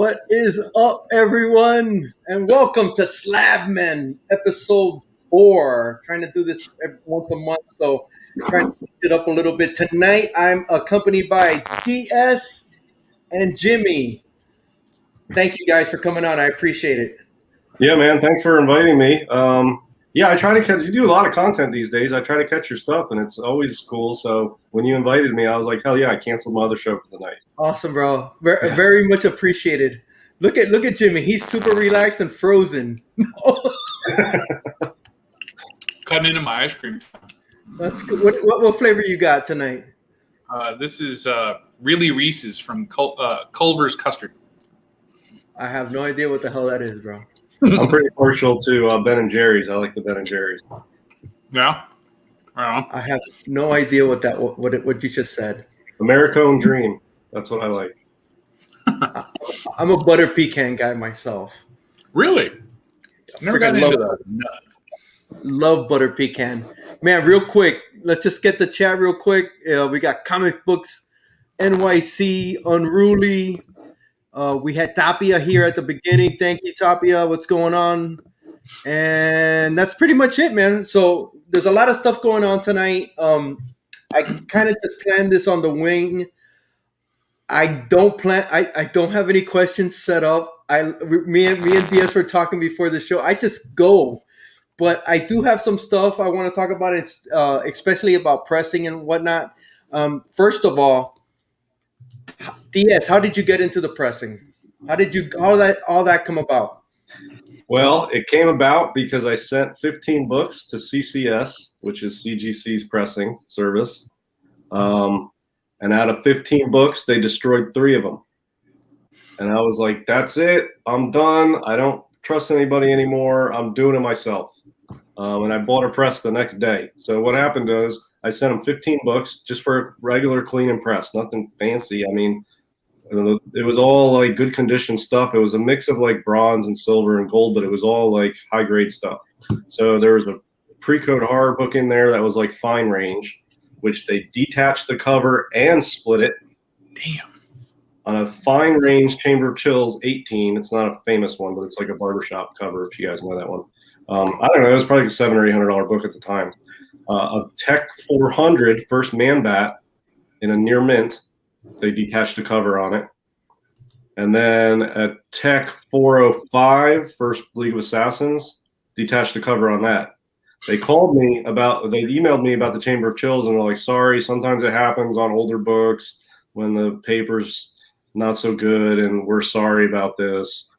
What is up, everyone? And welcome to Slab Men, episode 4. Trying to do this once a month, so trying to pick it up a little bit. Tonight, I'm accompanied by DS and Jimmy. Thank you guys for coming on. I appreciate it. Yeah, man. Thanks for inviting me. Yeah, I try to catch. You do a lot of content these days. I try to catch your stuff, and it's always cool. So when you invited me, I was like, hell yeah! I canceled my other show for the night. Awesome, bro. Very much appreciated. Look at Jimmy. He's super relaxed and frozen. Cutting into my ice cream. That's good. What flavor you got tonight? This is really Reese's from Culver's Custard. I have no idea what the hell that is, bro. I'm pretty partial to Ben and Jerry's. I like the Ben and Jerry's. Yeah. I have no idea what you just said. Americone Dream. That's what I like. I'm a butter pecan guy myself. Really? Never got into that. No. Love butter pecan. Man, real quick, let's just get the chat real quick. We got Comic Books NYC, Unruly. We had Tapia here at the beginning. Thank you, Tapia. What's going on? And that's pretty much it, man. So there's a lot of stuff going on tonight. I kind of just planned this on the wing. I don't have any questions set up. Me and DS were talking before the show. I just go. But I do have some stuff I want to talk about. It's especially about pressing and whatnot. First of all, DS, how did you get into the pressing? How did all that come about? Well, it came about because I sent 15 books to CCS, which is CGC's pressing service. And out of 15 books, they destroyed 3 of them. And I was like, that's it. I'm done. I don't trust anybody anymore. I'm doing it myself. And I bought a press the next day. So what happened was I sent them 15 books just for a regular clean and press, nothing fancy. I mean, it was all like good condition stuff. It was a mix of like bronze and silver and gold, but it was all like high grade stuff. So there was a pre-code horror book in there that was like fine range, which they detached the cover and split it. Damn. On a fine range Chamber of Chills 18. It's not a famous one, but it's like a barbershop cover, if you guys know that one. I don't know. It was probably like a $700 or $800 book at the time. A Tech 400 First Man Bat in a near mint. They detached the cover on it. And then a Tech 405 First League of Assassins, detached the cover on that. They emailed me about the Chamber of Chills, and they're like, sorry, sometimes it happens on older books when the paper's not so good, and we're sorry about this.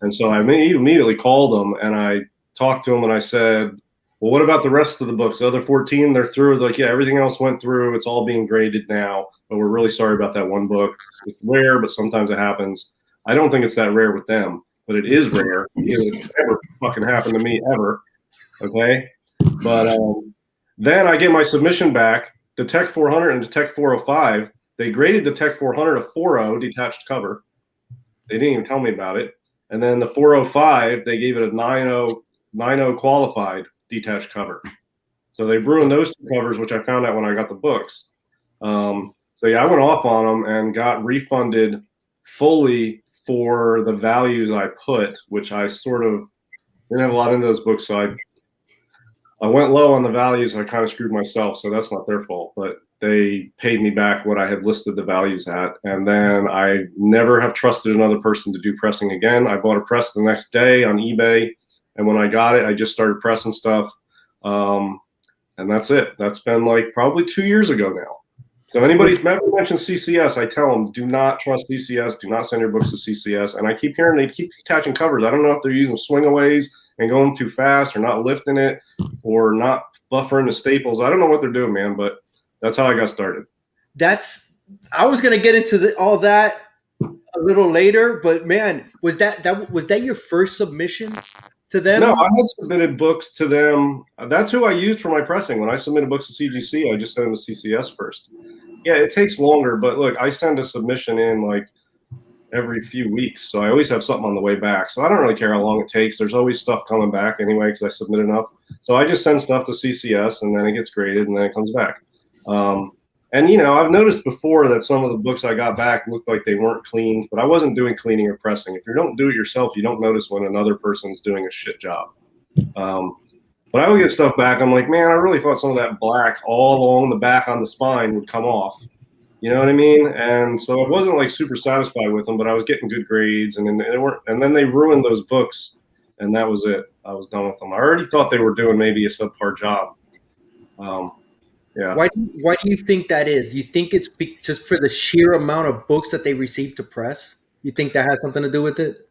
And so I immediately called them, and I talked to them, and I said, well, what about the rest of the books? The other 14, they're through. They're like, yeah, everything else went through. It's all being graded now, but we're really sorry about that one book. It's rare, but sometimes it happens. I don't think it's that rare with them, but it is rare. It's never fucking happened to me ever. Okay? But then I get my submission back. The Tech 400 and the Tech 405, they graded the Tech 400 a 4.0 detached cover. They didn't even tell me about it. And then the 405, they gave it a 9.0 qualified detached cover. So they ruined those 2 covers, which I found out when I got the books. So yeah, I went off on them and got refunded fully for the values I put, which I sort of didn't have a lot into those books. So I went low on the values. I kind of screwed myself. So that's not their fault, but they paid me back what I had listed the values at. And then I never have trusted another person to do pressing again. I bought a press the next day on eBay. And when I got it, I just started pressing stuff. And that's it. That's been like probably 2 years ago now. So anybody's ever mentioned CCS, I tell them, do not trust CCS. Do not send your books to CCS. And I keep hearing they keep detaching covers. I don't know if they're using swingaways and going too fast or not lifting it or not buffering the staples. I don't know what they're doing, man, but that's how I got started. I was going to get into all that a little later, but man, was that your first submission to them? No, I had submitted books to them. That's who I used for my pressing. When I submitted books to CGC, I just sent them to CCS first. Yeah, it takes longer, but look, I send a submission in like every few weeks, so I always have something on the way back. So I don't really care how long it takes. There's always stuff coming back anyway because I submit enough. So I just send stuff to CCS, and then it gets graded, and then it comes back. And, I've noticed before that some of the books I got back looked like they weren't cleaned, but I wasn't doing cleaning or pressing. If you don't do it yourself, you don't notice when another person's doing a shit job. But I would get stuff back. I'm like, man, I really thought some of that black all along the back on the spine would come off. You know what I mean? And so I wasn't like super satisfied with them, but I was getting good grades, and then they ruined those books, and that was it. I was done with them. I already thought they were doing maybe a subpar job. Yeah. Why do you think that is? Do you think it's just for the sheer amount of books that they receive to press? You think that has something to do with it?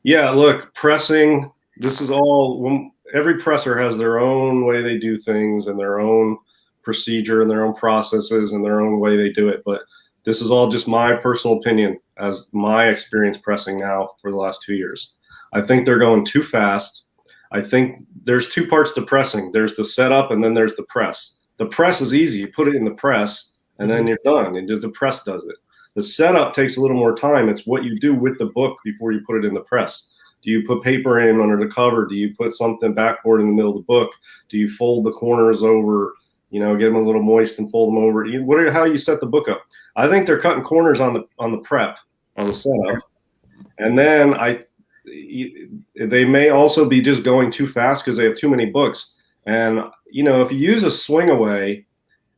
Yeah, look, pressing, this is all, every presser has their own way they do things and their own procedure and their own processes and their own way they do it. But this is all just my personal opinion as my experience pressing now for the last 2 years. I think they're going too fast. I think there's two parts to pressing. There's the setup and then there's the press. The press is easy. You put it in the press and then you're done. And just the press does it. The setup takes a little more time. It's what you do with the book before you put it in the press. Do you put paper in under the cover? Do you put something backboard in the middle of the book? Do you fold the corners over, get them a little moist and fold them over? How you set the book up? I think they're cutting corners on the prep, on the setup. And then they may also be just going too fast because they have too many books. And, if you use a swing away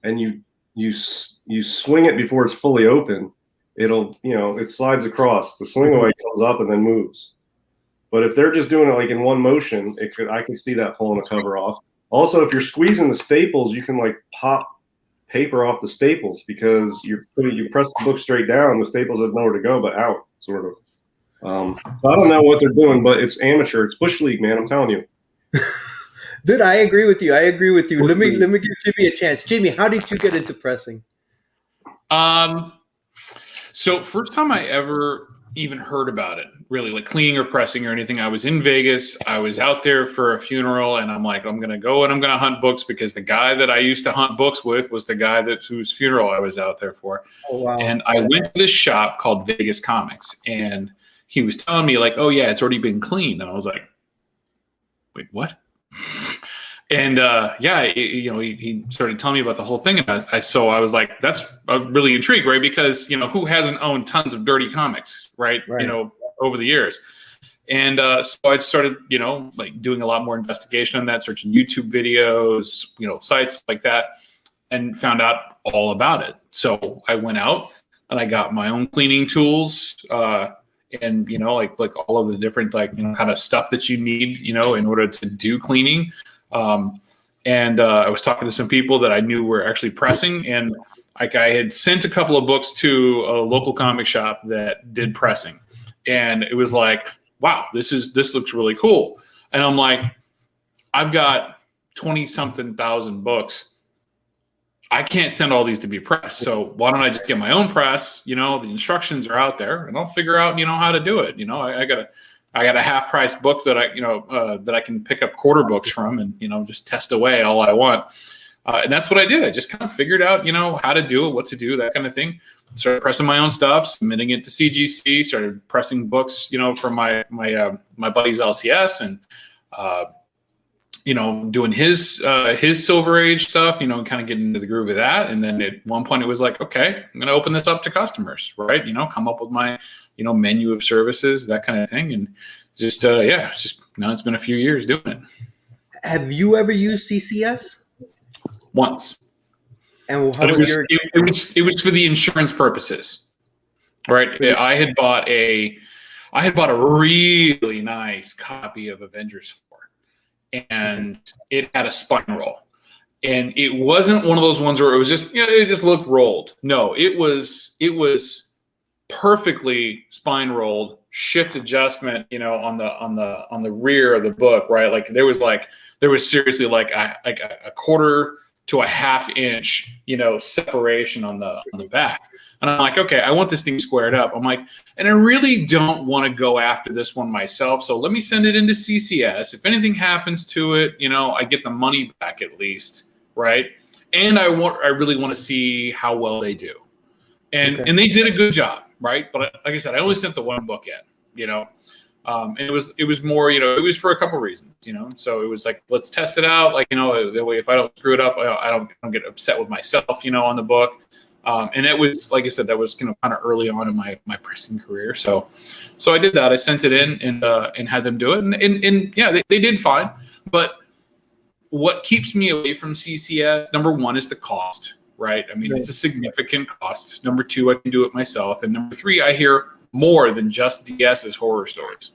and you swing it before it's fully open, it slides across. The swing away comes up and then moves. But if they're just doing it like in one motion, I could see that pulling the cover off. Also, if you're squeezing the staples, you can like pop paper off the staples because you press the book straight down, the staples have nowhere to go but out, sort of. So I don't know what they're doing, but it's amateur. It's Bush League, man. I'm telling you. Dude, I agree with you. Let me give Jimmy a chance. Jimmy, how did you get into pressing? So first time I ever even heard about it, really, like cleaning or pressing or anything, I was in Vegas. I was out there for a funeral, and I'm like, I'm going to go and I'm going to hunt books because the guy that I used to hunt books with was the guy whose funeral I was out there for. Oh, wow. And I went to this shop called Vegas Comics, and he was telling me like, oh yeah, it's already been cleaned. And I was like, wait, what? And he started telling me about the whole thing, and I was like, that's really intrigued, right? Because who hasn't owned tons of dirty comics, right? Over the years, and so I started, like doing a lot more investigation on that, searching YouTube videos, sites like that, and found out all about it. So I went out and I got my own cleaning tools, and like all of the different kind of stuff that you need, in order to do cleaning. And I was talking to some people that I knew were actually pressing, and like I had sent a couple of books to a local comic shop that did pressing, and it was like, wow, this looks really cool. And I'm like, I've got 20-something thousand books. I can't send all these to be pressed. So why don't I just get my own press? The instructions are out there, and I'll figure out, how to do it. I got a half-price book that I can pick up quarter books from and, just test away all I want. And that's what I did. I just kind of figured out, how to do it, what to do, that kind of thing. Started pressing my own stuff, submitting it to CGC, started pressing books, for my buddy's LCS, and, doing his Silver Age stuff, kind of getting into the groove of that. And then at one point it was like, okay, I'm going to open this up to customers, right? Come up with my, menu of services, that kind of thing. And just now it's been a few years doing it. Have you ever used CCS? Once. And how it was for the insurance purposes, right? I had bought a really nice copy of Avengers 4, and it had a spine roll, and it wasn't one of those ones where it was just it just looked rolled. No, it was perfectly spine rolled, shift adjustment, on the rear of the book, right? Like there was seriously like a quarter to a half inch, separation on the back. And I'm like, okay, I want this thing squared up. I'm like, and I really don't want to go after this one myself. So let me send it into CCS. If anything happens to it, I get the money back at least, right? And I really want to see how well they do. And they did a good job, right? But like I said, I only sent the one book in, and it was more, it was for a couple reasons, so it was like, let's test it out. Like, that way, if I don't screw it up, I don't get upset with myself, on the book. And it was, like I said, that was kind of early on in my pressing career. So I did that. I sent it in and had them do it, and yeah, they did fine. But what keeps me away from CCS, number one, is the cost, right? I mean, it's a significant cost. Number two, I can do it myself, and number three, I hear more than just DS's horror stories.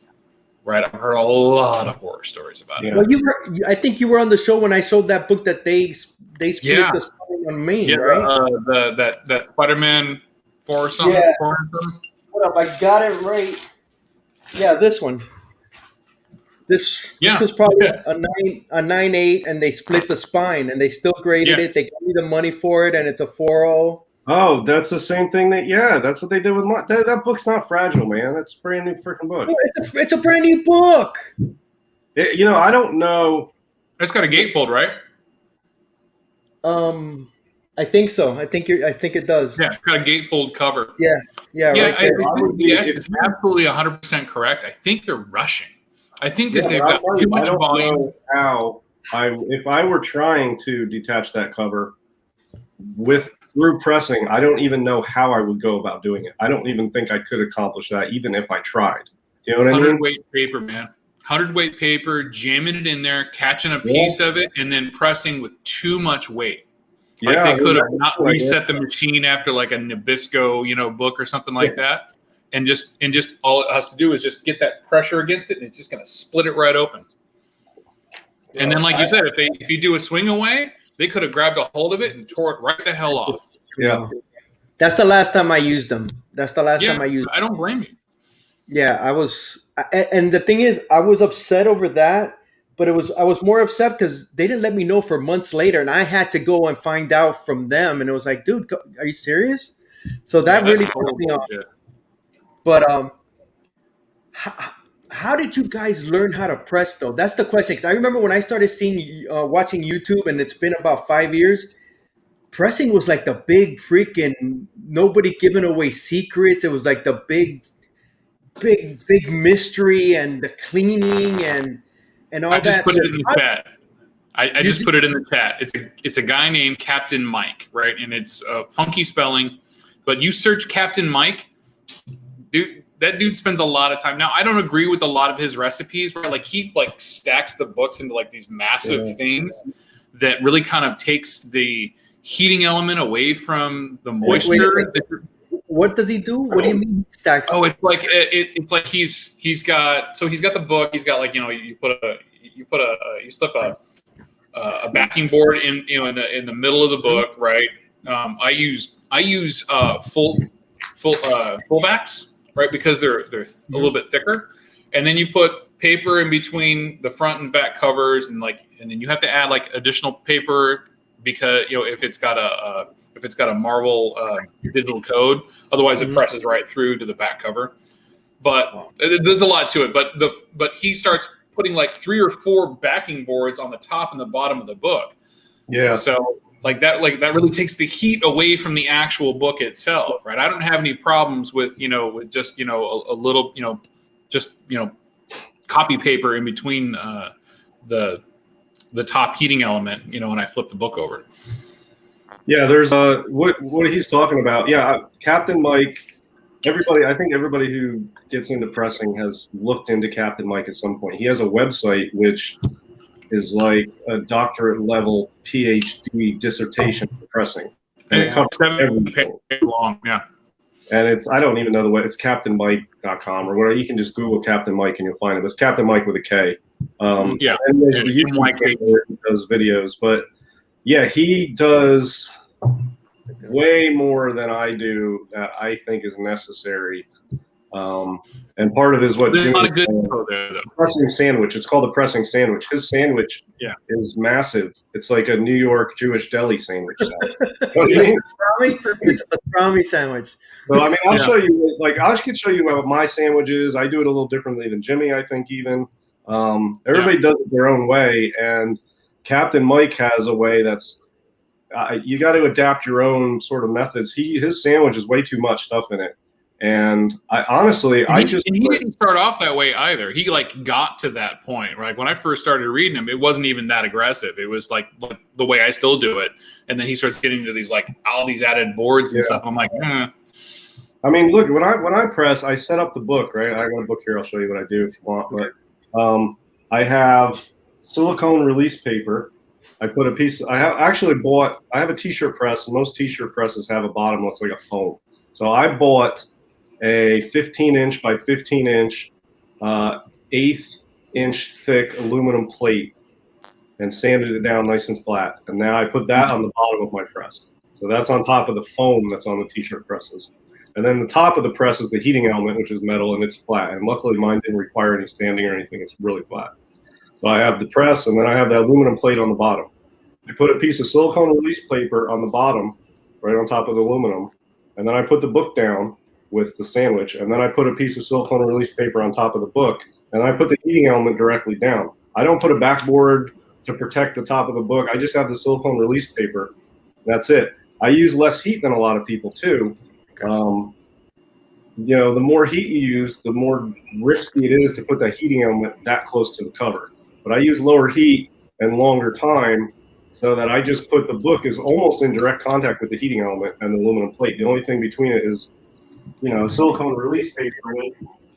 Right, I've heard a lot of horror stories about it. Well, I think you were on the show when I showed that book that they split the spine on Maine, right? That Spider-Man 4 something. Yeah. 4 Hold up, I got it right. Yeah, this one. This was probably a 9.8, and they split the spine, and they still graded it. They gave me the money for it, and it's a 4.0. Oh, that's the same thing that's what they did with that book's not fragile, man. That's a brand new freaking book. It's a brand new book. I don't know. It's got a gatefold, right? I think so. I think it does. Yeah, it's got a gatefold cover. Yeah. Right there. Yes, it's absolutely 100% correct. I think they're rushing. I think that they've got too much volume. If I were trying to detach that cover through pressing, I don't even know how I would go about doing it. I don't even think I could accomplish that, even if I tried. Do you know what I mean? 100-weight paper, man. 100-weight paper, jamming it in there, catching a piece of it, and then pressing with too much weight. Like they could have not reset the machine after like a Nabisco, book or something like that, and just all it has to do is just get that pressure against it, and it's just going to split it right open. And then, like you said, if you do a swing away, they could have grabbed a hold of it and tore it right the hell off. Yeah. That's the last time I used them. I don't blame you. Yeah, I was, and the thing is, I was upset over that, but I was more upset because they didn't let me know for months later, and I had to go and find out from them, and it was like, dude, are you serious? So that really pissed me off. But how did you guys learn how to press, though? That's the question. Because I remember when I started watching YouTube, and it's been about 5 years, pressing was like the big freaking nobody giving away secrets. It was like the big mystery and the cleaning and all that. I just put it in the chat. I just put it in the chat. It's a guy named Captain Mike, right? And it's funky spelling, but you search Captain Mike, dude. That dude spends a lot of time. Now, I don't agree with a lot of his recipes, right? Like he stacks the books into like these massive things that really kind of takes the heating element away from the moisture. What does he do? What do you mean he stacks? Oh, it's like he's got the book. He's got you slip a backing board in the middle of the book, right? I use full backs. Right, because they're a little bit thicker, and then you put paper in between the front and back covers, and then you have to add like additional paper because if it's got a Marvel digital code, otherwise it presses right through to the back cover. But there's a lot to it. But he starts putting like 3 or 4 backing boards on the top and the bottom of the book. Yeah. So. Like that really takes the heat away from the actual book itself, right? I don't have any problems with just a little copy paper in between the top heating element, when I flip the book over. Yeah, there's what he's talking about. Yeah, Captain Mike. I think everybody who gets into pressing has looked into Captain Mike at some point. He has a website which is like a doctorate level PhD dissertation for pressing. And it covers everything. Long, yeah. And I don't even know the way, it's captainmike.com or whatever. You can just Google Captain Mike and you'll find it. It's Captain Mike with a K. And there's does videos, but yeah, he does way more than I do that I think is necessary. And part of it is what there's Jimmy, a lot of good info there, though. Pressing sandwich. It's called the pressing sandwich. His sandwich is massive. It's like a New York Jewish deli sandwich. It's a pastrami sandwich. So I mean, I'll show you. I could show you what my sandwich is. I do it a little differently than Jimmy. I think even everybody does it their own way, and Captain Mike has a way that's you got to adapt your own sort of methods. His sandwich is way too much stuff in it. And I honestly, and he didn't start off that way either. He like got to that point, right? When I first started reading him, it wasn't even that aggressive. It was like the way I still do it. And then he starts getting into these like all these added boards and stuff. I'm like, I mean, look, when I press, I set up the book, right? I got a book here. I'll show you what I do if you want. But I have silicone release paper. I put a piece. I have a T-shirt press. Most T-shirt presses have a bottom that's like a foam. So I bought a 15-inch by 15-inch, 1/8-inch thick aluminum plate and sanded it down nice and flat. And now I put that on the bottom of my press. So that's on top of the foam that's on the T-shirt presses. And then the top of the press is the heating element, which is metal, and it's flat. And luckily mine didn't require any sanding or anything. It's really flat. So I have the press, and then I have the aluminum plate on the bottom. I put a piece of silicone release paper on the bottom, right on top of the aluminum. And then I put the book down with the sandwich. And then I put a piece of silicone release paper on top of the book. And I put the heating element directly down. I don't put a backboard to protect the top of the book. I just have the silicone release paper. That's it. I use less heat than a lot of people too. You know, the more heat you use, the more risky it is to put that heating element that close to the cover. But I use lower heat and longer time so that I just put the book is almost in direct contact with the heating element and the aluminum plate. The only thing between it is, you know, silicone release paper.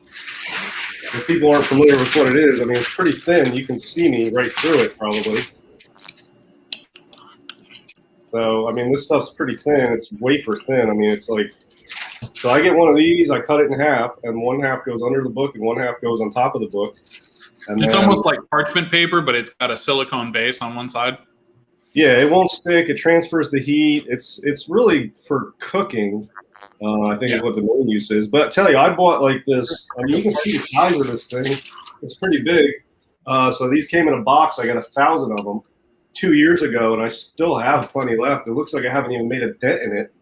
If people aren't familiar with what it is, I mean, it's pretty thin. You can see me right through it probably. So, I mean, this stuff's pretty thin. It's wafer thin. I mean, it's like, so I get one of these, I cut it in half, and one half goes under the book and one half goes on top of the book. And it's almost like parchment paper, but it's got a silicone base on one side. Yeah, it won't stick. It transfers the heat. It's really for cooking, I think is what the main use is. But I tell you, I bought like this. I mean, you can see the size of this thing. It's pretty big. So these came in a box. I got 1,000 of them 2 years ago, and I still have plenty left. It looks like I haven't even made a dent in it.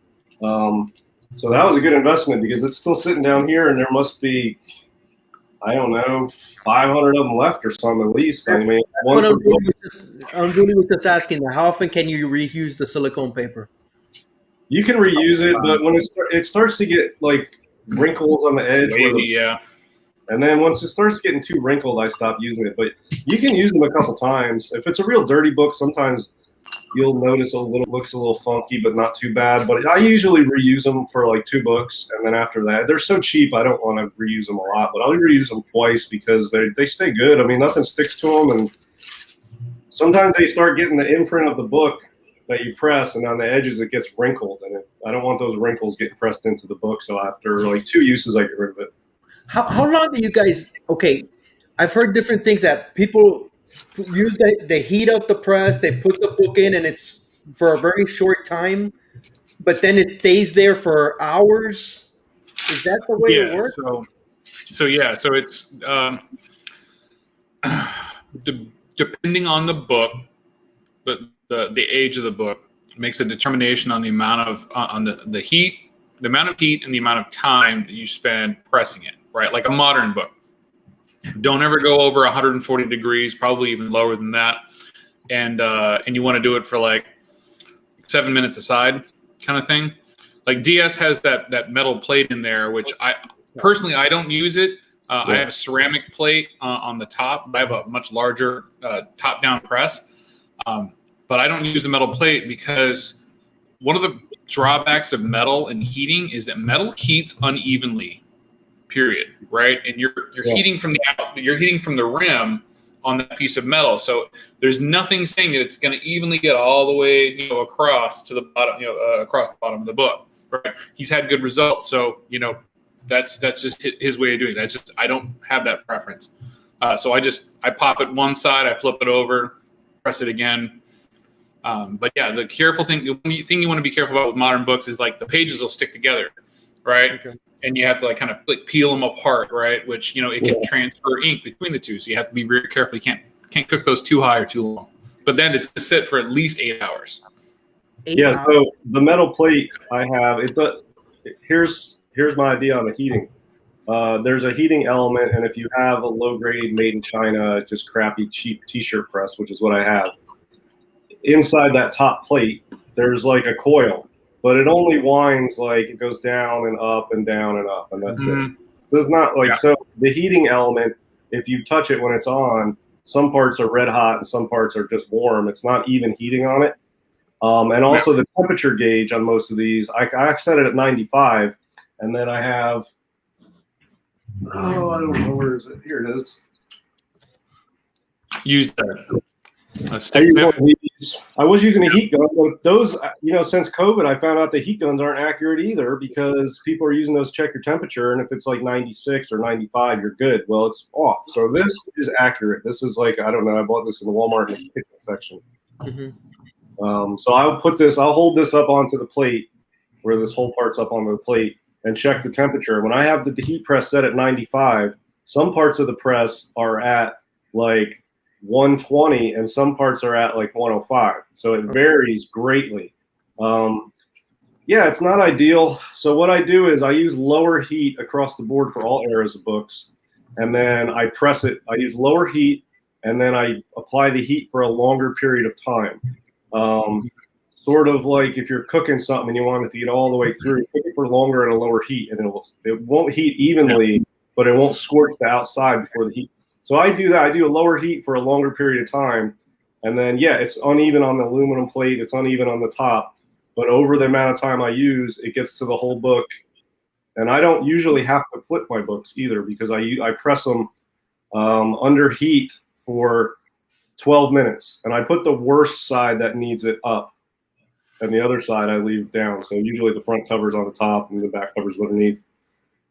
So that was a good investment because it's still sitting down here, and there must be, I don't know, 500 of them left or some at least. I mean, I'm really just asking, how often can you reuse the silicone paper? You can reuse it, but when it starts to get like wrinkles on the edge, and then once it starts getting too wrinkled, I stop using it. But you can use them a couple times. If it's a real dirty book, sometimes you'll notice looks a little funky, but not too bad. But I usually reuse them for like 2 books, and then after that, they're so cheap I don't want to reuse them a lot. But I'll reuse them twice because they stay good. I mean, nothing sticks to them, and sometimes they start getting the imprint of the book that you press, and on the edges it gets wrinkled, and I don't want those wrinkles getting pressed into the book. So after like 2 uses, I get rid of it. How long do you guys? Okay, I've heard different things that people use they heat up the press, they put the book in, and it's for a very short time, but then it stays there for hours. Is that the way it works? So it's depending on the book, the age of the book makes a determination on the amount of on the heat, the amount of heat, and the amount of time that you spend pressing it. Right, like a modern book. Don't ever go over 140 degrees, probably even lower than that. And you want to do it for like 7 minutes aside kind of thing. Like DS has that metal plate in there, which I personally don't use it. I have a ceramic plate on the top, but I have a much larger top-down press. But I don't use the metal plate because one of the drawbacks of metal and heating is that metal heats unevenly. Period. Right, and you're heating from the rim on that piece of metal. So there's nothing saying that it's going to evenly get all the way, across to the bottom, across the bottom of the book. Right. He's had good results. So that's just his way of doing it. I don't have that preference. So I pop it one side, I flip it over, press it again. But yeah, the careful thing you want to be careful about with modern books is like the pages will stick together, right? Okay. And you have to kind of peel them apart, right? Which it can transfer ink between the two, so you have to be very careful. You can't cook those too high or too long. But then it's to sit for at least 8 hours. So the metal plate I have, here's my idea on the heating. There's a heating element, and if you have a low grade made in China, just crappy cheap T-shirt press, which is what I have, inside that top plate, there's like a coil. but it only winds like it goes down and up and down and up, and that's it. There's not like so the heating element. If you touch it when it's on, some parts are red hot and some parts are just warm. It's not even heating on it. And also the temperature gauge on most of these, I've set it at 95, and then I have, I don't know, where is it? Here it is. Use a stick pivot. I was using a heat gun, but those, since COVID, I found out the heat guns aren't accurate either because people are using those to check your temperature, and if it's like 96 or 95, you're good. Well, it's off. So this is accurate. This is like, I don't know, I bought this in the Walmart in the kitchen section. So I'll hold this up onto the plate where this whole part's up onto the plate and check the temperature. When I have the heat press set at 95, some parts of the press are at like 120 and some parts are at like 105. So it varies greatly. It's not ideal. So what I do is I use lower heat across the board for all eras of books. And then I press it. I use lower heat and then I apply the heat for a longer period of time. Sort of like if you're cooking something and you want it to get all the way through, cook it for longer at a lower heat, and it won't heat evenly, but it won't scorch the outside before the heat. So I do that. I do a lower heat for a longer period of time, and then it's uneven on the aluminum plate, it's uneven on the top, but over the amount of time I use, it gets to the whole book. And I don't usually have to flip my books either because I press them under heat for 12 minutes, and I put the worst side that needs it up, and the other side I leave down. So usually the front cover's on the top and the back cover's underneath.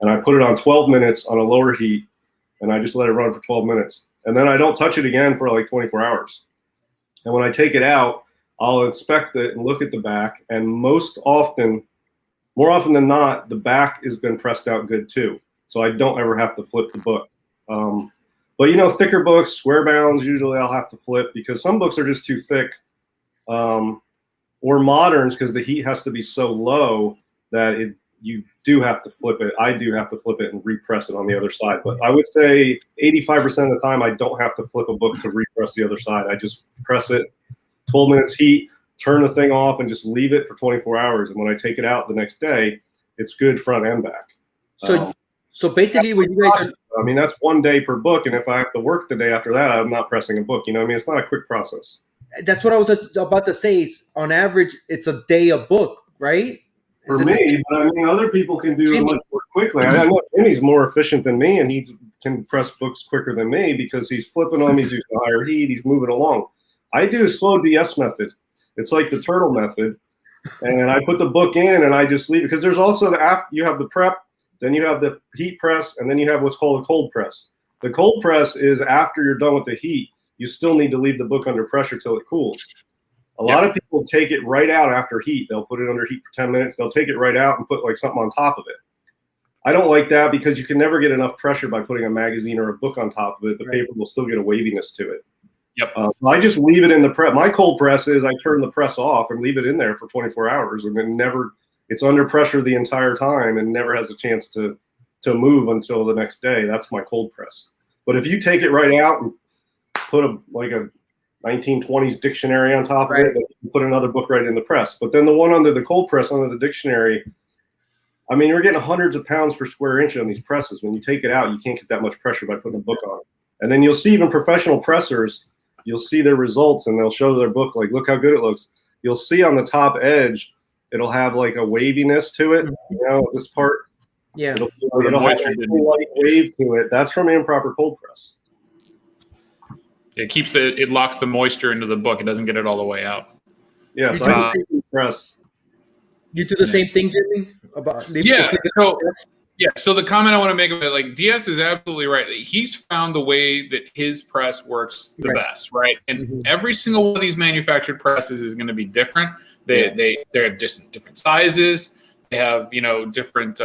And I put it on 12 minutes on a lower heat, and I just let it run for 12 minutes. And then I don't touch it again for like 24 hours. And when I take it out, I'll inspect it and look at the back. And more often than not, the back has been pressed out good too. So I don't ever have to flip the book. But thicker books, square bounds, usually I'll have to flip because some books are just too thick. Or moderns, because the heat has to be so low that you do have to flip it. I do have to flip it and repress it on the other side. But I would say 85% of the time I don't have to flip a book to repress the other side. I just press it, 12 minutes heat, turn the thing off, and just leave it for 24 hours. And when I take it out the next day, it's good front and back. So basically, when you guys that's 1 day per book, and if I have to work the day after that, I'm not pressing a book. It's not a quick process. That's what I was about to say. On average, it's a day a book, right? For me, but other people can do it much more quickly. I know Jimmy's more efficient than me, and he can press books quicker than me because he's flipping them, he's using higher heat, he's moving along. I do slow DS method. It's like the turtle method, and I put the book in and I just leave it because there's also you have the prep, then you have the heat press, and then you have what's called a cold press. The cold press is after you're done with the heat. You still need to leave the book under pressure till it cools. A lot of people take it right out after heat. They'll put it under heat for 10 minutes. They'll take it right out and put like something on top of it. I don't like that because you can never get enough pressure by putting a magazine or a book on top of it. The paper will still get a waviness to it. So I just leave it in the prep. My cold press is I turn the press off and leave it in there for 24 hours, and then it's under pressure the entire time and never has a chance to move until the next day. That's my cold press. But if you take it right out and put a 1920s dictionary on top of it, then you put another book right in the press. But then the one under the cold press, under the dictionary, you're getting hundreds of pounds per square inch on these presses. When you take it out, you can't get that much pressure by putting a book on it. And then you'll see even professional pressers, you'll see their results and they'll show their book, like, look how good it looks. You'll see on the top edge, it'll have like a waviness to it, this part. Yeah. It'll have a light wave to it. That's from improper cold press. It locks the moisture into the book. It doesn't get it all the way out. Yeah, so I press. You do the same thing, Jimmy? So the comment I want to make about it, DS is absolutely right. He's found the way that his press works the best, right? And every single one of these manufactured presses is going to be different. They're just different sizes. They have different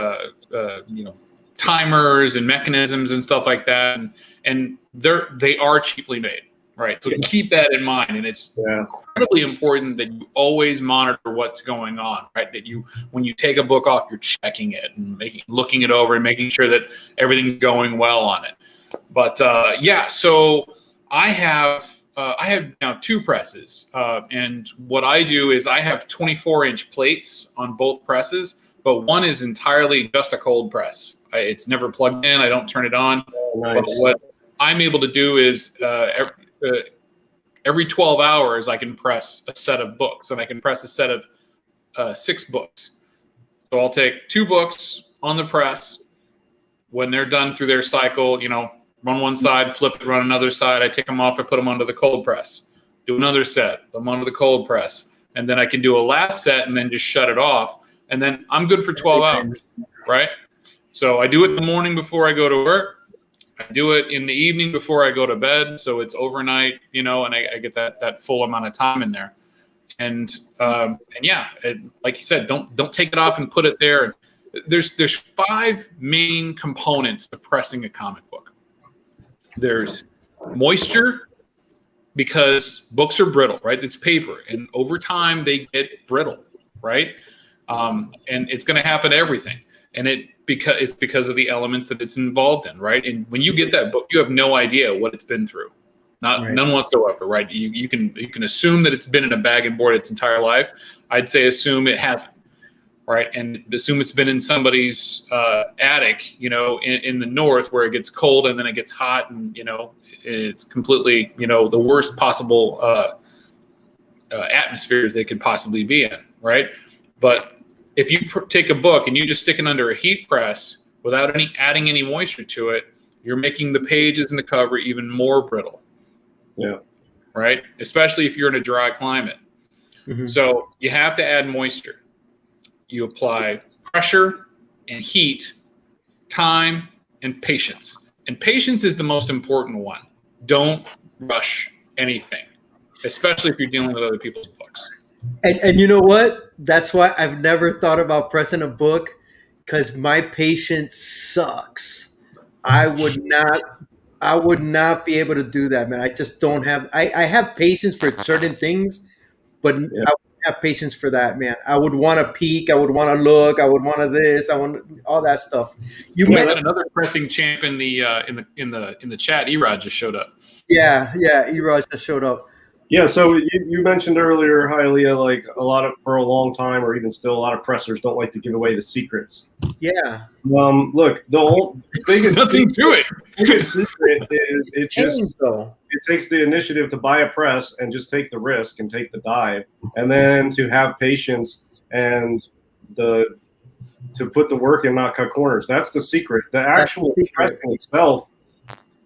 timers and mechanisms and stuff like that, and they are cheaply made. Right. So keep that in mind. And it's incredibly important that you always monitor what's going on, right? That when you take a book off, you're checking it and looking it over and making sure that everything's going well on it. But so I have I have now 2 presses, and what I do is I have 24-inch plates on both presses, but one is entirely just a cold press. It's never plugged in. I don't turn it on. Oh, nice. But what I'm able to do is every 12 hours I can press a set of books, and I can press a set of 6 books. So I'll take 2 books on the press. When they're done through their cycle, run one side, flip it, run another side. I take them off, I put them onto the cold press. Do another set, put them onto the cold press. And then I can do a last set and then just shut it off. And then I'm good for 12 hours, right? So I do it in the morning before I go to work. I do it in the evening before I go to bed. So it's overnight, and I get that full amount of time in there. And yeah, like you said, don't take it off and put it there. There's 5 main components to pressing a comic book. There's moisture, because books are brittle, right? It's paper, and over time they get brittle, right? And it's going to happen to everything, and it's because of the elements that it's involved in, right? And when you get that book, you have no idea what it's been through, none whatsoever, right? You can assume that it's been in a bag and board its entire life. I'd say assume it hasn't. Right, and assume it's been in somebody's attic, in the north where it gets cold and then it gets hot, and it's completely, the worst possible atmospheres they could possibly be in, right? But if you take a book and you just stick it under a heat press without adding any moisture to it, you're making the pages and the cover even more brittle. Yeah. Right, especially if you're in a dry climate. Mm-hmm. So you have to add moisture. You apply pressure and heat, time and patience. And patience is the most important one. Don't rush anything, especially if you're dealing with other people's books. And you know what? That's why I've never thought about pressing a book, because my patience sucks. I would not be able to do that, man. I just don't have. I have patience for certain things, but yeah. I have patience for that, man. I would want to peek. I would want to look. I would want to this. I want all that stuff. You met another pressing champ in the chat. Erod just showed up. Yeah, Erod just showed up. Yeah, so you mentioned earlier, Hialeah, like for a long time, or even still, a lot of pressers don't like to give away the secrets. Yeah. Look, the biggest nothing to it. Biggest secret is it takes the initiative to buy a press and just take the risk and take the dive, and then to have patience and to put the work in, not cut corners. That's the secret. The actual pressing itself.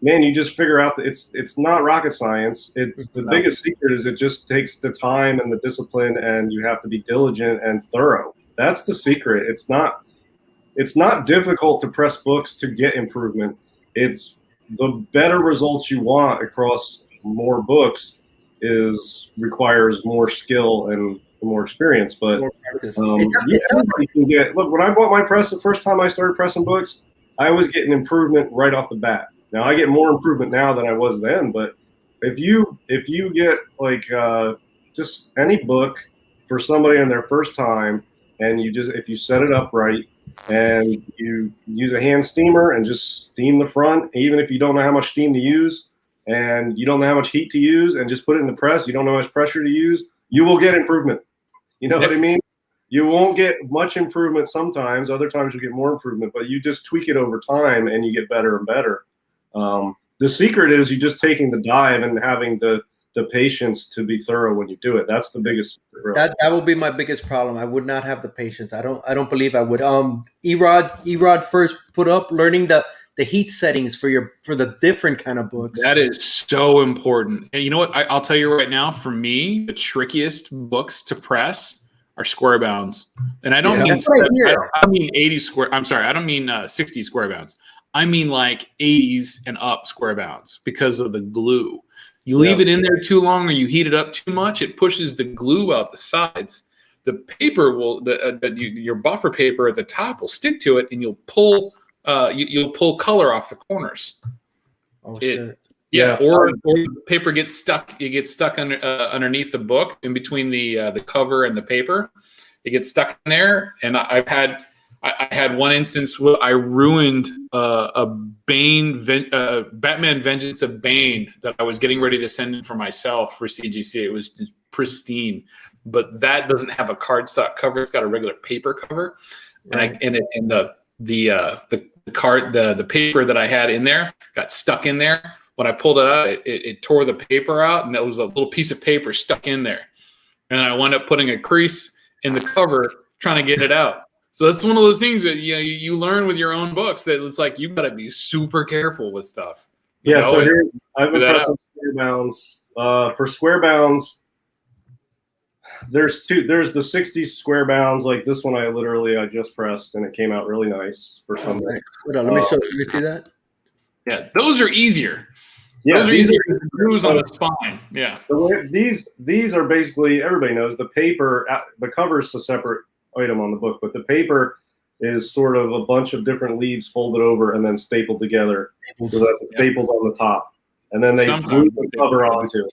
Man, you just figure out that it's not rocket science. The biggest secret is it just takes the time and the discipline, and you have to be diligent and thorough. That's the secret. It's not difficult to press books to get improvement. It's the better results you want across more books requires more skill and more experience. But more practice. You can get. Look, when I bought my press the first time I started pressing books, I was getting improvement right off the bat. Now I get more improvement now than I was then, but if you get like just any book for somebody on their first time, and if you set it up right and you use a hand steamer and just steam the front, even if you don't know how much steam to use and you don't know how much heat to use, and just put it in the press, you don't know how much pressure to use, you will get improvement. You know what I mean? You won't get much improvement sometimes. Other times you'll get more improvement, but you just tweak it over time and you get better and better. The secret is you just taking the dive and having the patience to be thorough when you do it. That's the biggest secret, really. That would be my biggest problem. I would not have the patience. I don't believe I would. Erod first put up learning the heat settings for the different kind of books. That is so important. And you know what? I'll tell you right now, for me, the trickiest books to press are square bounds. And I don't mean I don't mean 80 square. I'm sorry, I don't mean 60 square bounds. I mean like 80s and up square bounds, because of the glue. You leave it in there too long, or you heat it up too much, it pushes the glue out the sides. The paper your buffer paper at the top will stick to it, and you'll pull color off the corners. Oh shit. Yeah, or the paper gets stuck. It gets stuck underneath the book, in between the cover and the paper. It gets stuck in there, and I've had I had one instance where I ruined a Batman Vengeance of Bane that I was getting ready to send in for myself for CGC. It was just pristine, but that doesn't have a cardstock cover. It's got a regular paper cover, Right. and the paper that I had in there got stuck in there. When I pulled it out, it tore the paper out, and there was a little piece of paper stuck in there, and I wound up putting a crease in the cover trying to get it out. So that's one of those things that you learn with your own books, that it's like you got to be super careful with stuff. Yeah, so I've been pressing square bounds. For square bounds, there's the 60 square bounds. Like this one, I just pressed, and it came out really nice for some. Right. Hold on, let me see that. Yeah, those are easier. Yeah, those are easier to bruise on the spine. Yeah. These are basically, everybody knows the paper. The cover's a separate item on the book, but the paper is sort of a bunch of different leaves folded over and then stapled together so that the staples on the top, and then they glue the cover onto it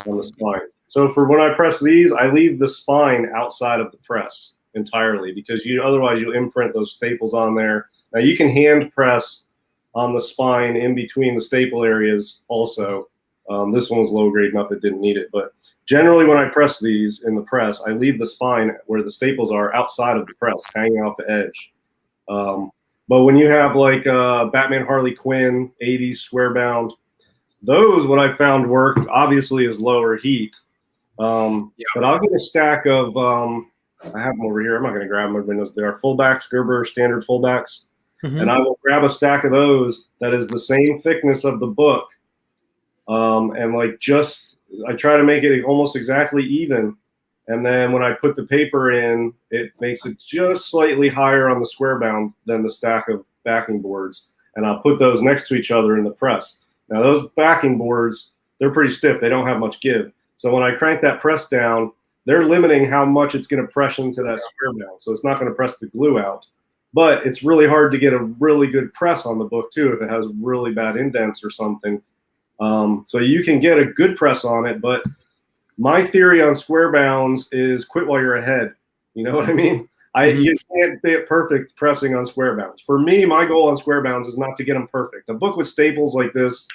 on the spine. So for when I press these, I leave the spine outside of the press entirely, because otherwise you'll imprint those staples on there. Now you can hand press on the spine in between the staple areas also. This one was low grade enough it didn't need it, but generally when I press these in the press, I leave the spine where the staples are outside of the press, hanging off the edge. But when you have like Batman Harley Quinn 80s square bound, those, what I found work obviously is lower heat. But I'll get a stack of, I have them over here. I'm not going to grab them. They are fullbacks, Gerber standard fullbacks. Mm-hmm. And I will grab a stack of those that is the same thickness of the book. And I try to make it almost exactly even. And then when I put the paper in, it makes it just slightly higher on the square bound than the stack of backing boards. And I'll put those next to each other in the press. Now those backing boards, they're pretty stiff. They don't have much give. So when I crank that press down, they're limiting how much it's going to press into that square bound. So it's not going to press the glue out. But it's really hard to get a really good press on the book too if it has really bad indents or something. So you can get a good press on it, but my theory on square bounds is quit while you're ahead. You know what I mean? You can't get perfect pressing on square bounds. For me, my goal on square bounds is not to get them perfect. A book with staples like this,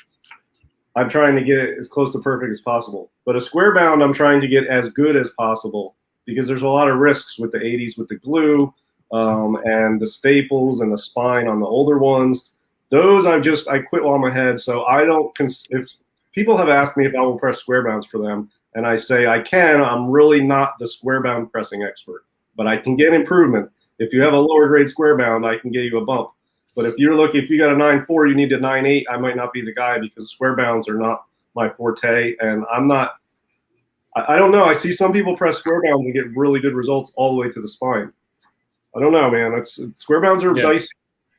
I'm trying to get it as close to perfect as possible. But a square bound, I'm trying to get as good as possible, because there's a lot of risks with the 80s with the glue and the staples and the spine on the older ones. Those I quit while I'm ahead. So I don't, if people have asked me if I will press square bounds for them, and I say I can, I'm really not the square bound pressing expert, but I can get improvement. If you have a lower grade square bound, I can get you a bump. But if you got a 9.4, you need a 9.8, I might not be the guy, because square bounds are not my forte. And I'm not, I don't know. I see some people press square bounds and get really good results all the way to the spine. I don't know, man. Square bounds are dicey.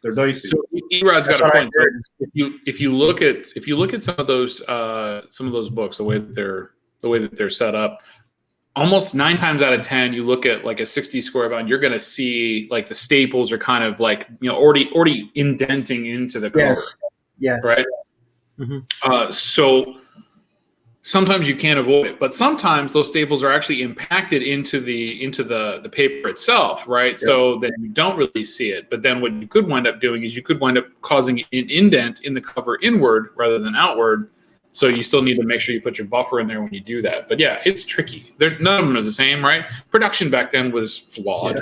They're dicey. So Erod's got a point. If you look at some of those books, the way that they're set up, almost 9 times out of 10, you look at like a 60 square bound, you're going to see like the staples are kind of like, already indenting into the cover. Yes. Right. Mm-hmm. So sometimes you can't avoid it, but sometimes those staples are actually impacted into the paper itself, right? Yeah. So then you don't really see it. But then what you could wind up doing is you could wind up causing an indent in the cover inward rather than outward. So you still need to make sure you put your buffer in there when you do that. But yeah, it's tricky. None of them are the same, right? Production back then was flawed. Yeah.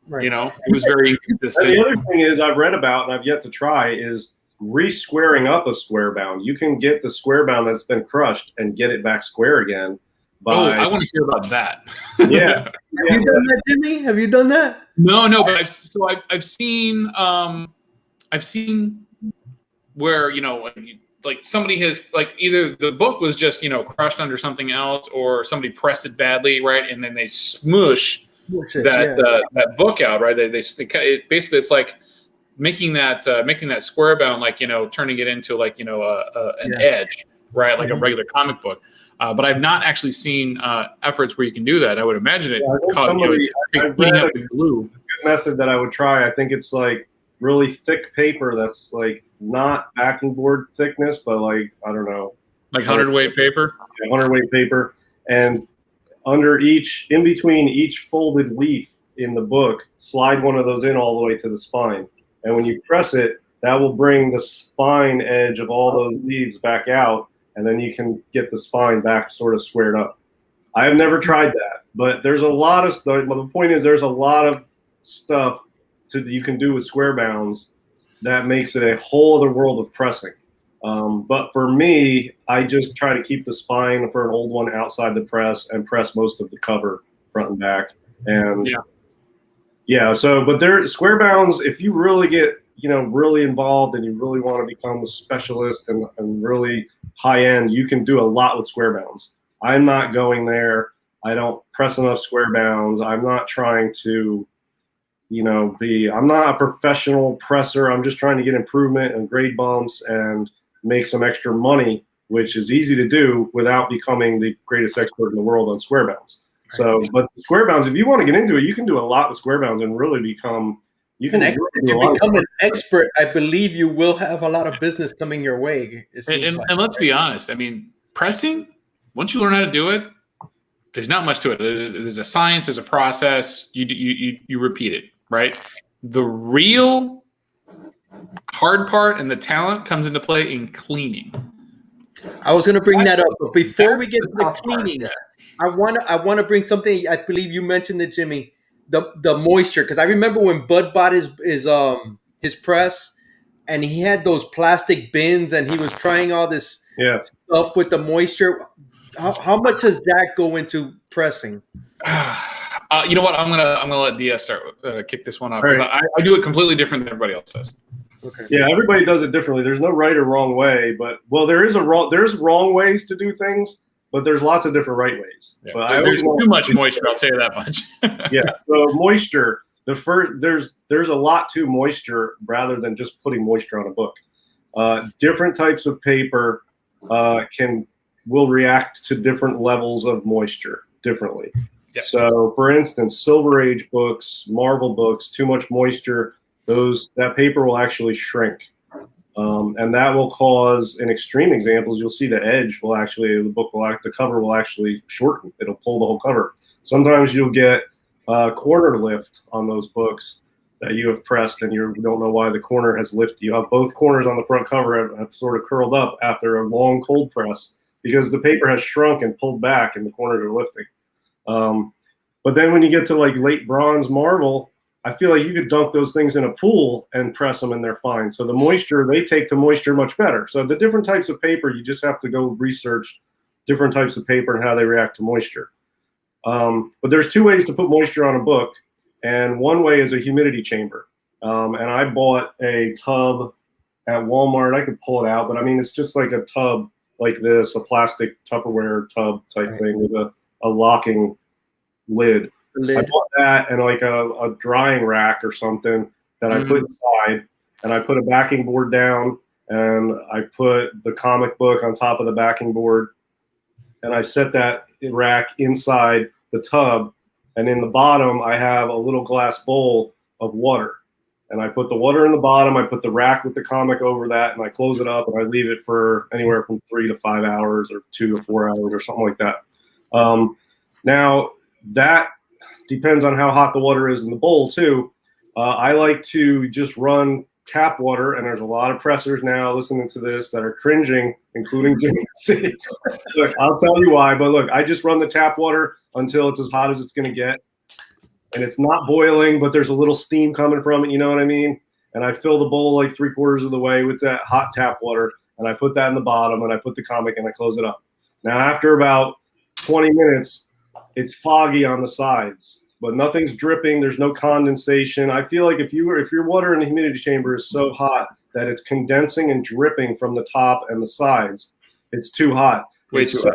Right. It was very inconsistent. The other thing is I've read about and I've yet to try is re-squaring up a square bound. You can get the square bound that's been crushed and get it back square again. I want to hear about that. Yeah. Have you done that, Jimmy? Have you done that? No, but I've seen where like somebody has like either the book was just crushed under something else, or somebody pressed it badly, right, and then they smush that book out, right? They basically it's like making that square bound, like turning it into like an edge, right, like a regular comic book. But I've not actually seen efforts where you can do that. I would imagine it cleaning up the glue. A good method that I would try. I think it's like really thick paper that's like not backing board thickness, but like I don't know, like 100-weight paper. 100-weight paper, and in between each folded leaf in the book, slide one of those in all the way to the spine. And when you press it, that will bring the spine edge of all those leaves back out, and then you can get the spine back sort of squared up. I have never tried that, but there's a lot of stuff. Well, the point is there's a lot of stuff that you can do with square bounds that makes it a whole other world of pressing. But for me, I just try to keep the spine for an old one outside the press and press most of the cover front and back. And so, but there square bounds, if you really get, really involved and you really want to become a specialist and really high end, you can do a lot with square bounds. I'm not going there. I don't press enough square bounds. I'm not trying to, I'm not a professional presser. I'm just trying to get improvement and grade bumps and make some extra money, which is easy to do without becoming the greatest expert in the world on square bounds. So, but square bounds, if you want to get into it, you can do a lot with square bounds and really become, if you become an expert, I believe you will have a lot of business coming your way. And let's be honest. I mean, pressing, once you learn how to do it, there's not much to it. There's a science, there's a process. You repeat it, right? The real hard part and the talent comes into play in cleaning. I was going to bring that up, but before we get to the cleaning, I want to bring something. I believe you mentioned it, Jimmy. The moisture, because I remember when Bud bought his press, and he had those plastic bins, and he was trying all this stuff with the moisture. How much does that go into pressing? You know what? I'm gonna let DS start kick this one off. Right. I do it completely different than everybody else does. Okay. Yeah, everybody does it differently. There's no right or wrong way, but there's wrong ways to do things, but there's lots of different right ways. Yeah. But There's too much moisture. I'll tell you that much. Yeah. So moisture. There's a lot to moisture rather than just putting moisture on a book. Different types of paper will react to different levels of moisture differently. Yep. So, for instance, Silver Age books, Marvel books, too much moisture, that paper will actually shrink. And that will cause, in extreme examples, you'll see the cover will actually shorten. It'll pull the whole cover. Sometimes you'll get corner lift on those books that you have pressed, and you don't know why the corner has lifted. You have both corners on the front cover have sort of curled up after a long cold press because the paper has shrunk and pulled back and the corners are lifting. But then when you get to like late bronze Marvel, I feel like you could dunk those things in a pool and press them and they're fine. So the moisture, they take the moisture much better. So the different types of paper, you just have to go research different types of paper and how they react to moisture. But there's two ways to put moisture on a book. And one way is a humidity chamber. And I bought a tub at Walmart. I could pull it out, but I mean, it's just like a tub like this, a plastic Tupperware tub type thing with a locking lid. I bought that and like a drying rack or something that I put inside, and I put a backing board down, and I put the comic book on top of the backing board, and I set that rack inside the tub, and in the bottom I have a little glass bowl of water, and I put the water in the bottom, I put the rack with the comic over that, and I close it up, and I leave it for anywhere from 3 to 5 hours or 2 to 4 hours or something like that. Now that depends on how hot the water is in the bowl too. I like to just run tap water, and there's a lot of pressers now listening to this that are cringing, including Jimmy. Look, I'll tell you why, but look, I just run the tap water until it's as hot as it's going to get, and it's not boiling, but there's a little steam coming from it, you know what I mean? And I fill the bowl like 3/4 of the way with that hot tap water, and I put that in the bottom, and I put the comic, and I close it up. Now, after about 20 minutes, it's foggy on the sides, but nothing's dripping. There's no condensation. I feel like if your water in the humidity chamber is so hot that it's condensing and dripping from the top and the sides, it's too hot. Way too hot.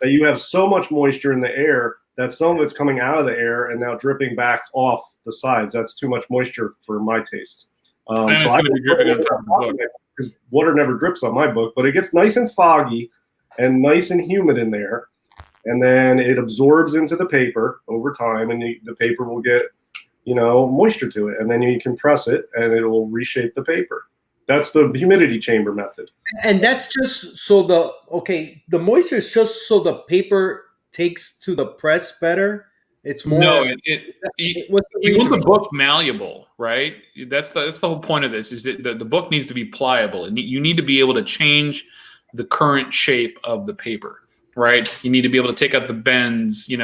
That you have so much moisture in the air that some of it's coming out of the air and now dripping back off the sides. That's too much moisture for my taste. And it's going to be dripping on top of the book. Because water never drips on my book, but it gets nice and foggy and nice and humid in there. And then it absorbs into the paper over time, and the paper will get, moisture to it. And then you can press it, and it will reshape the paper. That's the humidity chamber method. And that's just so the moisture is just so the paper takes to the press better. It's No, more. What's the you want reason? the book malleable, right? That's the whole point of this. Is that the book needs to be pliable, and you need to be able to change the current shape of the paper, right? You need to be able to take out the bends. You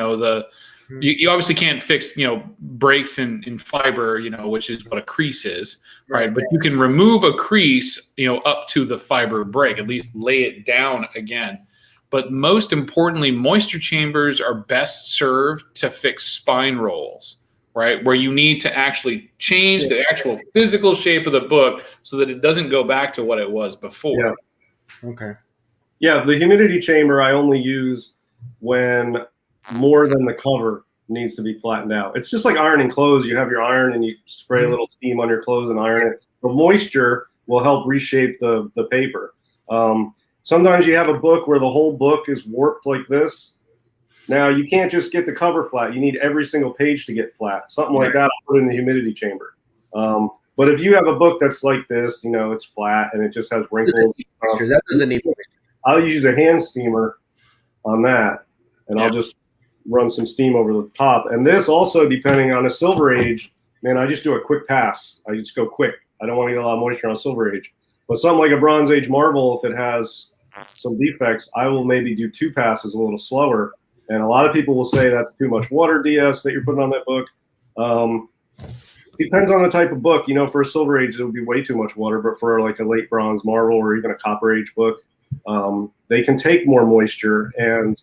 obviously can't fix breaks in fiber, which is what a crease is, right? But you can remove a crease, up to the fiber break, at least lay it down again. But most importantly, moisture chambers are best served to fix spine rolls, right? Where you need to actually change the actual physical shape of the book so that it doesn't go back to what it was before. Yeah. Okay. Yeah, the humidity chamber I only use when more than the cover needs to be flattened out. It's just like ironing clothes. You have your iron and you spray a little steam on your clothes and iron it. The moisture will help reshape the paper. Sometimes you have a book where the whole book is warped like this. Now, you can't just get the cover flat. You need every single page to get flat. Something like that, I'll put in the humidity chamber. But if you have a book that's like this, it's flat and it just has wrinkles. That doesn't need. I'll use a hand steamer on that, and I'll just run some steam over the top. And this also, depending on a Silver Age, man, I just do a quick pass. I just go quick. I don't want to get a lot of moisture on Silver Age. But something like a Bronze Age Marvel, if it has some defects, I will maybe do 2 passes a little slower. And a lot of people will say that's too much water, DS, that you're putting on that book. Depends on the type of book. For a Silver Age, it would be way too much water. But for like a late Bronze Marvel or even a Copper Age book, they can take more moisture. And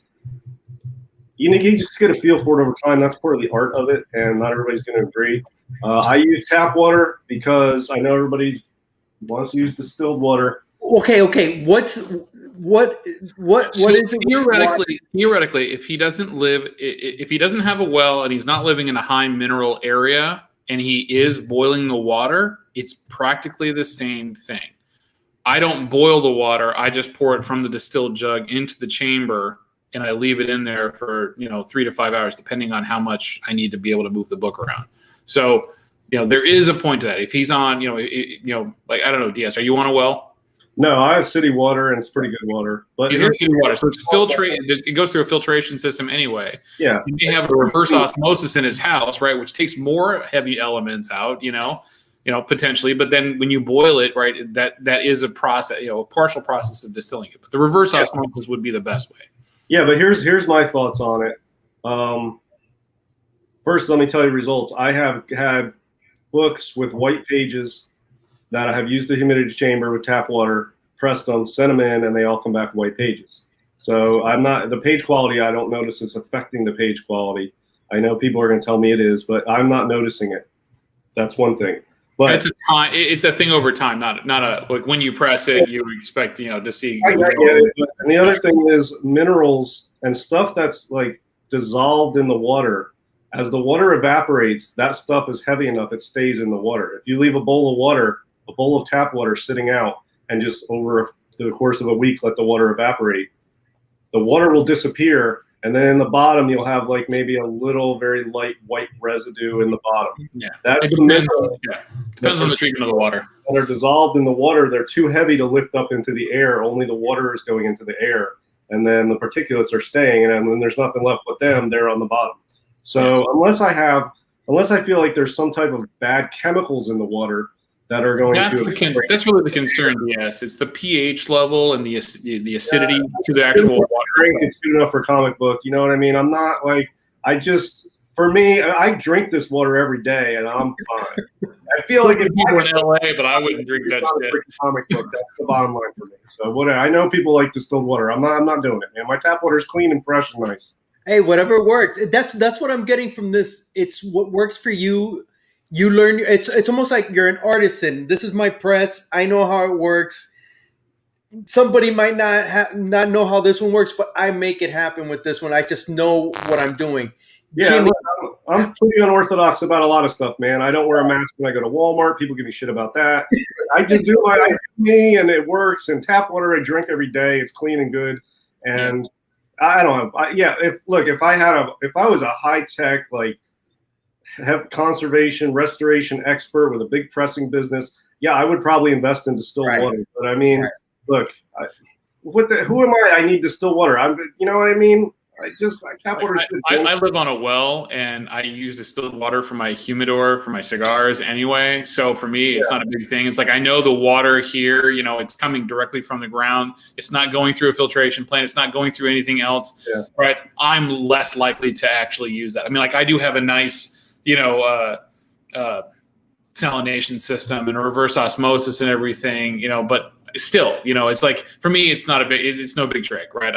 you just get a feel for it over time. That's part of the art of it, and not everybody's going to agree. I use tap water because I know everybody wants to use distilled water. Okay. What is it? Theoretically, if he doesn't have a well and he's not living in a high mineral area and he is boiling the water, it's practically the same thing. I don't boil the water. I just pour it from the distilled jug into the chamber and I leave it in there for 3 to 5 hours, depending on how much I need to be able to move the book around. So there is a point to that. If he's on, like I don't know, DS, are you on a well? No, I have city water, and it's pretty good water. But he's on city water, so it's filtrated. It goes through a filtration system anyway. Yeah, you may have a reverse osmosis in his house, right, which takes more heavy elements out. Potentially, but then when you boil it, right, that is a process, a partial process of distilling it. But the reverse osmosis would be the best way. Yeah, but here's my thoughts on it. First, let me tell you results. I have had books with white pages that I have used the humidity chamber with tap water, pressed them, sent them in, and they all come back white pages. So the page quality, I don't notice is affecting the page quality. I know people are going to tell me it is, but I'm not noticing it. That's one thing. But it's a thing over time, not a like when you press it, you expect to see. I get it. And the other thing is minerals and stuff that's like dissolved in the water. As the water evaporates, that stuff is heavy enough it stays in the water. If you leave a bowl of tap water sitting out, and just over the course of a week let the water evaporate, the water will disappear. And then in the bottom, you'll have like maybe a little very light white residue in the bottom. Yeah, that's the mineral. Yeah, depends on the treatment of the water. When they're dissolved in the water, they're too heavy to lift up into the air. Only the water is going into the air, and then the particulates are staying. And when there's nothing left but them, they're on the bottom. So unless I feel like there's some type of bad chemicals in the water that are going that's really the concern. Yes, it's the pH level and the acidity to the actual water. It's good enough for comic book. You know what I mean? I'm not like for me, I drink this water every day and I'm fine. I feel like people in LA, but I wouldn't drink that shit. Comic book. That's the bottom line for me. So whatever. I know people like distilled water. I'm not doing it, man. My tap water is clean and fresh and nice. Hey, whatever works. That's what I'm getting from this. It's what works for you. You learn. It's almost like you're an artisan. This is my press. I know how it works. Somebody might not know how this one works, but I make it happen with this one. I just know what I'm doing. Yeah, Jimmy, I'm pretty unorthodox about a lot of stuff, man. I don't wear a mask when I go to Walmart. People give me shit about that. I just do me, and it works. And tap water I drink every day. It's clean and good. And I don't have. If I was a high tech conservation restoration expert with a big pressing business, I would probably invest in distilled water. But I mean, look, who am I? I need distilled water. You know what I mean? tap water. I live on a well, and I use distilled water for my humidor for my cigars anyway. So for me, it's not a big thing. It's like I know the water here, it's coming directly from the ground. It's not going through a filtration plant. It's not going through anything else. Yeah. Right? I'm less likely to actually use that. I mean, like I do have a nice, salination system and reverse osmosis and everything, but still, it's like for me, it's no big trick, right?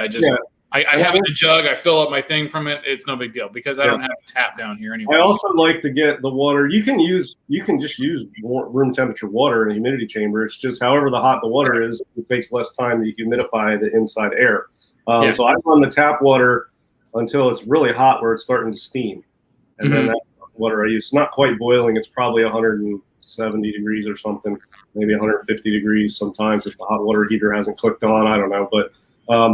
I have it in a jug. I fill up my thing from it. It's no big deal because I don't have a tap down here anymore. I also like to get the water. You can just use room temperature water in a humidity chamber. It's just however the hot the water is, it takes less time to humidify the inside air. So I run the tap water until it's really hot where it's starting to steam. And then that's the water I use. It's not quite boiling. It's probably 170 degrees or something, maybe 150 degrees sometimes if the hot water heater hasn't clicked on. I don't know. But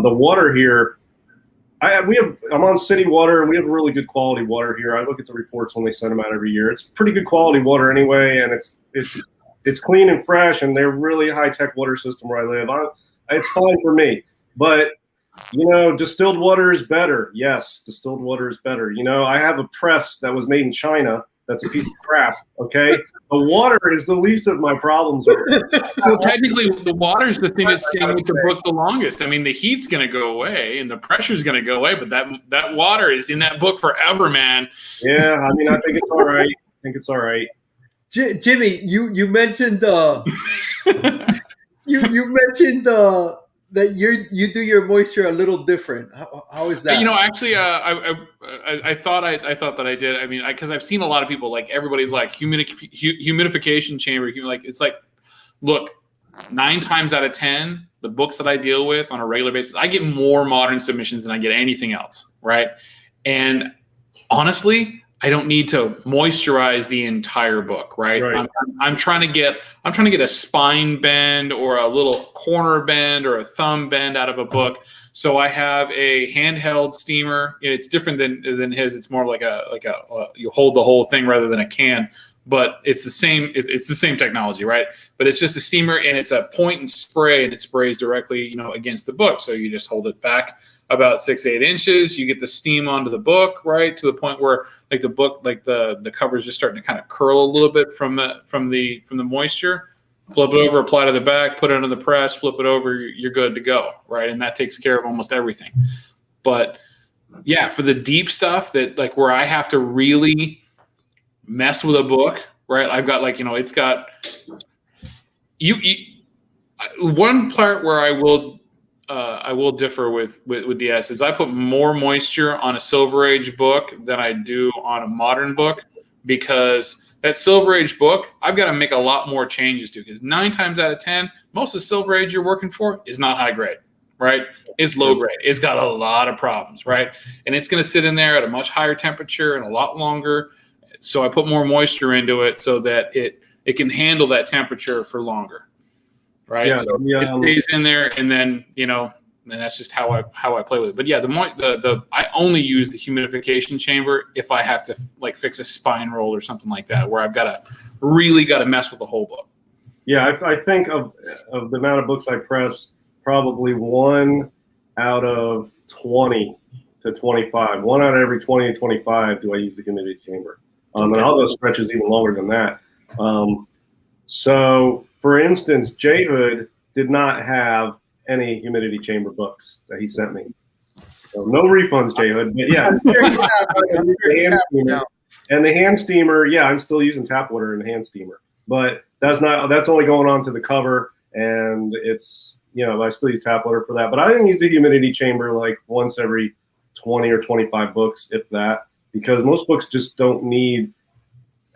the water here, I'm on city water, and we have really good quality water here. I look at the reports when they send them out every year. It's pretty good quality water anyway, and it's clean and fresh, and they're really high-tech water system where I live. It's fine for me. But, distilled water is better. Yes, distilled water is better. I have a press that was made in China that's a piece of crap, okay? The water is the least of my problems. Well, technically, the water is the thing that's staying with the book the longest. I mean, the heat's going to go away and the pressure's going to go away, but that water is in that book forever, man. Yeah, I mean, I think it's all right. Jimmy, you mentioned you mentioned that you do your moisture a little different. How is that? Actually, I thought that I did. I mean, because I've seen a lot of people, like everybody's like humidification chamber. It's like, look, 9 times out of 10, the books that I deal with on a regular basis, I get more modern submissions than I get anything else, right? And honestly, I don't need to moisturize the entire book, right? I'm trying to get a spine bend or a little corner bend or a thumb bend out of a book. So I have a handheld steamer. It's different than his. It's more like a you hold the whole thing rather than a can, but it's the same. It's the same technology, right? But it's just a steamer, and it's a point and spray, and it sprays directly, against the book. So you just hold it back about 6-8 inches. You get the steam onto the book, right, to the point where like the book, like the cover is just starting to kind of curl a little bit from the moisture. Flip it over, apply to the back, put it under the press, flip it over, you're good to go, right? And that takes care of almost everything. But yeah, for the deep stuff that like where I have to really mess with a book, right? I've got like, it's got one part where I will differ with DS is I put more moisture on a Silver Age book than I do on a modern book, because that Silver Age book, I've got to make a lot more changes to, because 9 times out of 10, most of the Silver Age you're working for is not high grade, right? It's low grade. It's got a lot of problems, right? And it's going to sit in there at a much higher temperature and a lot longer. So I put more moisture into it so that it can handle that temperature for longer. Right, yeah, so it stays in there, and then and that's just how I play with it. But yeah, I only use the humidification chamber if I have to like fix a spine roll or something like that, where I've got to mess with the whole book. Yeah, I think of the amount of books I press, probably 1 out of 20 to 25. 1 out of every 20 to 25 do I use the humidity chamber. And all those stretches even longer than that. So, for instance, J-Hood did not have any humidity chamber books that he sent me. So no refunds, J-Hood. But yeah, and the hand steamer. Yeah, I'm still using tap water in the hand steamer, but that's only going on to the cover, and it's I still use tap water for that. But I use the humidity chamber like once every 20 or 25 books, if that, because most books just don't need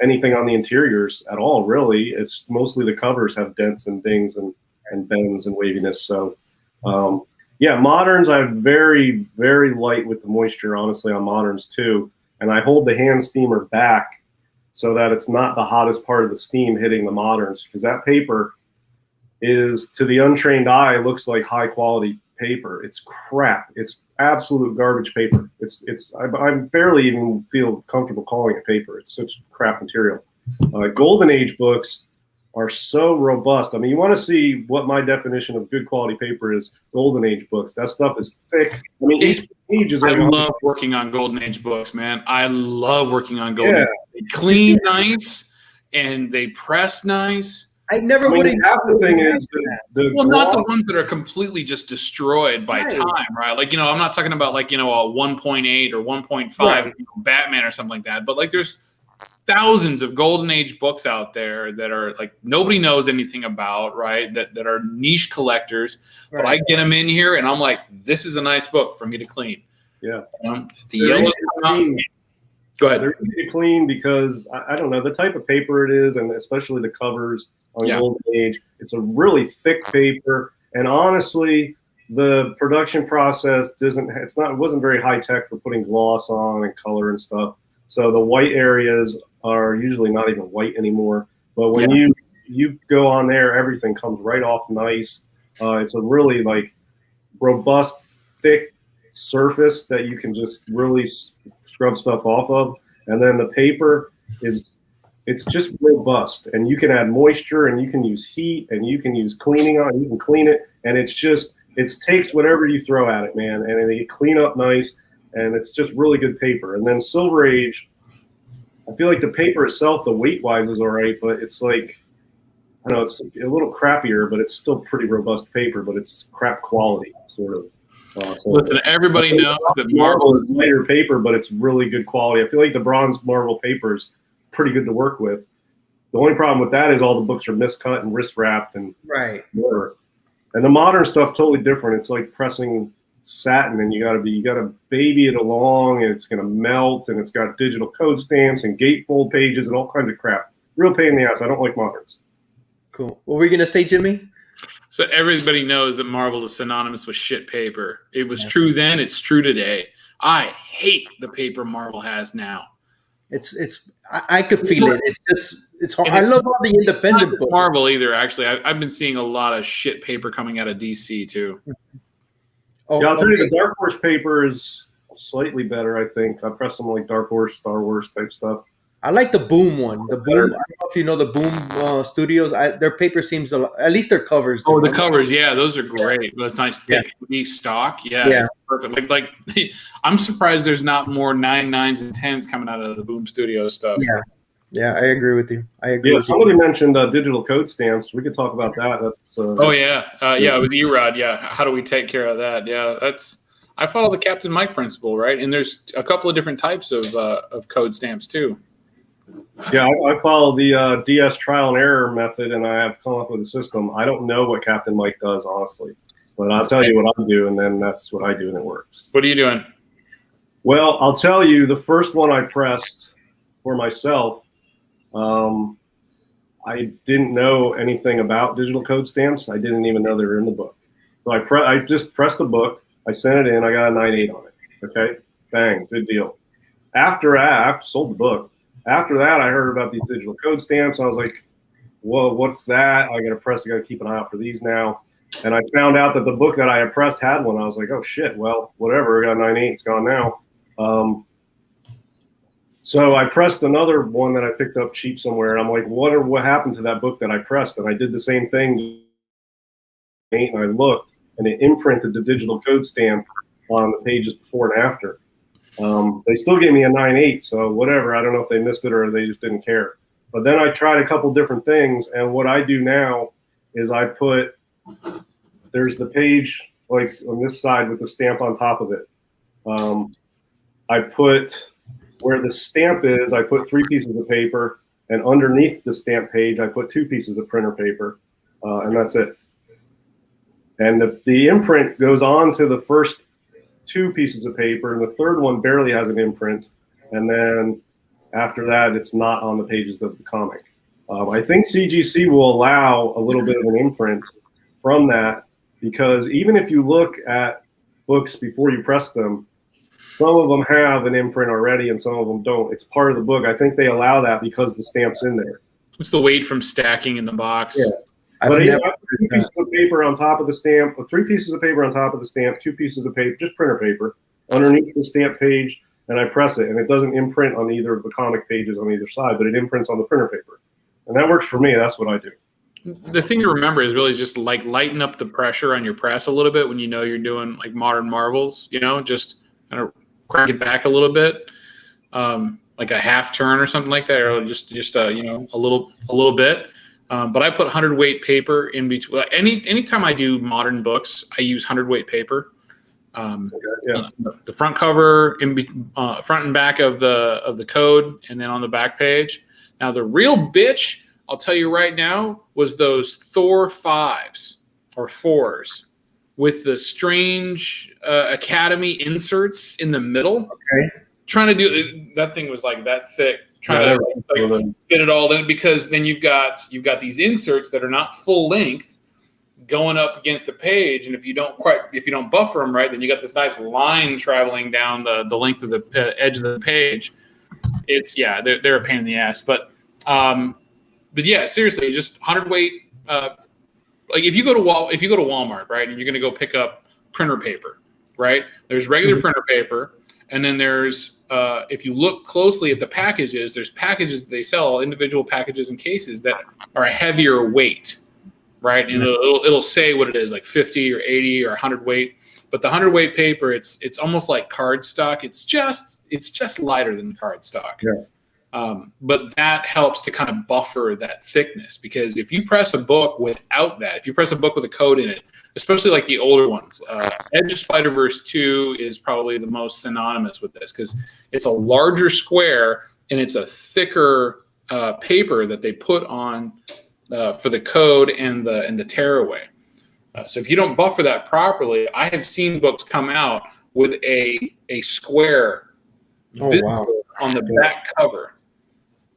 anything on the interiors at all, really. It's mostly the covers have dents and things and bends and waviness. So moderns, I'm very, very light with the moisture, honestly, on moderns too. And I hold the hand steamer back so that it's not the hottest part of the steam hitting the moderns, because that paper is, to the untrained eye, looks like high quality paper. It's crap. It's absolute garbage paper. I barely even feel comfortable calling it paper. It's such crap material. Golden Age books are so robust. I mean, you want to see what my definition of good quality paper is. Golden Age books. That stuff is thick. I mean, each page is like. I love working on Golden Age books, man. I love working on Golden Age. They clean nice and they press nice. I never would have. Half the thing is not the ones that are completely just destroyed by time, right? Like, I'm not talking about like, a 1.8 or 1.5 Batman or something like that. But like, there's thousands of Golden Age books out there that are like nobody knows anything about, right? That are niche collectors. Right. But I get them in here, and I'm like, this is a nice book for me to clean. Yeah, the yellow. Go ahead. They're easy to clean because I don't know the type of paper it is, and especially the covers on Golden Age. It's a really thick paper, and honestly, the production process wasn't very high tech for putting gloss on and color and stuff. So the white areas are usually not even white anymore. But when you go on there, everything comes right off nice. It's a really like robust, thick surface that you can just really scrub stuff off of. And then the paper it's just robust, and you can add moisture, and you can use heat, and you can use cleaning on. You can clean it, and it takes whatever you throw at it, man, and it clean up nice. And it's just really good paper. And then Silver Age, I feel like the paper itself, the weight-wise is all right, but it's like, I don't know, it's a little crappier, but it's still pretty robust paper, but it's crap quality, sort of. Listen, everybody knows that Marvel is lighter paper, but it's really good quality. I feel like the bronze Marvel paper is pretty good to work with. The only problem with that is all the books are miscut and wrist-wrapped and whatever. And the modern stuff's totally different. It's like pressing satin, and you gotta baby it along, and it's gonna melt, and it's got digital code stamps and gatefold pages and all kinds of crap. Real pain in the ass. I don't like moderns. Cool. What were you gonna say, Jimmy? So everybody knows that Marvel is synonymous with shit paper. It was true then. It's true today. I hate the paper Marvel has now. I could feel it. It's hard. I love all the independent books. Marvel either. Actually, I've been seeing a lot of shit paper coming out of DC too. I'll tell you, the Dark Horse paper is slightly better, I think. I press some like Dark Horse, Star Wars type stuff. I like the Boom one. The Boom. I don't know if you know the Boom Studios. Their paper seems at least their covers. Oh, the covers, yeah, those are great. Those nice thick stock, yeah, perfect. Like I'm surprised there's not more 9, 9s, and 10s coming out of the Boom Studios stuff. Yeah, I agree with you. Somebody mentioned digital code stamps. We could talk about that. That's. It was Erod. Yeah, how do we take care of that? Yeah, I follow the Captain Mike principle, right? And there's a couple of different types of code stamps too. Yeah, I follow the DS trial and error method, and I have come up with a system. I don't know what Captain Mike does, honestly, but I'll tell you what I'm doing, and then that's what I do, and it works. What are you doing? Well, I'll tell you, the first one I pressed for myself, I didn't know anything about digital code stamps. I didn't even know they were in the book. So I just pressed the book. I sent it in. I got a 9.8 on it. Okay, bang, good deal. After sold the book. After that, I heard about these digital code stamps. I was like, whoa, what's that? I got to keep an eye out for these now. And I found out that the book that I had pressed had one. I was like, oh, shit, well, whatever. I got a 9.8. It's gone now. So I pressed another one that I picked up cheap somewhere. And I'm like, what happened to that book that I pressed? And I did the same thing. And I looked, and it imprinted the digital code stamp on the pages before and after. They still gave me a 9.8, so whatever. I don't know if they missed it or they just didn't care. But then I tried a couple different things, and what I do now is there's the page like on this side with the stamp on top of it. I put where the stamp is, I put 3 pieces of paper, and underneath the stamp page, I put 2 pieces of printer paper, and that's it. And the imprint goes on to the first 2 pieces of paper, and the third one barely has an imprint. And then after that, it's not on the pages of the comic. I think CGC will allow a little bit of an imprint from that, because even if you look at books before you press them, some of them have an imprint already and some of them don't. It's part of the book. I think they allow that because the stamp's in there. What's the weight from stacking in the box? Yeah. But I put 2 pieces of paper on top of the stamp, 3 pieces of paper on top of the stamp, 2 pieces of paper, just printer paper, underneath the stamp page, and I press it, and it doesn't imprint on either of the comic pages on either side, but it imprints on the printer paper. And that works for me. That's what I do. the thing to remember is really just like lighten up the pressure on your press a little bit when you know you're doing like modern marvels. Just kind of crank it back a little bit, like a half turn or something like that, or just a little bit. But I put 100-weight paper in between. Anytime I do modern books, I use 100-weight paper. The front cover, front and back of the code, and then on the back page. Now the real bitch, I'll tell you right now, was those Thor 5s or 4s with the strange Academy inserts in the middle. Okay. Trying to do that thing was like that thick. Trying to fit it all in, because then you've got these inserts that are not full length going up against the page, and if you don't buffer them right, then you got this nice line traveling down the length of the edge of the page. They're a pain in the ass, but yeah, seriously, just 100-weight. Like if you go to Walmart, right, and you're going to go pick up printer paper, right? There's regular printer paper, and then there's if you look closely at the packages, there's packages that they sell, individual packages and cases that are a heavier weight, right? And it'll say what it is, like 50 or 80 or 100 weight. But the 100-weight paper, it's almost like cardstock. It's just lighter than cardstock. Yeah. But that helps to kind of buffer that thickness, because if you press a book without that, if you press a book with a code in it, especially like the older ones, Edge of Spider-Verse 2 is probably the most synonymous with this, because it's a larger square and it's a thicker paper that they put on for the code and the tearaway. So if you don't buffer that properly, I have seen books come out with a square on the back cover.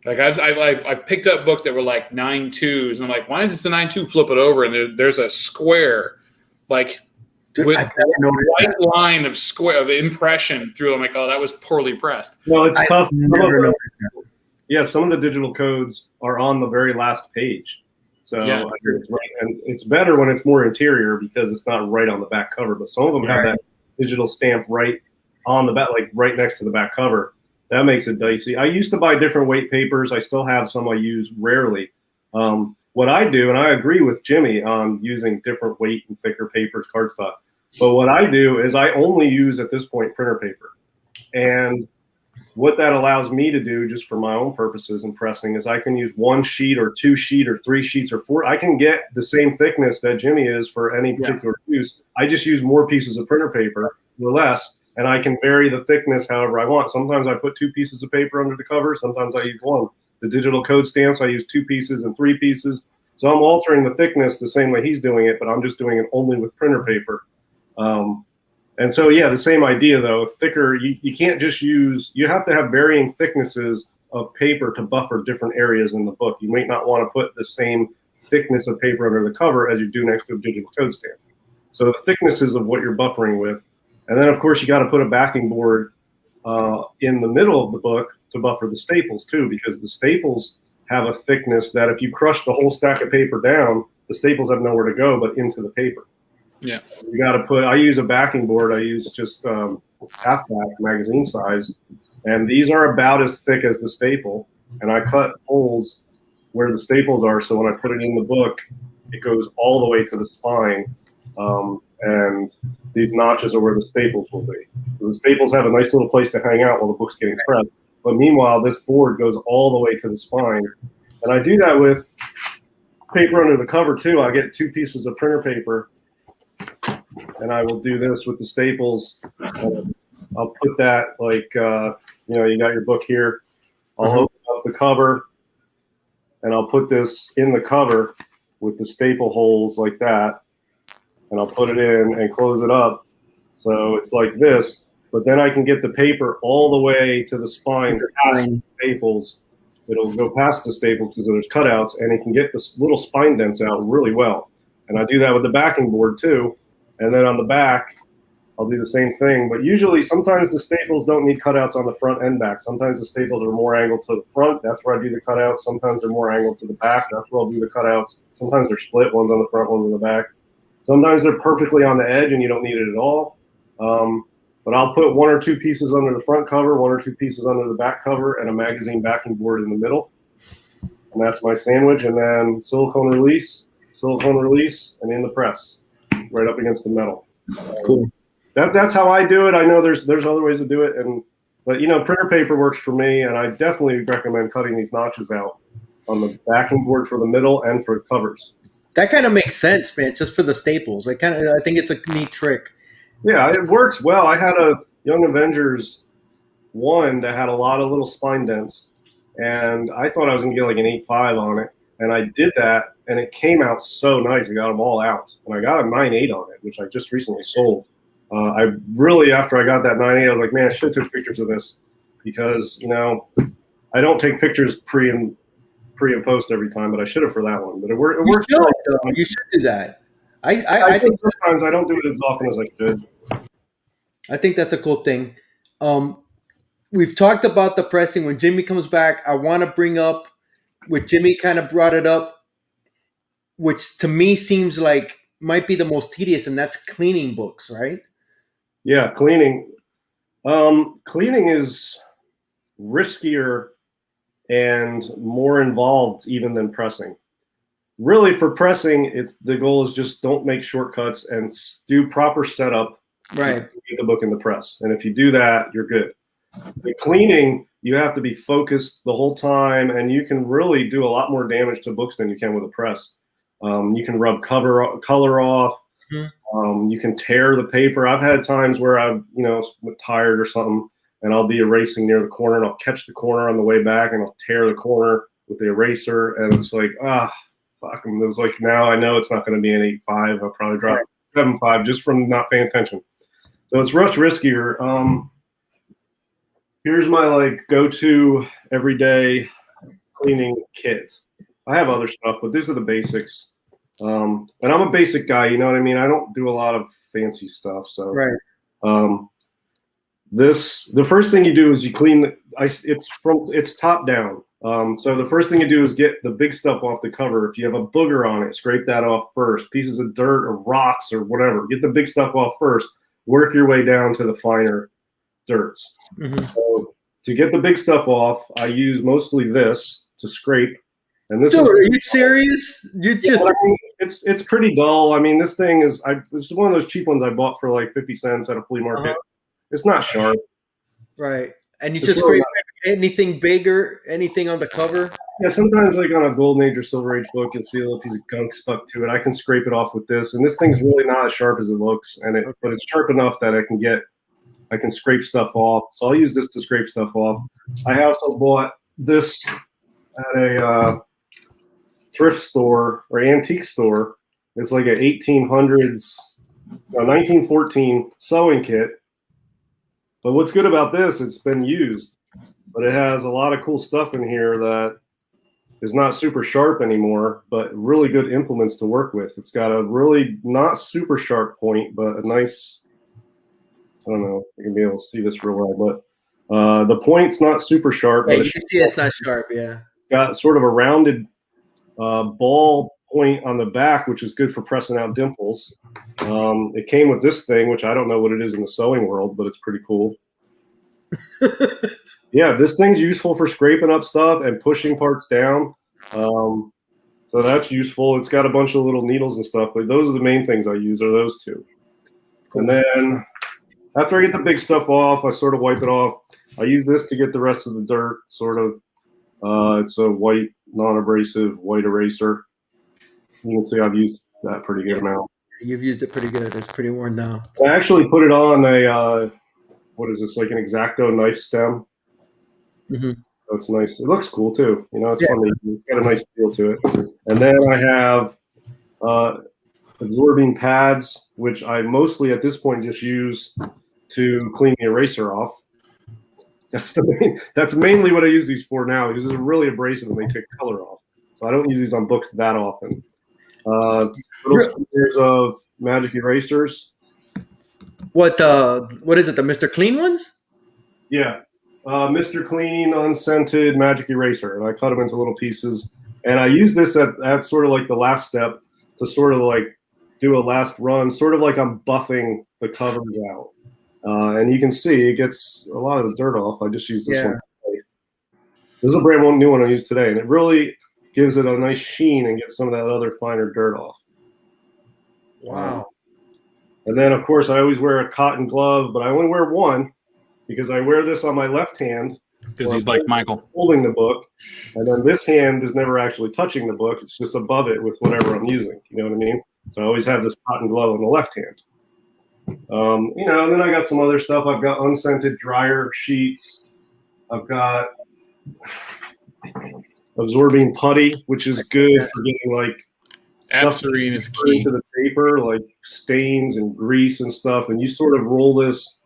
Like I've picked up books that were like 9.2s, and I'm like, why is this a 9.2? Flip it over, and there's a square, like with a white line of impression through. I'm like, oh, that was poorly pressed. Well, it's tough. Yeah, some of the digital codes are on the very last page. So it's better when it's more interior because it's not right on the back cover. But some of them have that digital stamp right on the back, like right next to the back cover. That makes it dicey. I used to buy different weight papers. I still have some I use rarely. What I do, and I agree with Jimmy on using different weight and thicker papers, cardstock. But what I do is I only use at this point printer paper. And what that allows me to do, just for my own purposes in pressing, is I can use 1 sheet or 2 sheet or 3 sheets or 4. I can get the same thickness that Jimmy is for any particular use. I just use more pieces of printer paper or less, and I can vary the thickness however I want. Sometimes I put 2 pieces of paper under the cover. Sometimes I use 1. The digital code stamps, I use 2 pieces and 3 pieces. So I'm altering the thickness the same way he's doing it, but I'm just doing it only with printer paper. And so, yeah, the same idea, though. Thicker, you can't just use – you have to have varying thicknesses of paper to buffer different areas in the book. You might not want to put the same thickness of paper under the cover as you do next to a digital code stamp. So the thicknesses of what you're buffering with. And then, of course, you got to put a backing board in the middle of the book to buffer the staples, too, because the staples have a thickness that if you crush the whole stack of paper down, the staples have nowhere to go but into the paper. Yeah, you got to put. I use a backing board. I use just half back magazine size, and these are about as thick as the staple. And I cut holes where the staples are, so when I put it in the book, it goes all the way to the spine. And these notches are where the staples will be. So the staples have a nice little place to hang out while the book's getting pressed. But meanwhile, this board goes all the way to the spine, and I do that with paper under the cover too. I get 2 pieces of printer paper. And I will do this with the staples. I'll put that like, you got your book here. I'll open up the cover, and I'll put this in the cover with the staple holes like that. And I'll put it in and close it up. So it's like this. But then I can get the paper all the way to the spine past the staples. It'll go past the staples because there's cutouts, and it can get the little spine dents out really well. And I do that with the backing board too. And then on the back, I'll do the same thing. But usually, sometimes the staples don't need cutouts on the front and back. Sometimes the staples are more angled to the front. That's where I do the cutouts. Sometimes they're more angled to the back. That's where I'll do the cutouts. Sometimes they're split. One's on the front, one's on the back. Sometimes they're perfectly on the edge and you don't need it at all. But I'll put 1 or 2 pieces under the front cover, 1 or 2 pieces under the back cover, and a magazine backing board in the middle. And And that's my sandwich. And then silicone release, and in the press, right up against the metal. Cool. That's how I do it. I know there's other ways to do it, but printer paper works for me, and I definitely recommend cutting these notches out on the backing board for the middle and for covers. That kind of makes sense, man. Just for the staples, I think it's a neat trick. Yeah, it works well. I had a Young Avengers 1 that had a lot of little spine dents, and I thought I was gonna get like an 8.5 on it, and I did that, and it came out so nice. I got them all out, and I got a 9.8 on it, which I just recently sold. I really, after I got that 9.8, I was like, man, I should have took pictures of this, because I don't take pictures pre and post every time, but I should have for that one. But it works. You should do that. I think sometimes I don't do it as often as I should. I think that's a cool thing. We've talked about the pressing. When Jimmy comes back, I want to bring up, what Jimmy kind of brought it up, which to me seems like might be the most tedious, and that's cleaning books, right? Yeah, cleaning. Cleaning is riskier and more involved even than pressing. Really, for pressing, the goal is just don't make shortcuts and do proper setup. Right. To get the book in the press, and if you do that, you're good. The cleaning, you have to be focused the whole time, and you can really do a lot more damage to books than you can with a press. You can rub color off. Mm-hmm. You can tear the paper. I've had times where I'm tired or something, and I'll be erasing near the corner, and I'll catch the corner on the way back, and I'll tear the corner with the eraser, and it's like, fuck. And it was like, now I know it's not going to be an 8.5. I'll probably drop 7.5 just from not paying attention. So it's much riskier. Here's my go-to everyday cleaning kit. I have other stuff, but these are the basics. And I'm a basic guy, you know what I mean? I don't do a lot of fancy stuff. So right. The first thing you do is you clean. It's top down. So the first thing you do is get the big stuff off the cover. If you have a booger on it, scrape that off first. Pieces of dirt or rocks or whatever, get the big stuff off first. Work your way down to the finer dirts. Mm-hmm. So to get the big stuff off, I use mostly this to scrape. And this are you serious? It's pretty dull. I mean, this thing is this is one of those cheap ones I bought for like 50 cents at a flea market. It's not sharp. Right. And you just scrape anything bigger, anything on the cover? Yeah, sometimes like on a Golden Age or Silver Age book, you'll see a little piece of gunk stuck to it. I can scrape it off with this, and this thing's really not as sharp as it looks, but it's sharp enough that I can scrape stuff off. So I'll use this to scrape stuff off. I also bought this at a thrift store or antique store. It's like an 1914 sewing kit. But what's good about this, it's been used, but it has a lot of cool stuff in here that is not super sharp anymore, but really good implements to work with. It's got a really not super sharp point, but a nice, I don't know if you can be able to see this real well, but the point's not super sharp. Yeah, you can see it's not sharp, yeah. Got sort of a rounded ball point on the back, which is good for pressing out dimples. It came with this thing, which I don't know what it is in the sewing world, but it's pretty cool. Yeah, this thing's useful for scraping up stuff and pushing parts down. So that's useful. It's got a bunch of little needles and stuff, but those are the main things I use are those two. Cool. And then after I get the big stuff off, I sort of wipe it off. I use this to get the rest of the dirt, sort of. It's a white, non-abrasive white eraser. You can see I've used that pretty good amount. You've used it pretty good. It's pretty worn now. I actually put it on a, what is this, like an X-Acto knife stem. Mm-hmm. So it's nice. It looks cool too. It's fun. It's got a nice feel to it. And then I have absorbing pads, which I mostly at this point just use to clean the eraser off. That's mainly what I use these for now, because they're really abrasive and they take color off. So I don't use these on books that often. Little squares of magic erasers. What is it? The Mr. Clean ones? Yeah, Mr. Clean unscented magic eraser, and I cut them into little pieces. And I use this at sort of like the last step to sort of like do a last run, sort of like I'm buffing the covers out. And you can see it gets a lot of the dirt off. I just use this one. This is a brand new one I used today, and it really gives it a nice sheen and gets some of that other finer dirt off. Wow. And then, of course, I always wear a cotton glove, but I only wear one because I wear this on my left hand. Because he's like Michael. Holding the book. And then this hand is never actually touching the book. It's just above it with whatever I'm using. You know what I mean? So I always have this cotton glove on the left hand. You know, and then I got some other stuff. I've got unscented dryer sheets. I've got absorbing putty, which is good for getting like Absorbing is key into the paper, like stains and grease and stuff. And you sort of roll this.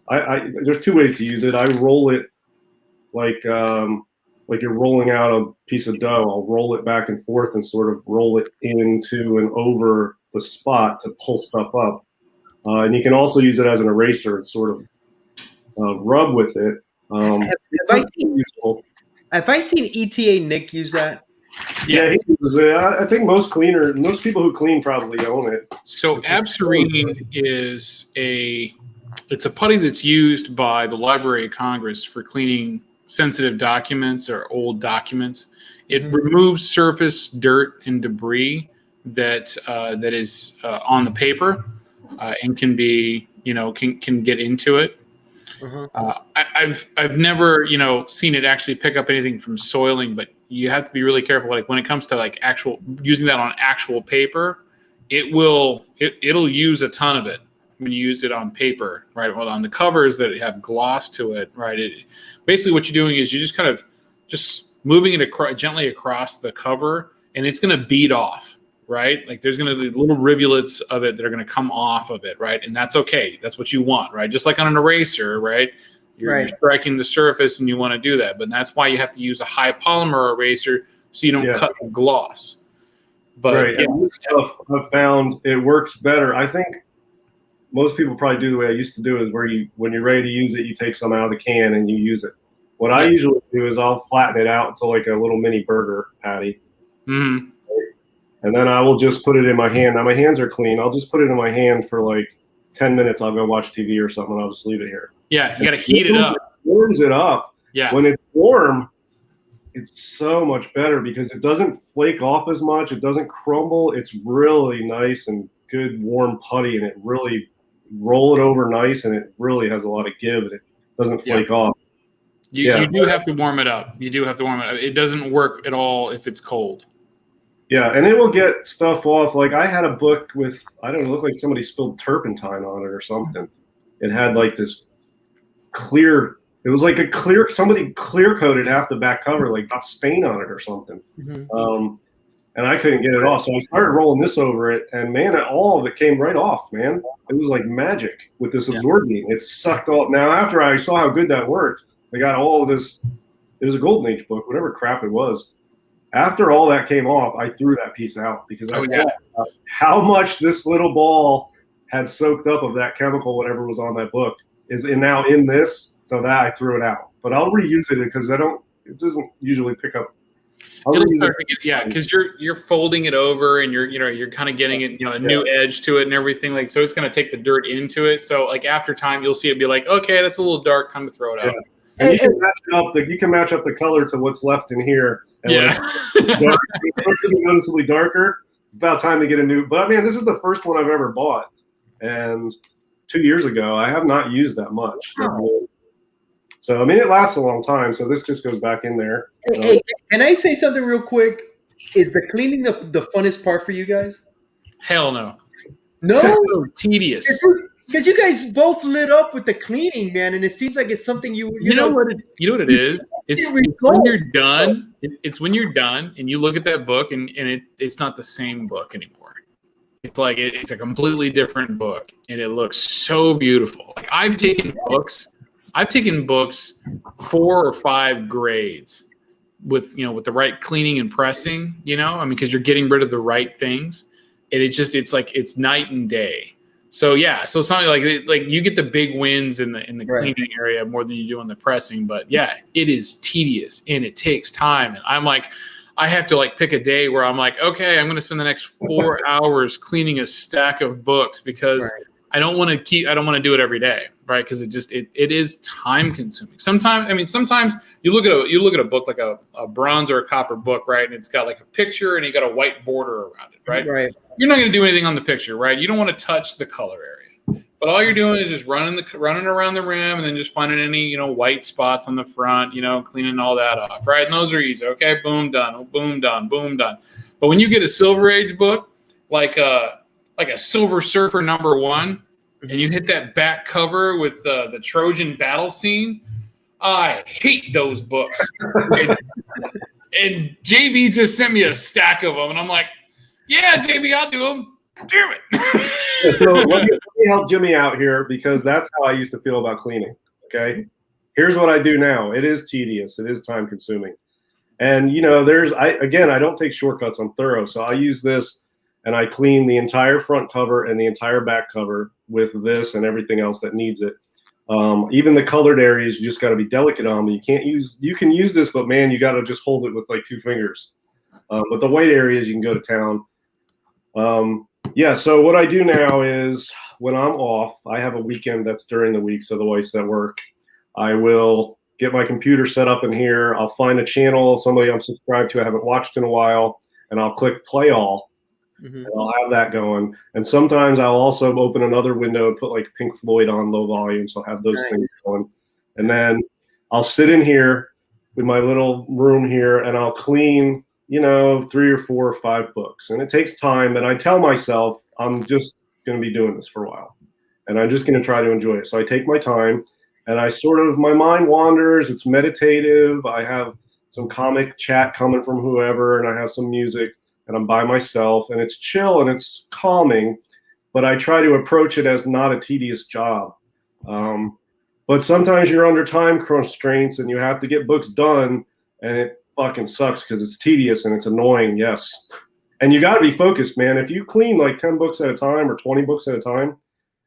There's two ways to use it. I roll it like you're rolling out a piece of dough. I'll roll it back and forth and sort of roll it into and over the spot to pull stuff up. And you can also use it as an eraser and sort of rub with it. Have I seen ETA Nick use that? Yeah, I think most people who clean probably own it. So Absorine is it's a putty that's used by the Library of Congress for cleaning sensitive documents or old documents. It removes surface dirt and debris that is on the paper and can be, can get into it. I've never, seen it actually pick up anything from soiling, but you have to be really careful. Like when it comes to like using that on actual paper, it'll use a ton of it when you use it on paper, right? Well, on the covers that have gloss to it, right? Basically what you're doing is you're just kind of just moving it gently across the cover, and it's going to bead off, right? Like there's going to be little rivulets of it that are going to come off of it, right? And that's okay. That's what you want, right? Just like on an eraser, right? You're striking the surface and you want to do that. But that's why you have to use a high polymer eraser so you don't cut the gloss. But and this stuff I've found it works better. I think most people probably do the way I used to do is where when you're ready to use it, you take some out of the can and you use it. What I usually do is I'll flatten it out to like a little mini burger patty. Mm-hmm. And then I will just put it in my hand. Now my hands are clean. I'll just put it in my hand for like 10 minutes. I'll go watch TV or something. I'll just leave it here. Yeah, you got to heat it up. It warms it up. Yeah. When it's warm, it's so much better because it doesn't flake off as much. It doesn't crumble. It's really nice and good warm putty, and it really roll it over nice, and it really has a lot of give, and it doesn't flake off. You do have to warm it up. You do have to warm it up. It doesn't work at all if it's cold. Yeah, and it will get stuff off. Like I had a book with, I don't know, it looked like somebody spilled turpentine on it or something. It had like this clear, it was like somebody clear coated half the back cover, like got stain on it or something. And I couldn't get it off. So I started rolling this over it, and man, all of it came right off, man. It was like magic with this absorbing. It sucked off. Now, after I saw how good that worked, I got all of this, it was a Golden Age book, whatever crap it was. After all that came off, I threw that piece out because I thought how much this little ball had soaked up of that chemical, whatever was on that book, is now in this. So that I threw it out. But I'll reuse it because it doesn't usually pick up. Because you're folding it over and you're kind of getting it, a new edge to it and everything. Like so, it's going to take the dirt into it. So like after time, you'll see it be like, okay, that's a little dark. Time to throw it out. And you can match up the color to what's left in here. And it's supposed to be noticeably darker. It's about time to get a new. But I mean, this is the first one I've ever bought, and 2 years ago I have not used that much. So I mean, it lasts a long time. So this just goes back in there. Hey, can I say something real quick? Is the cleaning the funnest part for you guys? Hell no. No, so tedious. Because you guys both lit up with the cleaning, man, and it seems like it's something you know what it is. It's when you're done. It's when you're done and you look at that book and it's not the same book anymore. It's like it's a completely different book, and it looks so beautiful. Like I've taken books 4 or 5 grades with the right cleaning and pressing. Because you're getting rid of the right things, and it's night and day. So so it's not like you get the big wins in the cleaning area more than you do in the pressing. But it is tedious and it takes time. And I'm like, I have to pick a day where I'm like, okay, I'm going to spend the next 4 hours cleaning a stack of books because I don't want to do it every day. right? Because it is time consuming. Sometimes you look at a book like a bronze or a copper book, right? And it's got like a picture and you got a white border around it, right? Right. You're not going to do anything on the picture, right? You don't want to touch the color area, but all you're doing is just running around the rim and then just finding any white spots on the front, cleaning all that off, right? And those are easy. Okay, boom, done, boom, done, boom, done. But when you get a Silver Age book like a Silver Surfer #1, and you hit that back cover with the Trojan battle scene, I hate those books. And JB just sent me a stack of them, and I'm like, yeah, JB, I'll do them. Damn it. Yeah, so let me help Jimmy out here, because that's how I used to feel about cleaning. Okay, here's what I do now. It is tedious. It is time consuming. And I don't take shortcuts. I'm thorough. So I use this and I clean the entire front cover and the entire back cover with this and everything else that needs it. Even the colored areas, you just got to be delicate on them. You can use this, but man, you got to just hold it with like 2 fingers. But the white areas, you can go to town. So what I do now is when I'm off, I have a weekend that's during the week, so the wife's at work. I will get my computer set up in here. I'll find a channel, somebody I'm subscribed to I haven't watched in a while, and I'll click play all. And I'll have that going. And sometimes I'll also open another window and put like Pink Floyd on low volume, so I'll have those things going. And then I'll sit in here with my little room here and I'll clean 3 or 4 or 5 books. And it takes time, and I tell myself I'm just going to be doing this for a while and I'm just going to try to enjoy it. So I take my time and my mind wanders. It's meditative. I have some comic chat coming from whoever, and I have some music, and I'm by myself, and it's chill and it's calming, but I try to approach it as not a tedious job. But sometimes you're under time constraints and you have to get books done, and it fucking sucks because it's tedious and it's annoying, yes. And you got to be focused, man. If you clean like 10 books at a time or 20 books at a time,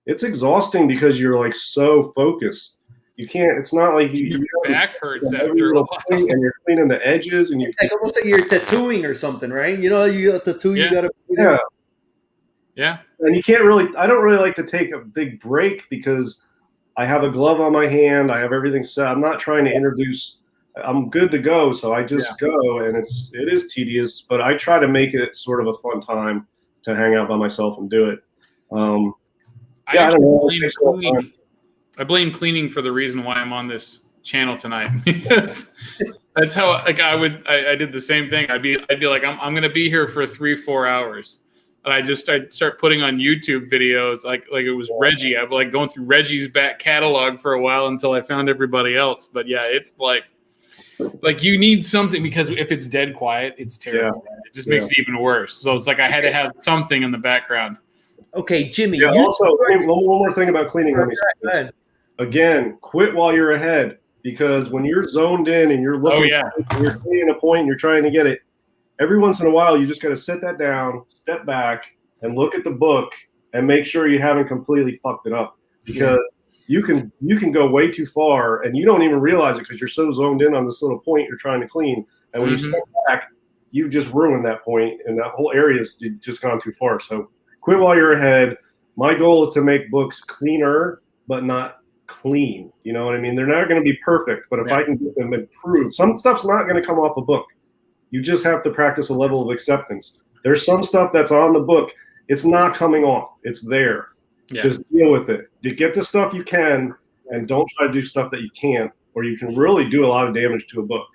it's exhausting because you're like so focused. You can't. It's not like your back hurts after a while, and you're cleaning the edges, and it's like almost like you're tattooing or something, right? You got tattoo. Yeah. You got to. Yeah. And you can't really. I don't really like to take a big break because I have a glove on my hand. I have everything set. I'm not trying to introduce. I'm good to go, so I just go, and it is tedious, but I try to make it sort of a fun time to hang out by myself and do it. I don't know. I blame cleaning for the reason why I'm on this channel tonight. Because that's how I did the same thing. I'd be like, I'm going to be here for 3-4 hours. And I'd start putting on YouTube videos like it was Reggie. I'd like going through Reggie's back catalog for a while until I found everybody else. But yeah, it's like you need something, because if it's dead quiet, it's terrible. Yeah. It just makes it even worse. So it's like I had to have something in the background. Okay, Jimmy. Yeah, also, one more thing about cleaning. Again, quit while you're ahead, because when you're zoned in and you're looking, and you're cleaning a point and you're trying to get it, every once in a while you just got to set that down, step back, and look at the book and make sure you haven't completely fucked it up, because you can go way too far and you don't even realize it because you're so zoned in on this little point you're trying to clean, and when you step back, you've just ruined that point and that whole area's just gone too far. So quit while you're ahead. My goal is to make books cleaner, but not clean. You know what I mean? They're not going to be perfect, but if I can get them improved, some stuff's not going to come off a book. You just have to practice a level of acceptance. There's some stuff that's on the book. It's not coming off. It's there. Yeah. Just deal with it. You get the stuff you can, and don't try to do stuff that you can't, or you can really do a lot of damage to a book.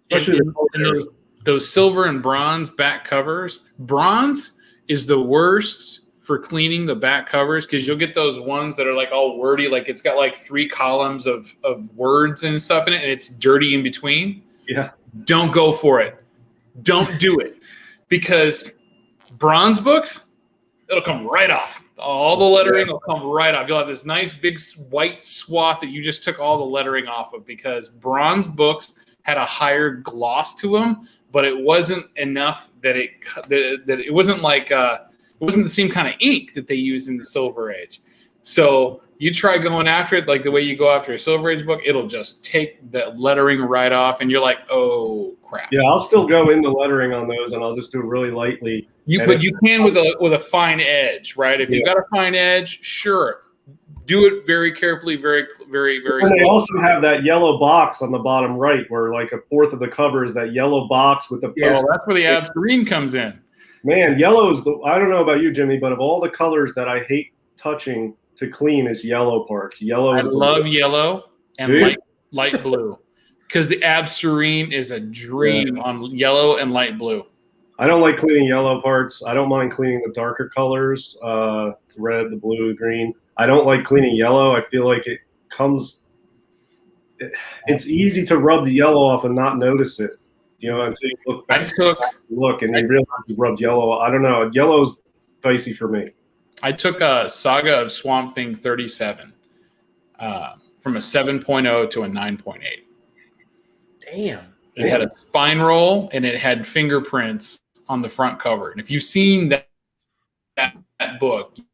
Especially and those silver and bronze back covers. Bronze is the worst for cleaning the back covers, because you'll get those ones that are like all wordy, like it's got like 3 columns of words and stuff in it, and it's dirty in between. Yeah. Don't go for it. Don't do it, because bronze books, it'll come right off. All the lettering will come right off. You'll have this nice big white swath that you just took all the lettering off of, because bronze books had a higher gloss to them, but it wasn't enough that it wasn't like it wasn't the same kind of ink that they used in the Silver Age. So you try going after it like the way you go after a Silver Age book, it'll just take the lettering right off, and you're like, oh crap. Yeah, I'll still go into lettering on those, and I'll just do it really lightly. But you can with a fine edge, right? If you've got a fine edge, sure, do it very carefully, very, very, very. And they slowly. also have that yellow box on the bottom right, where like a fourth of the cover is that yellow box with the. Oh, that's where the Absarine comes in. Man, yellow is the. I don't know about you, Jimmy, but of all the colors that I hate touching to clean is yellow parts. Yellow. I is love yellow and Dude. light blue, because the Absarine is a dream on yellow and light blue. I don't like cleaning yellow parts. I don't mind cleaning the darker colors, the red, the blue, green. I don't like cleaning yellow. I feel like it comes. It's easy to rub the yellow off and not notice it. You know, until you look back, and you realize you rubbed yellow. I don't know. Yellow's dicey for me. I took a Saga of Swamp Thing 37 from a 7.0 to a 9.8. Damn. It had a spine roll and it had fingerprints on the front cover. And if you've seen that book, you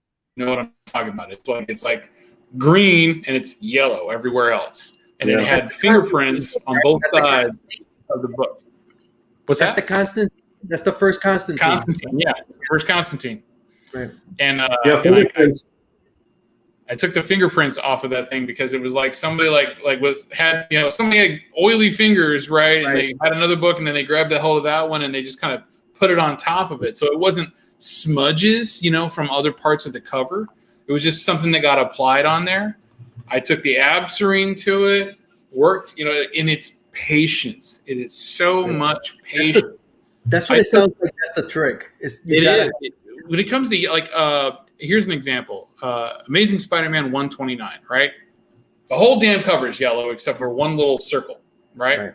know what I'm talking about. It's like green and it's yellow everywhere else. And it had fingerprints on both sides of the book. What's that? That's the constant. That's the first Constantine. Constantine, yeah, first Constantine. Right. And fingerprints. I took the fingerprints off of that thing because it was like somebody somebody had oily fingers, right? And they had another book and then they grabbed a hold of that one and they just kind of put it on top of it. So it wasn't smudges, from other parts of the cover. It was just something that got applied on there. I took the Absarine to it, worked, in its patience. It is so much patience. That's what it sounds like. That's the trick. When it comes to here's an example. Amazing Spider-Man 129, right? The whole damn cover is yellow except for one little circle, right?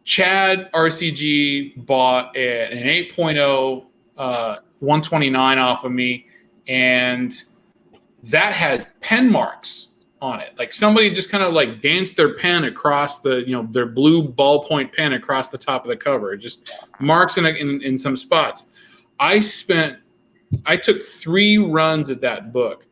Chad RCG bought an 8.0 129 off of me, and that has pen marks on it. Like somebody just kind of like danced their pen across the, their blue ballpoint pen across the top of the cover. It just marks in some spots. I took 3 runs at that book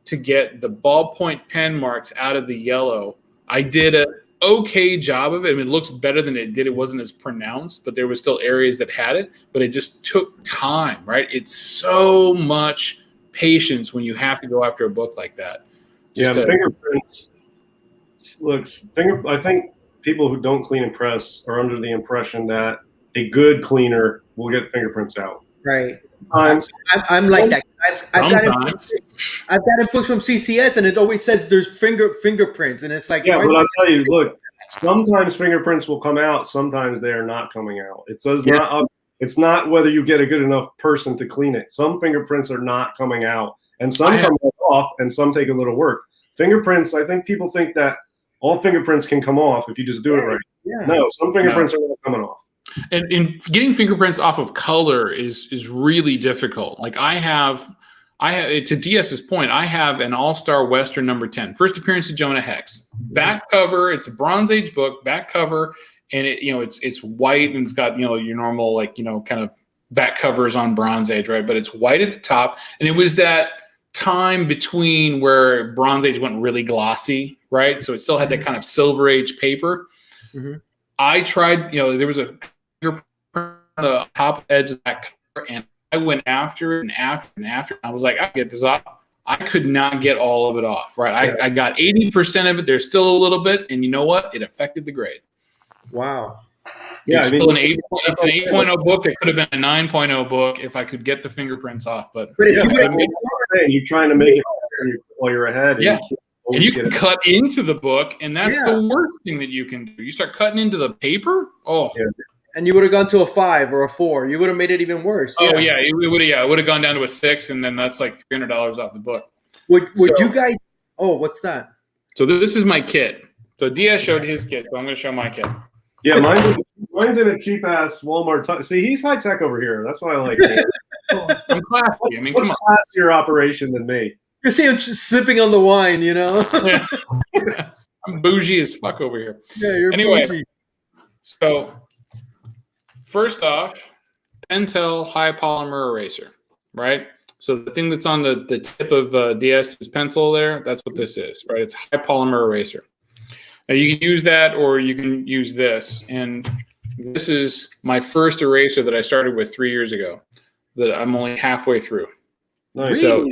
to get the ballpoint pen marks out of the yellow. I did an okay job of it. I mean, it looks better than it did. It wasn't as pronounced, but there was still areas that had it, but it just took time, right? It's so much patience when you have to go after a book like that. The fingerprints. I think people who don't clean and press are under the impression that a good cleaner will get fingerprints out. Right. I'm like that. I've got in books from CCS, and it always says there's fingerprints, and it's like, but I'll tell you, look, sometimes fingerprints will come out, sometimes they are not coming out. It says it's not whether you get a good enough person to clean it. Some fingerprints are not coming out, and some come off, and some take a little work. Fingerprints, I think people think that all fingerprints can come off if you just do it right. Yeah. No, some fingerprints are not coming off. And getting fingerprints off of color is really difficult. Like I have, to DS's point, I have an All-Star Western number 10, first appearance of Jonah Hex. Back cover, it's a Bronze Age book, back cover, and it's white and it's got, your normal kind of back covers on Bronze Age, right? But it's white at the top, and it was that time between where Bronze Age went really glossy, right? So it still had that kind of Silver Age paper. Mm-hmm. I tried, there was a the top edge of that cover, and I went after it and after and after. I was like, I get this off. I could not get all of it off, right? I got 80% of it. There's still a little bit, and you know what? It affected the grade. Wow. It's still an 8.0 book. It could have been a 9.0 book if I could get the fingerprints off. But if you're trying to make it while you're ahead. Yeah. And you can cut into the book, and that's the worst thing that you can do. You start cutting into the paper. Oh. Yeah. And you would have gone to a 5 or a 4. You would have made it even worse. Oh yeah, it would have gone down to a 6, and then that's like $300 off the book. Would you guys? Oh, what's that? So this is my kit. So DS showed his kit, so I'm going to show my kit. Yeah, mine's in a cheap ass Walmart. See, he's high tech over here. That's why I like it. I'm classy. I mean, come on. Classier operation than me. You see him just sipping on the wine, Yeah. I'm bougie as fuck over here. Yeah, you're bougie. So. First off, Pentel high polymer eraser, right? So the thing that's on the tip of DS's pencil there, that's what this is, right? It's high polymer eraser. Now you can use that or you can use this. And this is my first eraser that I started with 3 years ago that I'm only halfway through. Nice. So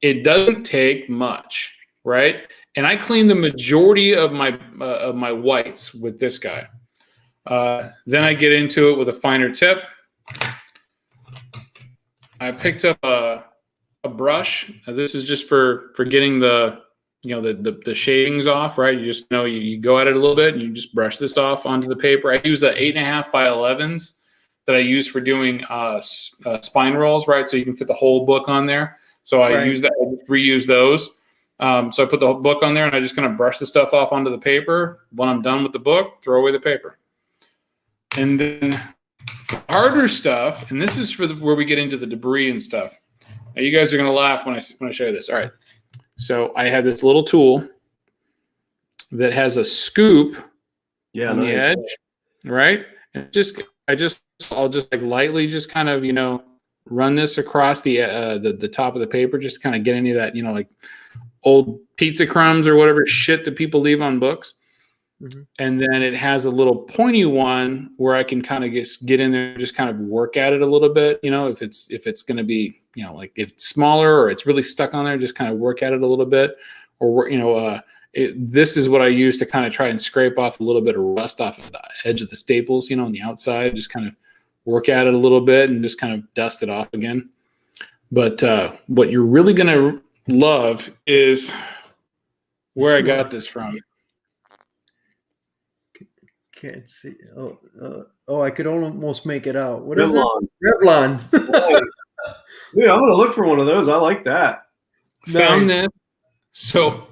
it doesn't take much, right? And I clean the majority of my whites with this guy. Then I get into it with a finer tip. I picked up a brush. This is just for getting the shavings off, right? You just you go at it a little bit and you just brush this off onto the paper. I use the 8.5 by 11s that I use for doing spine rolls, right? So you can fit the whole book on there. So I use that, I reuse those. So I put the whole book on there and I just kind of brush the stuff off onto the paper. When I'm done with the book, throw away the paper. And then for harder stuff, and this is for where we get into the debris and stuff. Now you guys are going to laugh when I show you this. All right. So I have this little tool that has a scoop on the edge, right? And I'll just like lightly just kind of, run this across the top of the paper, just to kind of get any of that, like old pizza crumbs or whatever shit that people leave on books. Mm-hmm. And then it has a little pointy one where I can kind of get in there and just kind of work at it a little bit. If it's going to be, like if it's smaller or it's really stuck on there, just kind of work at it a little bit. Or, this is what I use to kind of try and scrape off a little bit of rust off of the edge of the staples, on the outside, just kind of work at it a little bit and just kind of dust it off again. But what you're really going to love is where I got this from. Can't see. I could almost make it out. What Revlon. Is it? Revlon. Dude, I'm gonna look for one of those. I like that. Found this. So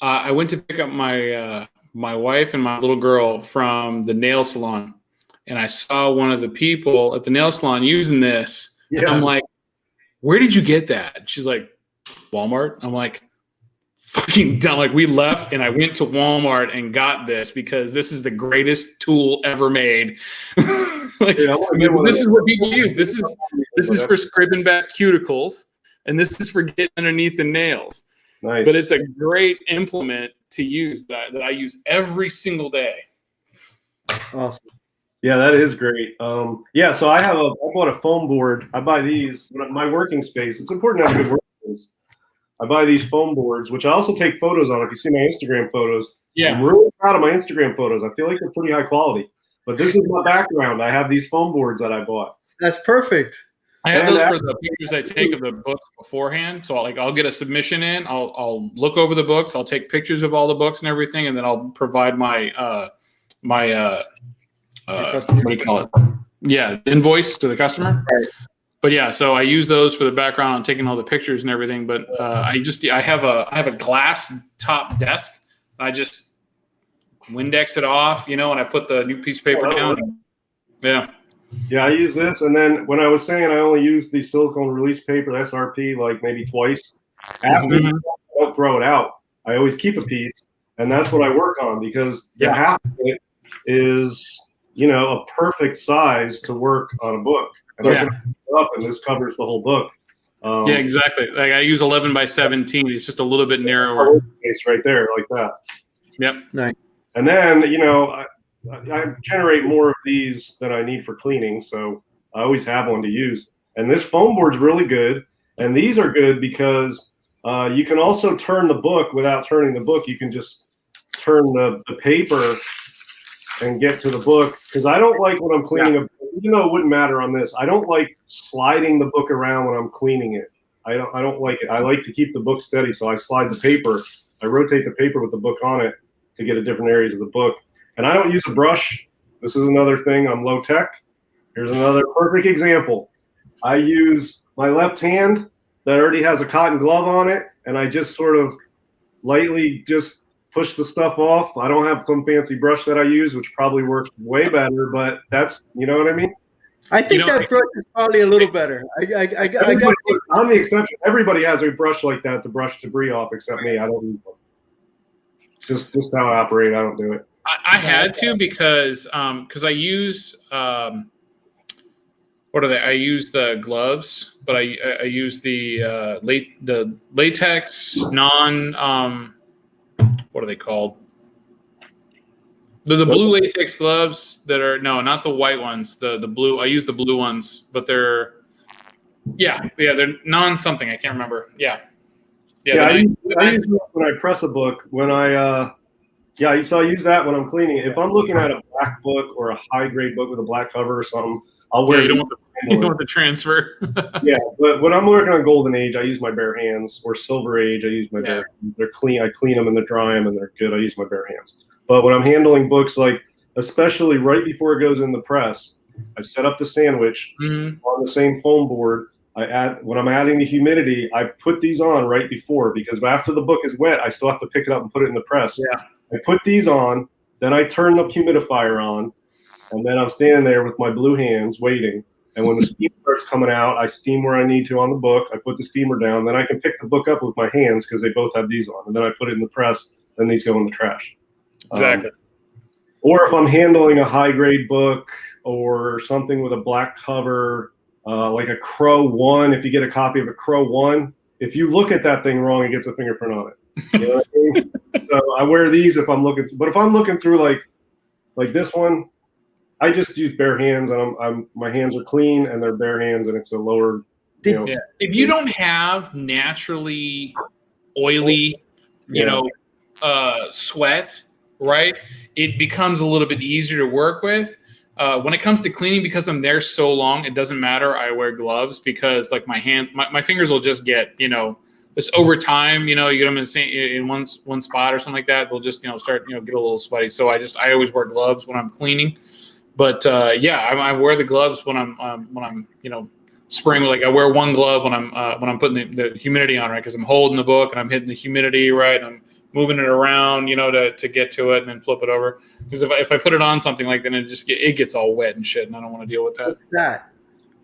I went to pick up my my wife and my little girl from the nail salon, and I saw one of the people at the nail salon using this. Yeah. And I'm like, "Where did you get that?" And she's like, "Walmart." I'm like, fucking done. Like, we left and I went to Walmart and got this because this is the greatest tool ever made. Like, this is what people use. This is for scraping back cuticles, and this is for getting underneath the nails. Nice. But it's a great implement to use that I use every single day. Awesome. Yeah, that is great. So I bought a foam board. I buy these my working space. It's important to have a good working space. I buy these foam boards, which I also take photos on. If you see my Instagram photos, I'm really proud of my Instagram photos. I feel like they're pretty high quality. But this is my background. I have these foam boards that I bought. That's perfect. I have those for the pictures I take of the books beforehand. So I'll get a submission in. I'll look over the books. I'll take pictures of all the books and everything, and then I'll provide my what do you call it? Yeah, invoice to the customer. Right. But yeah, so I use those for the background. I'm taking all the pictures and everything. But I have a glass top desk. I just Windex it off, and I put the new piece of paper down. Yeah. Yeah, I use this, and then when I was saying I only use the silicone release paper, the SRP, like maybe twice. After I don't throw it out. I always keep a piece, and that's what I work on because the half of it is, a perfect size to work on a book. And I can put it up, and this covers the whole book. Yeah, exactly. Like I use 11 by 17. It's just a little bit narrower. Space right there, like that. Yep. Nice. And then, I generate more of these than I need for cleaning, so I always have one to use. And this foam board's really good, and these are good because you can also turn the book without turning the book. You can just turn the paper and get to the book, because I don't like when I'm cleaning a book, even though it wouldn't matter on this, I don't like sliding the book around when I'm cleaning it. I don't like it. I like to keep the book steady, so I slide the paper. I rotate the paper with the book on it to get at different areas of the book. And I don't use a brush. This is another thing. I'm low tech. Here's another perfect example. I use my left hand that already has a cotton glove on it, and I just sort of lightly just push the stuff off. I don't have some fancy brush that I use, which probably works way better, but that's, you know what I mean? I think that brush is probably a little better. I'm the exception. Everybody has a brush like that to brush debris off, except me. I don't use one. It's just how I operate. I don't do it. I had to because I use what are they? I use the gloves, but I use the latex non what are they called? The blue latex gloves that are not the white ones. The blue. I use the blue ones, but they're Yeah, they're non-something. I can't remember. Yeah. I use it when I press a book. When I so I use that when I'm cleaning. If I'm looking at a black book or a high grade book with a black cover or something, I'll wear. You don't want the transfer. Yeah, but when I'm working on Golden Age, I use my bare hands. Or Silver Age, I use my bare hands. They're clean. I clean them and they dry them and they're good. I use my bare hands. But when I'm handling books, like especially right before it goes in the press, I set up the sandwich on the same foam board. When I'm adding the humidity, I put these on right before, because after the book is wet, I still have to pick it up and put it in the press. Yeah. I put these on, then I turn the humidifier on, and then I'm standing there with my blue hands waiting. And when the steam starts coming out, I steam where I need to on the book. I put the steamer down, then I can pick the book up with my hands because they both have these on. And then I put it in the press, then these go in the trash. Exactly. Or if I'm handling a high grade book or something with a black cover, like a Crow 1, if you get a copy of a Crow 1, if you look at that thing wrong, it gets a fingerprint on it. You know what I mean? So I wear these if I'm looking, but if I'm looking through like this one, I just use bare hands, and my hands are clean and they're bare hands, and it's a lower. If you don't have naturally oily, sweat, right, it becomes a little bit easier to work with. When it comes to cleaning, because I'm there so long, it doesn't matter. I wear gloves because like my hands, my fingers will just get, just over time, you get them in one spot or something like that. They'll just, start, get a little sweaty. So I always wear gloves when I'm cleaning. But I wear the gloves when I'm spraying. Like I wear one glove when I'm putting the humidity on, right? Because I'm holding the book and I'm hitting the humidity, right? I'm moving it around, to get to it and then flip it over. Because if I put it on something like that, it gets all wet and shit, and I don't want to deal with that. What's that?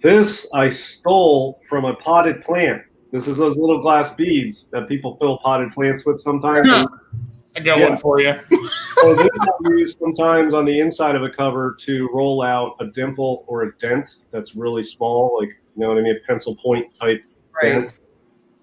This I stole from a potted plant. This is those little glass beads that people fill potted plants with sometimes. Yeah. I got one for you. So this I use sometimes on the inside of a cover to roll out a dimple or a dent that's really small, like, a pencil point type dent.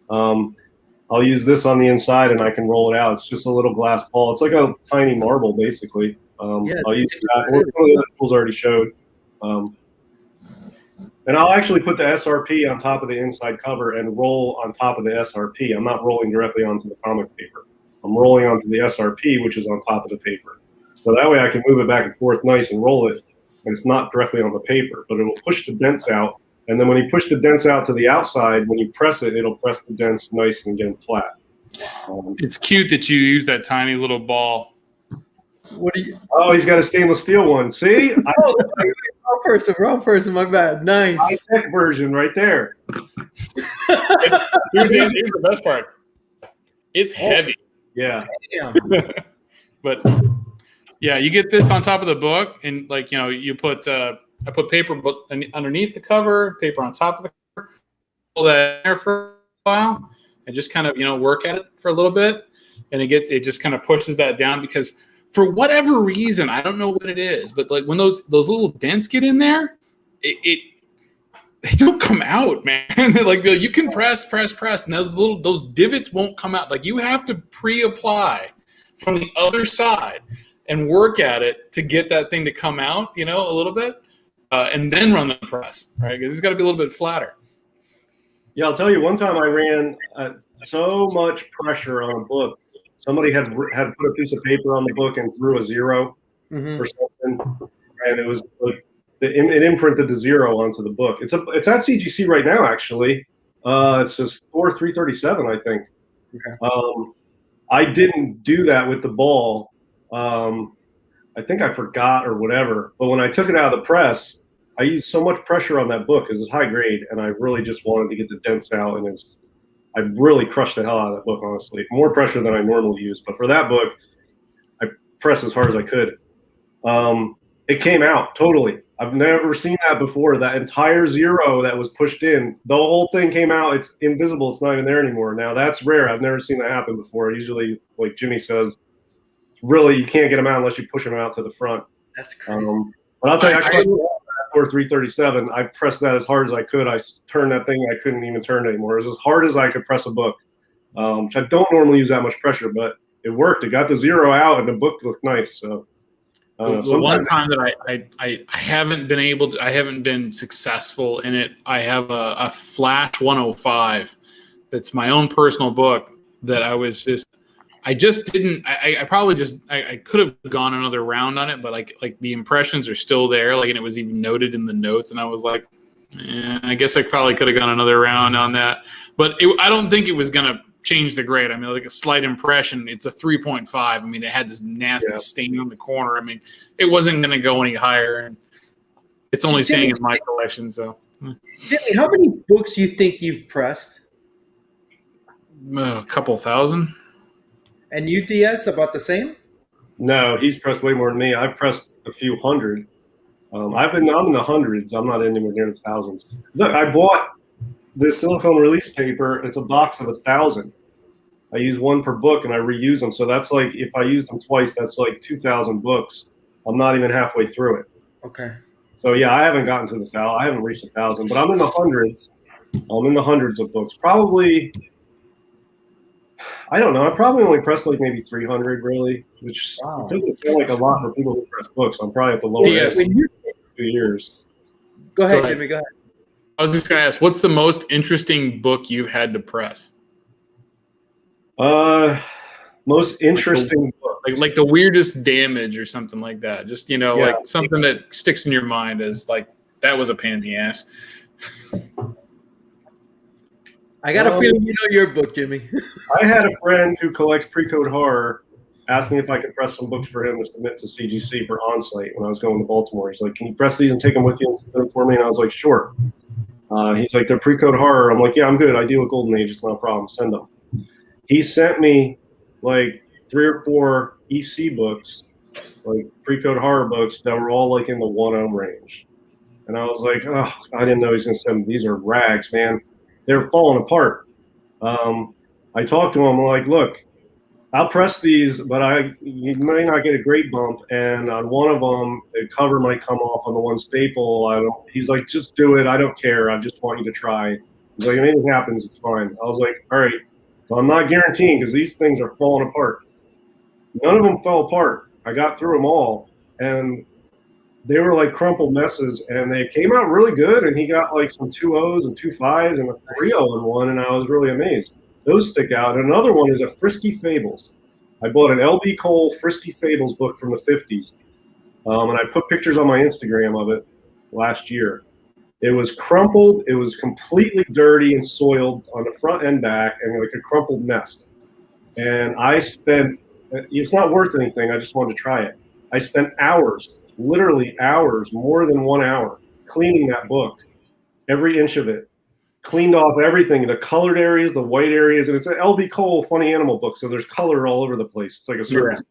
I'll use this on the inside and I can roll it out. It's just a little glass ball. It's like a tiny marble, basically. I'll use that. One of the other tools I already showed. And I'll actually put the SRP on top of the inside cover and roll on top of the SRP. I'm not rolling directly onto the comic paper. I'm rolling onto the SRP, which is on top of the paper. So that way I can move it back and forth nice and roll it. And it's not directly on the paper, but it will push the dents out. And then when you push the dents out to the outside, when you press it, it'll press the dents nice and get them flat. It's cute that you use that tiny little ball. What do you? Oh, he's got a stainless steel one. See? Wrong person. My bad. Nice. High-tech version right there. Here's the best part. It's heavy. Yeah. But yeah, you get this on top of the book, and you put I put paper underneath the cover, paper on top of the cover, pull that there for a while, and just kind of work at it for a little bit, and it just kind of pushes that down, because for whatever reason, I don't know what it is, but like when those little dents get in there, they don't come out, man. Like you can press, and those divots won't come out. Like you have to pre-apply from the other side and work at it to get that thing to come out, a little bit, and then run the press, right? Because it's got to be a little bit flatter. Yeah, I'll tell you. One time I ran so much pressure on a book. Somebody had put a piece of paper on the book and drew a 0 or something, and it was like it imprinted the 0 onto the book. It's at CGC right now, actually. It says Thor 337, I think. Okay. I didn't do that with the ball. I think I forgot or whatever. But when I took it out of the press, I used so much pressure on that book because it's high grade, and I really just wanted to get the dents out, and I really crushed the hell out of that book, honestly. More pressure than I normally use. But for that book, I pressed as hard as I could. It came out totally. I've never seen that before. That entire 0 that was pushed in, the whole thing came out. It's invisible. It's not even there anymore. Now, that's rare. I've never seen that happen before. Usually, like Jimmy says, really, you can't get them out unless you push them out to the front. That's crazy. But I'll tell you, I crushed Thor 337. I pressed that as hard as I could. I turned that thing. I couldn't even turn it anymore. It was as hard as I could press a book, which I don't normally use that much pressure, but it worked. It got the 0 out, and the book looked nice. So The one time that I haven't been able to, I haven't been successful in it. I have a Flash 105 that's my own personal book that I just didn't. I probably just I could have gone another round on it, but like the impressions are still there, like, and it was even noted in the notes, and I was like, I guess I probably could have gone another round on that, but I don't think it was gonna change the grade. I mean, like a slight impression, it's a 3.5. I mean, it had this nasty stain on the corner. I mean, it wasn't gonna go any higher, and it's only staying in my collection. So, Jimmy, how many books do you think you've pressed? A couple thousand. And UDS about the same? No, he's pressed way more than me. I've pressed a few hundred. I'm in the hundreds. I'm not anywhere near the thousands. Look, I bought this silicone release paper. It's a box of 1,000. I use one per book, and I reuse them. So that's like, if I use them twice, that's like 2,000 books. I'm not even halfway through it. Okay. So yeah, I haven't gotten to the 1,000. I haven't reached 1,000, but I'm in the hundreds. I'm in the hundreds of books. Probably, I don't know. I probably only pressed like maybe 300, really, which doesn't feel like a lot for people who press books. I'm probably at the lower end. 2 years. Go ahead, Jimmy. Go ahead. I was just going to ask, what's the most interesting book you've had to press? Most interesting book. Like the weirdest damage or something like that. Just, like something that sticks in your mind as like, that was a pain in the ass. I got a feeling you know your book, Jimmy. I had a friend who collects pre-code horror asked me if I could press some books for him to submit to CGC for on-site when I was going to Baltimore. He's like, can you press these and take them with you and submit them for me? And I was like, sure. He's like, they're pre-code horror. I'm like, yeah, I'm good. I deal with Golden Age. It's not a problem. Send them. He sent me like 3 or 4 EC books, like pre-code horror books that were all like in the 1 range. And I was like, oh, I didn't know he was going to send me. These are rags, man. They're falling apart. I talked to him. I'm like, look, I'll press these, but you may not get a great bump. And on one of them, the cover might come off on the one staple. He's like, just do it. I don't care. I just want you to try. He's like, if anything happens, it's fine. I was like, all right. So I'm not guaranteeing because these things are falling apart. None of them fell apart. I got through them all, and they were like crumpled messes, and they came out really good. And he got like some 2.0s and 2.5s and a 3.0 in one, and I was really amazed. Those stick out. And another one is a Frisky Fables. I bought an L.B. Cole Frisky Fables book from the 50s, and I put pictures on my Instagram of it last year. It was crumpled. It was completely dirty and soiled on the front and back, and like a crumpled mess. And I spent, it's not worth anything. I just wanted to try it. I spent hours, literally hours, more than 1 hour, cleaning that book, every inch of it. Cleaned off everything, the colored areas, the white areas, and it's an L.B. Cole funny animal book, so there's color all over the place. It's like a circus.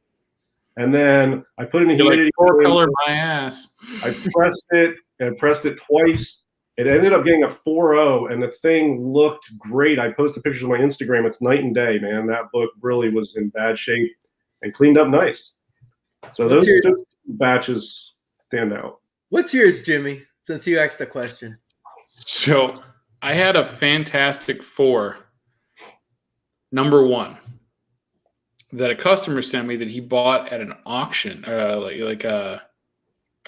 Yeah. And then I put in the humidity. Like, color my ass. I pressed it and pressed it twice. It ended up getting a 4.0, and the thing looked great. I posted pictures on my Instagram. It's night and day, man. That book really was in bad shape and cleaned up nice. So those batches stand out. What's yours, Jimmy, since you asked the question? So I had a Fantastic Four #1 that a customer sent me that he bought at an auction, like an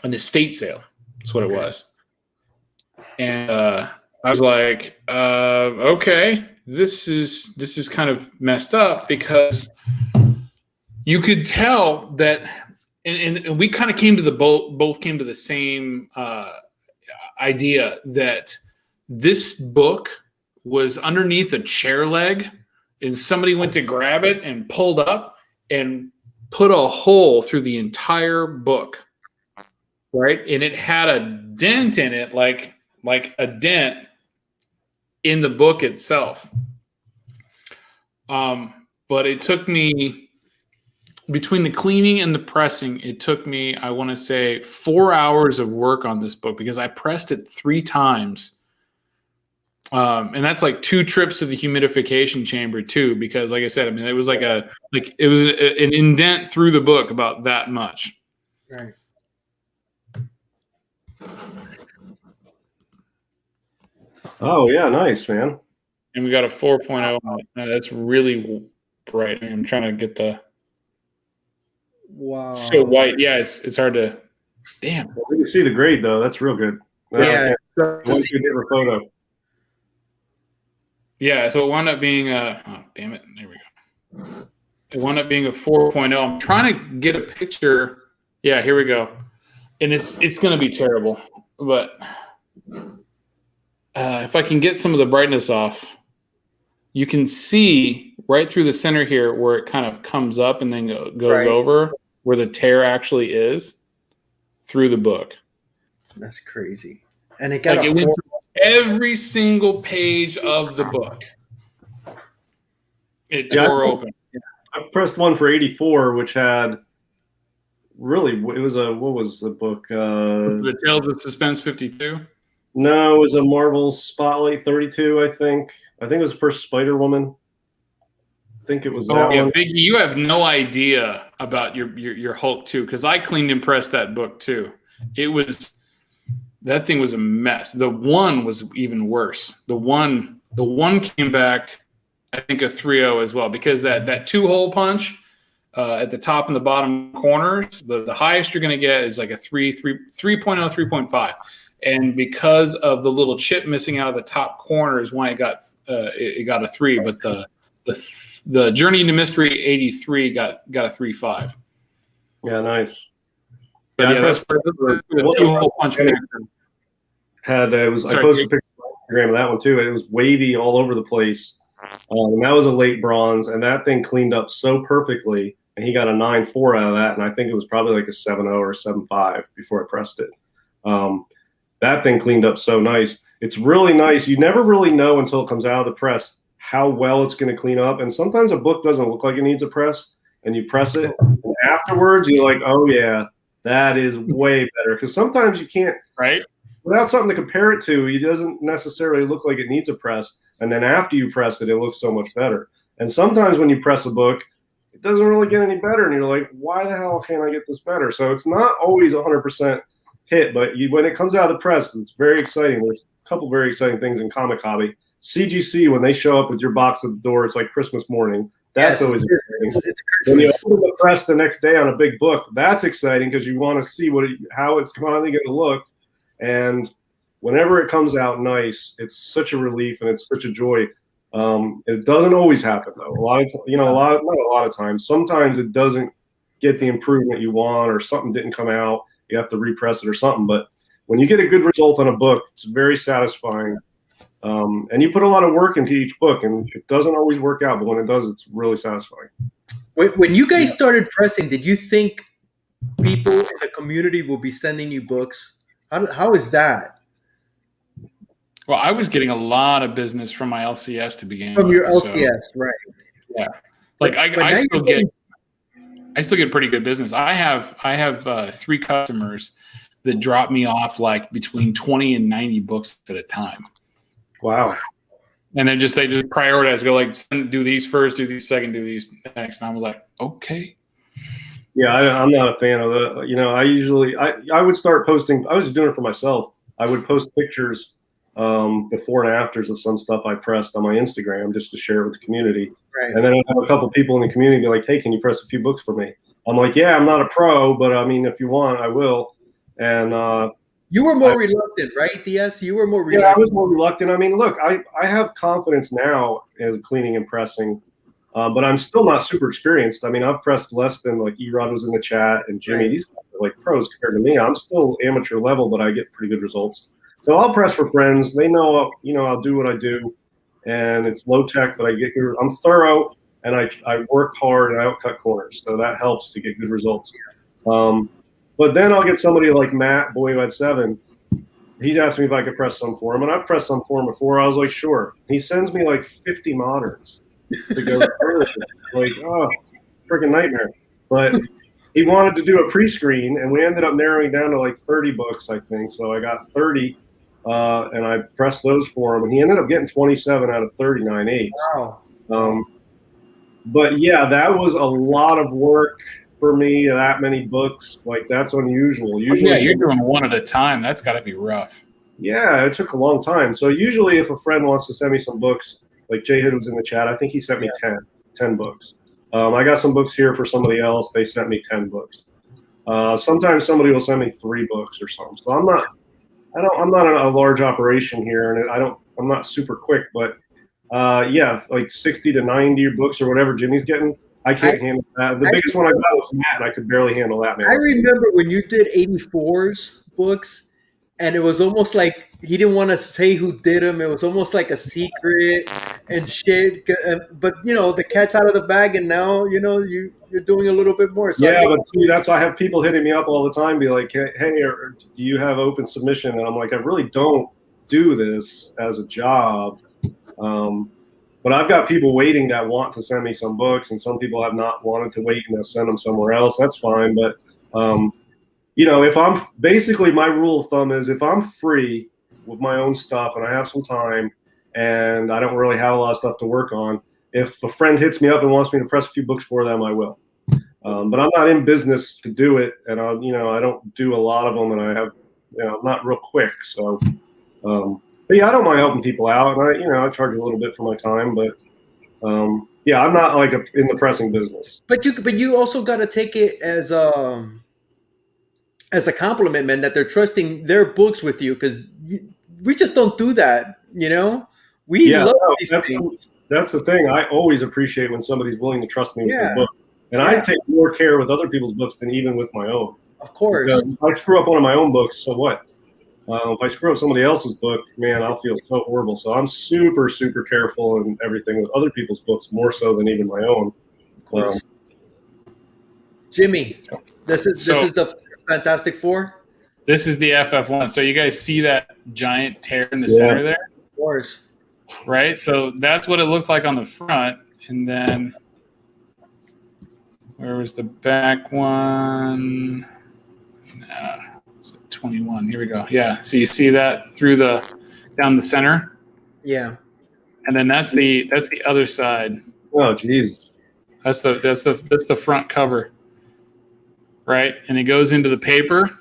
estate sale. That's what it was. And I was like, okay, this is kind of messed up because you could tell that, and we kind of came to both came to the same idea that this book was underneath a chair leg, and somebody went to grab it and pulled up and put a hole through the entire book, right? And it had a dent in it, like a dent in the book itself. But it took me, between the cleaning and the pressing, it took me, I want to say, 4 hours of work on this book because I pressed it 3 times. And that's like 2 trips to the humidification chamber too, because like I said, I mean, it was it was an indent through the book about that much. Right. Oh yeah, nice, man. And we got a 4.0 on it. That's really bright. I'm trying to get the. Wow. So white. Yeah, it's hard to. Damn. Well, we can see the grade though. That's real good. Yeah. One different photo. Yeah, so it wound up being oh, damn it. There we go. It wound up being a 4.0. I'm trying to get a picture. Yeah, here we go. And it's going to be terrible. But if I can get some of the brightness off, you can see right through the center here where it kind of comes up and then goes over where the tear actually is through the book. That's crazy. And it got like it went through every single page of the book. It tore open. I pressed one for 84, which had really, it was a, what was the book? The Tales of Suspense 52? No, it was a Marvel Spotlight 32, I think. I think it was the first Spider-Woman. I think it was that one. Biggie, you have no idea about your Hulk 2, because I cleaned and pressed that book too. That thing was a mess. The one was even worse. The one came back, I think, a 3.0 as well, because that 2-hole punch at the top and the bottom corners, the highest you're going to get is like a 3.0, 3.5. And because of the little chip missing out of the top corner is why it got a 3. But the Journey into Mystery 83 got a 3.5. Yeah, nice. But yeah, that's the 2-hole punch. I posted a picture on Instagram of that one too. It was wavy all over the place. And that was a late bronze, and that thing cleaned up so perfectly. And he got a 9.4 out of that, and I think it was probably like a 7.0 or 7.5 before I pressed it. That thing cleaned up so nice. It's really nice. You never really know until it comes out of the press how well it's going to clean up. And sometimes a book doesn't look like it needs a press, and you press it, and afterwards you're like, oh yeah, that is way better. Because sometimes you can't, right? Without something to compare it to, it doesn't necessarily look like it needs a press. And then after you press it, it looks so much better. And sometimes when you press a book, it doesn't really get any better. And you're like, why the hell can't I get this better? So it's not always 100% hit, but when it comes out of the press, it's very exciting. There's a couple very exciting things in comic hobby. CGC, when they show up with your box at the door, it's like Christmas morning. That's always exciting. It's when you open the press the next day on a big book, that's exciting because you want to see how it's finally going to look. And whenever it comes out nice, it's such a relief and it's such a joy. It doesn't always happen though. Not a lot of times. Sometimes it doesn't get the improvement you want, or something didn't come out. You have to repress it or something. But when you get a good result on a book, it's very satisfying. And you put a lot of work into each book, and it doesn't always work out, but when it does, it's really satisfying. When you guys started pressing, did you think people in the community will be sending you books? How is that? Well, I was getting a lot of business from my LCS to begin with. From your LCS, so, right? Yeah, like I still get pretty good business. I have 3 customers that drop me off like between 20 and 90 books at a time. Wow. And then they just prioritize, go like, do these first, do these second, do these next. And I was like, okay. Yeah, I'm not a fan of that. I would start posting. I was just doing it for myself. I would post pictures before and afters of some stuff I pressed on my Instagram just to share it with the community. Right. And then I have a couple people in the community be like, hey, can you press a few books for me? I'm like, yeah, I'm not a pro, but I mean, if you want, I will. And you were more reluctant, right, DS? You were more reluctant. Yeah, I was more reluctant. I mean, look, I have confidence now as cleaning and pressing, but I'm still not super experienced. I mean, I've pressed less than like Erod was in the chat and Jimmy. Right. These guys are like pros compared to me. I'm still amateur level, but I get pretty good results. So I'll press for friends. They know, I'll do what I do, and it's low tech, but I'm thorough, and I work hard and I don't cut corners. So that helps to get good results. But then I'll get somebody like Matt, boy who had 7. He's asked me if I could press some for him, and I've pressed some for him before. I was like, sure. He sends me like 50 moderns to go like, oh, freaking nightmare. But he wanted to do a pre-screen, and we ended up narrowing down to like 30 books, I think. So I got 30, and I pressed those for him, and he ended up getting 27 out of 39.8. Wow. But yeah, that was a lot of work for me. That many books, like that's unusual. Usually, yeah, you're doing one at a time. That's got to be rough. Yeah, it took a long time. So usually, if a friend wants to send me some books, like Jay Hood was in the chat, I think he sent me 10 books. I got some books here for somebody else. They sent me 10 books. Sometimes somebody will send me 3 books or something. So I'm not a large operation here, and I'm not super quick, but yeah, like 60 to 90 books or whatever Jimmy's getting. I can't handle that. The biggest one I got was Matt, and I could barely handle that, man. I remember when you did 84's books, and it was almost like he didn't want to say who did them. It was almost like a secret and shit. But the cat's out of the bag, and now you're doing a little bit more. So yeah, but see, that's why I have people hitting me up all the time, be like, "Hey, or do you have open submission?" And I'm like, I really don't do this as a job. But I've got people waiting that want to send me some books, and some people have not wanted to wait and they'll send them somewhere else. That's fine. But, if I'm basically, my rule of thumb is if I'm free with my own stuff and I have some time and I don't really have a lot of stuff to work on, if a friend hits me up and wants me to press a few books for them, I will. But I'm not in business to do it. And I don't do a lot of them, and I have, I'm not real quick. So, but yeah, I don't mind helping people out, and I charge a little bit for my time, but yeah, I'm not like in the pressing business. But you also got to take it as a compliment, man, that they're trusting their books with you, because we just don't do that, We love these things. That's the thing. I always appreciate when somebody's willing to trust me with their book, and I take more care with other people's books than even with my own. Of course, because if I screw up one of my own books, so what? If I screw up somebody else's book, man, I'll feel so horrible. So I'm super, super careful and everything with other people's books, more so than even my own. Jimmy, this is the Fantastic Four. This is the FF1. So you guys see that giant tear in the center there? Of course. Right? So that's what it looked like on the front. And then where was the back one? 21. Here we go. Yeah. So you see that down the center? Yeah. And then that's the other side. Oh, Jesus. That's the front cover. Right? And it goes into the paper.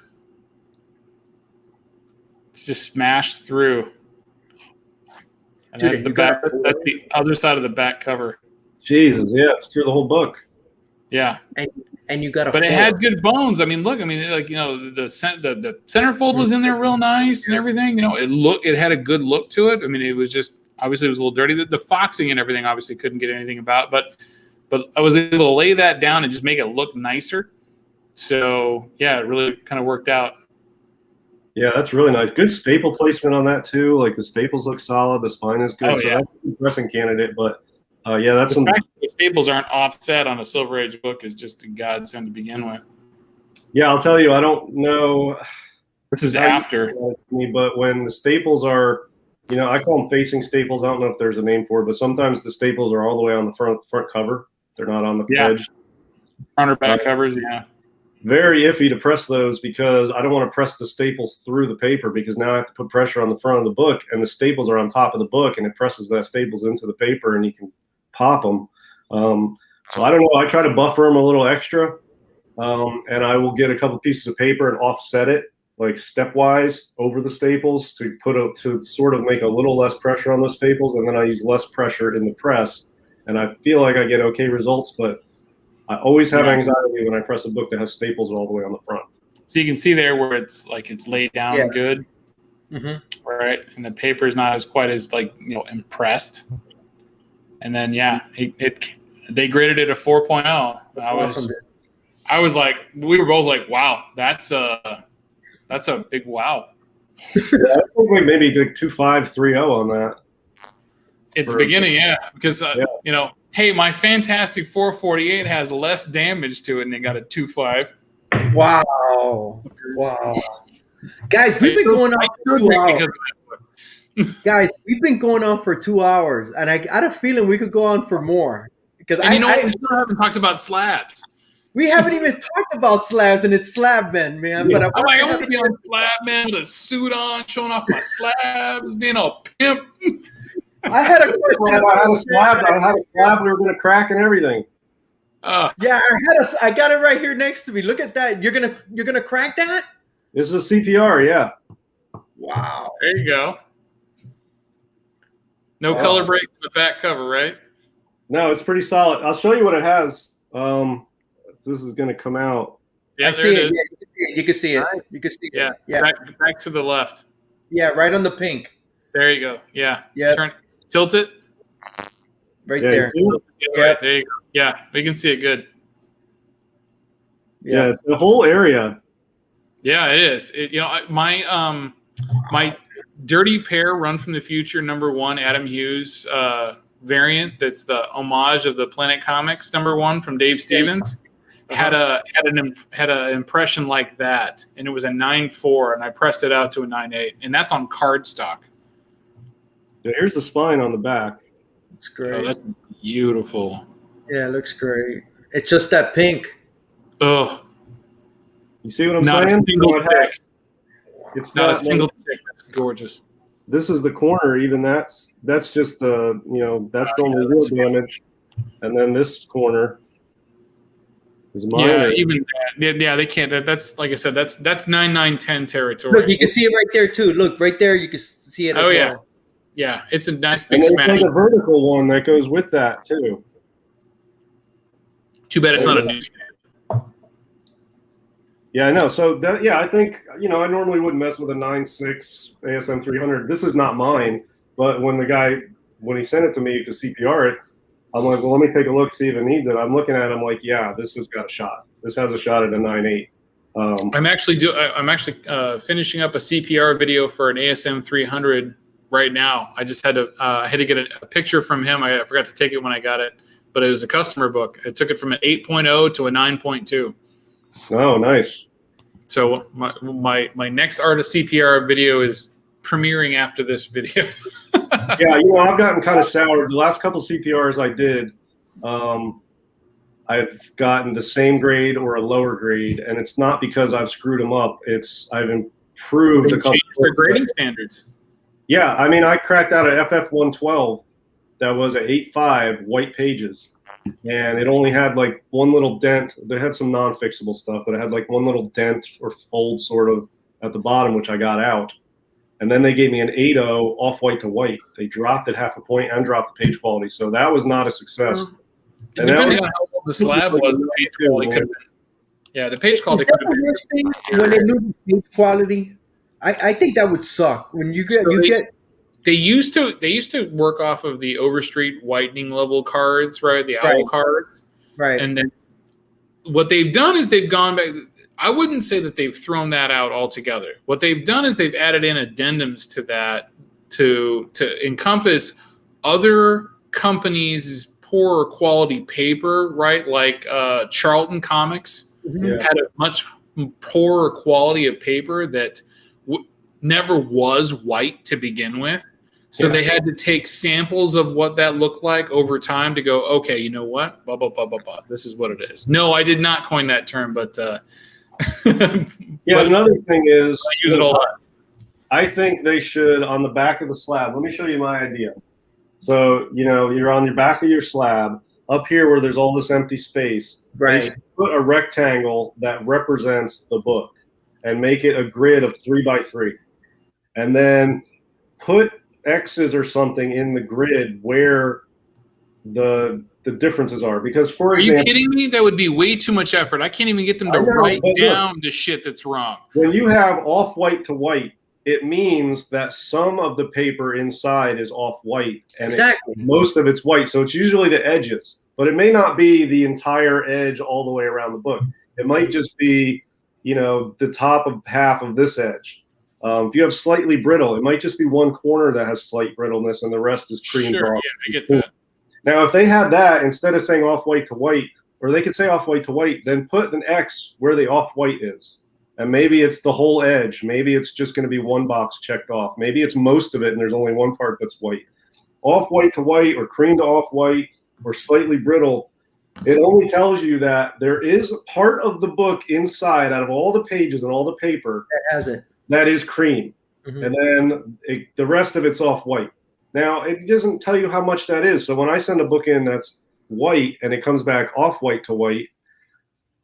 It's just smashed through. And that's the back. That's the other side of the back cover. Jesus, yeah, it's through the whole book. Yeah. And you got a. But it had good bones. I mean, look. I mean, like the centerfold was in there real nice and everything. It had a good look to it. I mean, it was just obviously it was a little dirty. The foxing and everything obviously couldn't get anything about. But I was able to lay that down and just make it look nicer. So yeah, it really kind of worked out. Yeah, that's really nice. Good staple placement on that too. Like the staples look solid. The spine is good. So that's a pressing candidate. But yeah, that's the fact that the staples aren't offset on a Silver Age book is just a godsend to begin with. Yeah, I'll tell you, I don't know. This is after me, but when the staples are, I call them facing staples. I don't know if there's a name for it, but sometimes the staples are all the way on the front cover. They're not on the edge. Front or back covers, yeah. Very iffy to press those because I don't want to press the staples through the paper because now I have to put pressure on the front of the book, and the staples are on top of the book, and it presses that staples into the paper, and you can pop them. So I don't know. I try to buffer them a little extra, and I will get a couple pieces of paper and offset it like stepwise over the staples to sort of make a little less pressure on those staples, and then I use less pressure in the press, and I feel like I get okay results, but I always have anxiety when I press a book that has staples all the way on the front. So you can see there where it's laid down good, right? And the paper is not quite as impressed. And then they graded it a 4.0. I was like, we were both like, wow, that's a big wow. Yeah, I think maybe like 2.5, 3.0 on that. At the beginning, because hey, my Fantastic 448 has less damage to it, and it got a 2.5. Wow. Guys, we've been going on for 2 hours. Guys, we've been going on for 2 hours, and I got a feeling we could go on for more. Because we still haven't talked about slabs. We haven't even talked about slabs, and it's Slab Men, man. Yeah. But I want to be on Slab Men with a suit on, showing off my slabs, being all pimp. I had a question. I had a slab. We were going to crack and everything. Yeah, I got it right here next to me. Look at that. You're gonna crack that? This is a CPR. Yeah. Wow. There you go. No color break in the back cover, right? No, it's pretty solid. I'll show you what it has. This is going to come out. Yeah, I there see it it. is. Yeah, you can see it. You can see Yeah, it. Yeah. back to the left. Yeah, right on the pink. There you go. Yeah. Yeah. Tilt it. Right Yeah, you there. see it? Yeah, right, there you go. Yeah, we can see it good. Yeah, it's the whole area. Yeah, it is. My Dirty Pair Run from the Future #1 Adam Hughes variant. That's the homage of the Planet Comics #1 from Dave Stevens. Had an impression like that, and it was a 9.4, and I pressed it out to a 9.8, and that's on cardstock. Yeah, here's the spine on the back. It's great. Oh, that's beautiful. Yeah, it looks great. It's just that pink. Oh, You see what I'm not saying? a single tick. It's Not a got, single tick. That's gorgeous. This is the corner. Even that's just the that's the only real damage, and then this corner is minor. Yeah, even that. Yeah, they can't. That's like I said. That's 9/9/10 territory. Look, you can see it right there too. Look, right there, you can see it as Oh, yeah. well. Yeah, it's a nice big And there's smash. like a vertical one that goes with that too. Too bad it's not a newsstand. Yeah, I know. So that, I think, I normally wouldn't mess with a 9.6 ASM 300. This is not mine, but when he sent it to me to CPR it, I'm like, well, let me take a look, see if it needs it. I'm looking at it, I'm like, yeah, this has got a shot. This has a shot at a 9.8. I'm actually finishing up a CPR video for an ASM 300 right now. I just had to get a picture from him. I forgot to take it when I got it, but it was a customer book. I took it from an 8.0 to a 9.2. Oh, nice. So my next art of CPR video is premiering after this video. Yeah, I've gotten kind of soured. The last couple CPRs I did, I've gotten the same grade or a lower grade, and it's not because I've screwed them up. I've improved a couple for grading standards. Yeah, I mean, I cracked out an FF112 that was an 8.5 white pages, and it only had like one little dent. They had some non-fixable stuff, but it had like one little dent or fold sort of at the bottom, which I got out. And then they gave me an 8.0 off-white to white. They dropped it half a point and dropped the page quality, so that was not a success. And depending on how old the slab was, the page quality could have been. Yeah, the page quality could have been. Worst thing when they lose page quality? I think that would suck. When you get They used to work off of the Overstreet whitening level cards, right? The owl cards. Right. And then what they've done is they've gone back. I wouldn't say that they've thrown that out altogether. What they've done is they've added in addendums to that to encompass other companies' poorer quality paper, right? Like Charlton Comics had a much poorer quality of paper that never was white to begin with. So they had to take samples of what that looked like over time to go, okay, you know what? Blah, blah, blah, blah, blah. This is what it is. No, I did not coin that term, but yeah, another thing is I use it a lot. I think they should, on the back of the slab, let me show you my idea. So, you're on your back of your slab, up here where there's all this empty space. Right. They should put a rectangle that represents the book and make it a grid of 3x3. And then put X's or something in the grid where the differences are. Because, for example, you kidding me? That would be way too much effort. I can't even get them to write down the shit that's wrong. When you have off-white to white, it means that some of the paper inside is off-white, and most of it's white. So it's usually the edges, but it may not be the entire edge all the way around the book. It might just be, the top of half of this edge. If you have slightly brittle, it might just be one corner that has slight brittleness, and the rest is creamed off. Yeah, I get that. Now, if they had that, instead of saying off-white to white, or they could say off-white to white, then put an X where the off-white is. And maybe it's the whole edge. Maybe it's just going to be one box checked off. Maybe it's most of it and there's only one part that's white. Off-white to white or cream to off-white or slightly brittle, it only tells you that there is part of the book inside, out of all the pages and all the paper, that has it. That is cream. Mm-hmm. And then the rest of it's off-white. Now, it doesn't tell you how much that is. So when I send a book in that's white and it comes back off-white to white,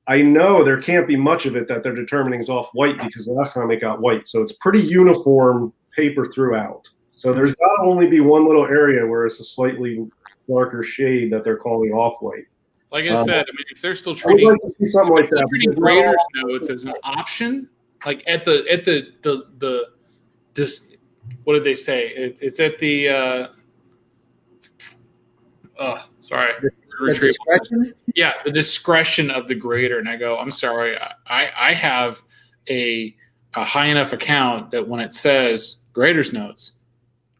I know there can't be much of it that they're determining is off-white because the last time it got white. So it's pretty uniform paper throughout. So there's got to only be one little area where it's a slightly darker shade that they're calling off-white. Like I said, I mean, if they're still I would treating, like to see something like that. treating because not graders all- notes as an option, like at the just what did they say? It's at the sorry, The discretion? yeah, the discretion of the grader. And I go, I'm sorry, I have a high enough account that when it says grader's notes,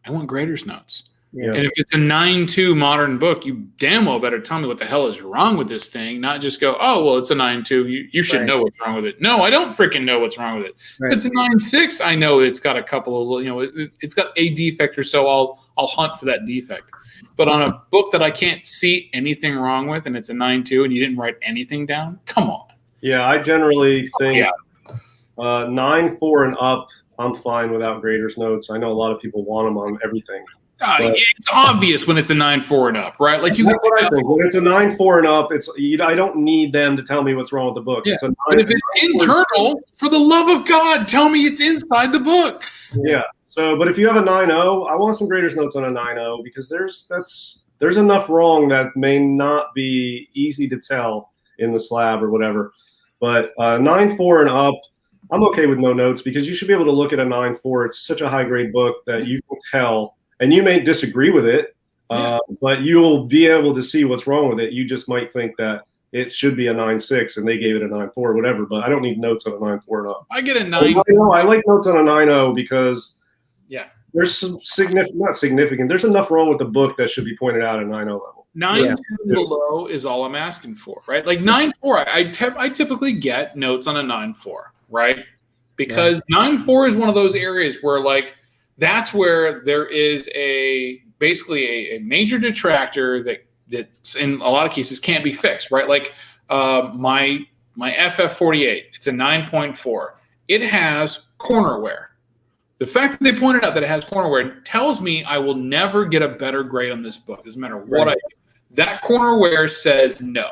I want grader's notes. Yeah. And if it's a 9.2 modern book, you damn well better tell me what the hell is wrong with this thing, not just go, oh, well, it's a 9.2. You should Right. know what's wrong with it. No, I don't freaking know what's wrong with it. Right. If it's a 9.6, I know it's got a couple of, it's got a defect or so. I'll hunt for that defect. But on a book that I can't see anything wrong with, and it's a 9.2, and you didn't write anything down, come on. Yeah, I generally think Yeah. 9.4 and up, I'm fine without grader's notes. I know a lot of people want them on everything. It's obvious when it's a 9.4 and up, right? Like you That's can what I tell. think. When it's a 9.4 and up, I don't need them to tell me what's wrong with the book. Yeah. It's a 9, But if it's internal, for the love of God, tell me it's inside the book. Yeah. So, but if you have a 9.0, I want some grader's notes on a 9.0 because there's enough wrong that may not be easy to tell in the slab or whatever. But 9.4 and up, I'm okay with no notes because you should be able to look at a 9.4. It's such a high grade book that you can tell, and you may disagree with it, but you'll be able to see what's wrong with it. You just might think that it should be a 9.6 and they gave it a 9.4 or whatever, but I don't need notes on a 9.4 and up. I get a 9. I like notes on a 9.0 because Yeah. there's some not significant. There's enough wrong with the book that should be pointed out at 9.0 level. 9.2 below is all I'm asking for, right? Like 9.4, I typically get notes on a 9.4, right? Because 9.4 is one of those areas where, like, that's where there is basically a major detractor that's in a lot of cases can't be fixed, right? Like my FF48, it's a 9.4. It has corner wear. The fact that they pointed out that it has corner wear tells me I will never get a better grade on this book, doesn't matter what I do. That corner wear says no.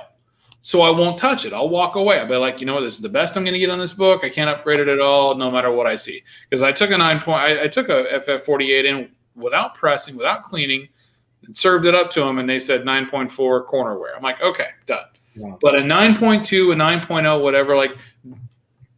So I won't touch it. I'll walk away. I'll be like, you know what, this is the best I'm going to get on this book. I can't upgrade it at all, no matter what I see. Because I took I took a FF48 in without pressing, without cleaning, and served it up to them, and they said 9.4 corner wear. I'm like, okay, done. Wow. But a 9.2, a 9.0, whatever, like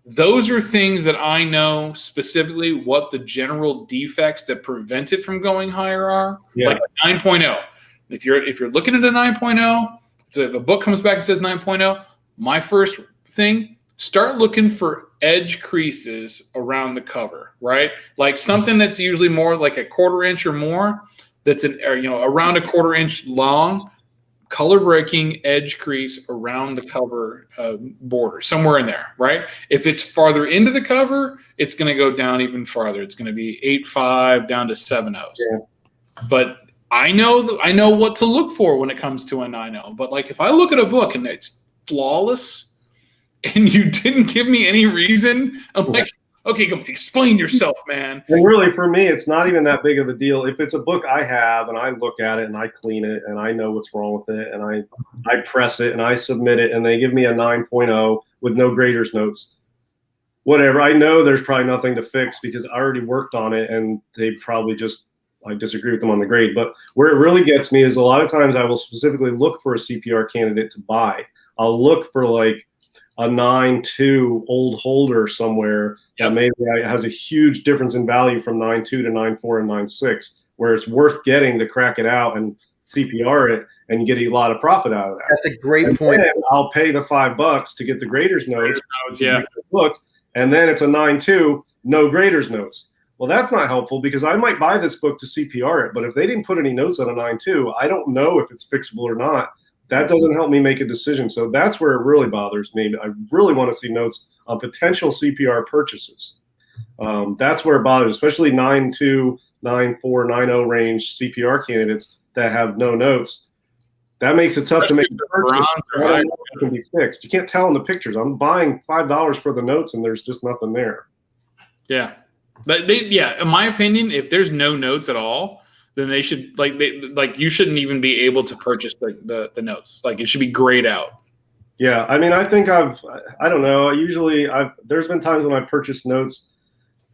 those are things that I know specifically what the general defects that prevent it from going higher are. Yeah. Like a 9.0. If you're looking at a 9.0, if a book comes back and says 9.0, my first thing, start looking for edge creases around the cover, right? Like something that's usually more like a 1/4 inch or more, that's around a 1/4 inch long, color breaking edge crease around the cover border, somewhere in there, right? If it's farther into the cover, it's going to go down even farther. It's going to be 8.5 down to 7.0. Yeah. But I know what to look for when it comes to a 9.0. But like if I look at a book and it's flawless and you didn't give me any reason, I'm like, okay, come explain yourself, man. And really, for me, it's not even that big of a deal. If it's a book I have and I look at it and I clean it and I know what's wrong with it and I press it and I submit it and they give me a 9.0 with no grader's notes, whatever, I know there's probably nothing to fix because I already worked on it and they probably just – I disagree with them on the grade. But where it really gets me is a lot of times I will specifically look for a CPR candidate to buy. I'll look for like a 9.2 old holder somewhere that maybe has a huge difference in value from 9.2 to 9.4 and 9.6, where it's worth getting to crack it out and CPR it and get a lot of profit out of that. That's a great point. I'll pay the $5 to get the grader's notes, book, and then it's a 9.2, no grader's notes. Well, that's not helpful because I might buy this book to CPR it, but if they didn't put any notes on a 9.2, I don't know if it's fixable or not. That doesn't help me make a decision. So that's where it really bothers me. I really want to see notes on potential CPR purchases. That's where it bothers, especially 9.2, 9.4, 9.0 range CPR candidates that have no notes. That makes it tough to make a purchase. It can be fixed. You can't tell in the pictures. I'm buying $5 for the notes, and there's just nothing there. Yeah. But in my opinion, if there's no notes at all, then they should you shouldn't even be able to purchase the notes. Like it should be grayed out. Yeah, I mean, I think I don't know. There's been times when I've purchased notes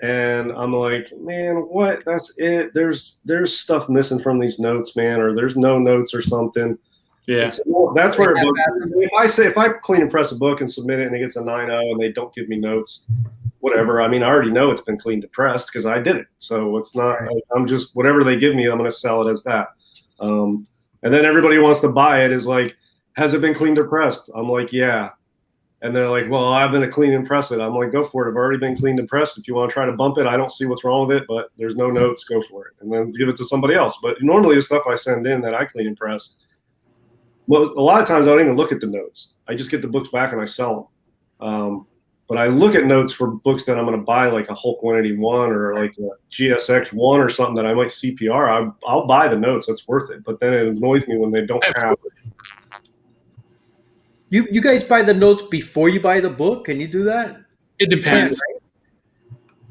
And I'm like, man, what? That's it. There's stuff missing from these notes, man, or there's no notes or something. Yeah. That's where if I clean and press a book and submit it and it gets a 9.0 and they don't give me notes, whatever. I mean, I already know it's been cleaned and pressed because I did it. So it's not. I'm just whatever they give me, I'm going to sell it as that. And then everybody wants to buy it is like, has it been cleaned or pressed? I'm like, yeah. And they're like, well, I've been a clean and press it. I'm like, go for it. I've already been cleaned and pressed. If you want to try to bump it, I don't see what's wrong with it, but there's no notes. Go for it. And then give it to somebody else. But normally the stuff I send in that I clean and press, well, a lot of times I don't even look at the notes. I just get the books back and I sell them. But I look at notes for books that I'm going to buy, like a Hulk 181 or like a GSX 1 or something that I might CPR. I'll buy the notes. That's worth it. But then it annoys me when they don't have it. You guys buy the notes before you buy the book? Can you do that? It depends.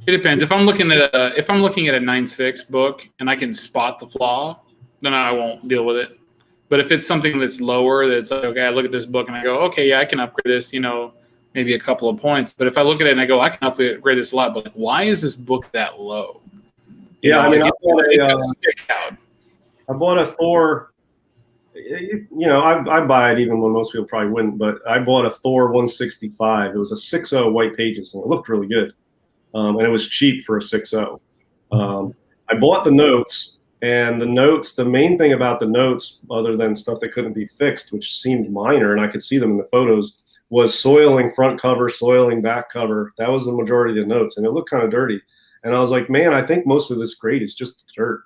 It depends. If I'm looking at a 9.6 book and I can spot the flaw, then I won't deal with it. But if it's something that's lower, that's like, okay, I look at this book and I go, okay, yeah, I can upgrade this, maybe a couple of points. But if I look at it and I go, I can upgrade this a lot, but why is this book that low? Yeah, I mean, I bought a Thor. I buy it even when most people probably wouldn't, but I bought a Thor 165. It was a 6.0 white pages, and it looked really good. And it was cheap for a 6.0. I bought the notes, and the main thing about the notes, other than stuff that couldn't be fixed, which seemed minor, and I could see them in the photos, was soiling front cover, soiling back cover. That was the majority of the notes, and it looked kind of dirty. And I was like, man, I think most of this grade is just dirt.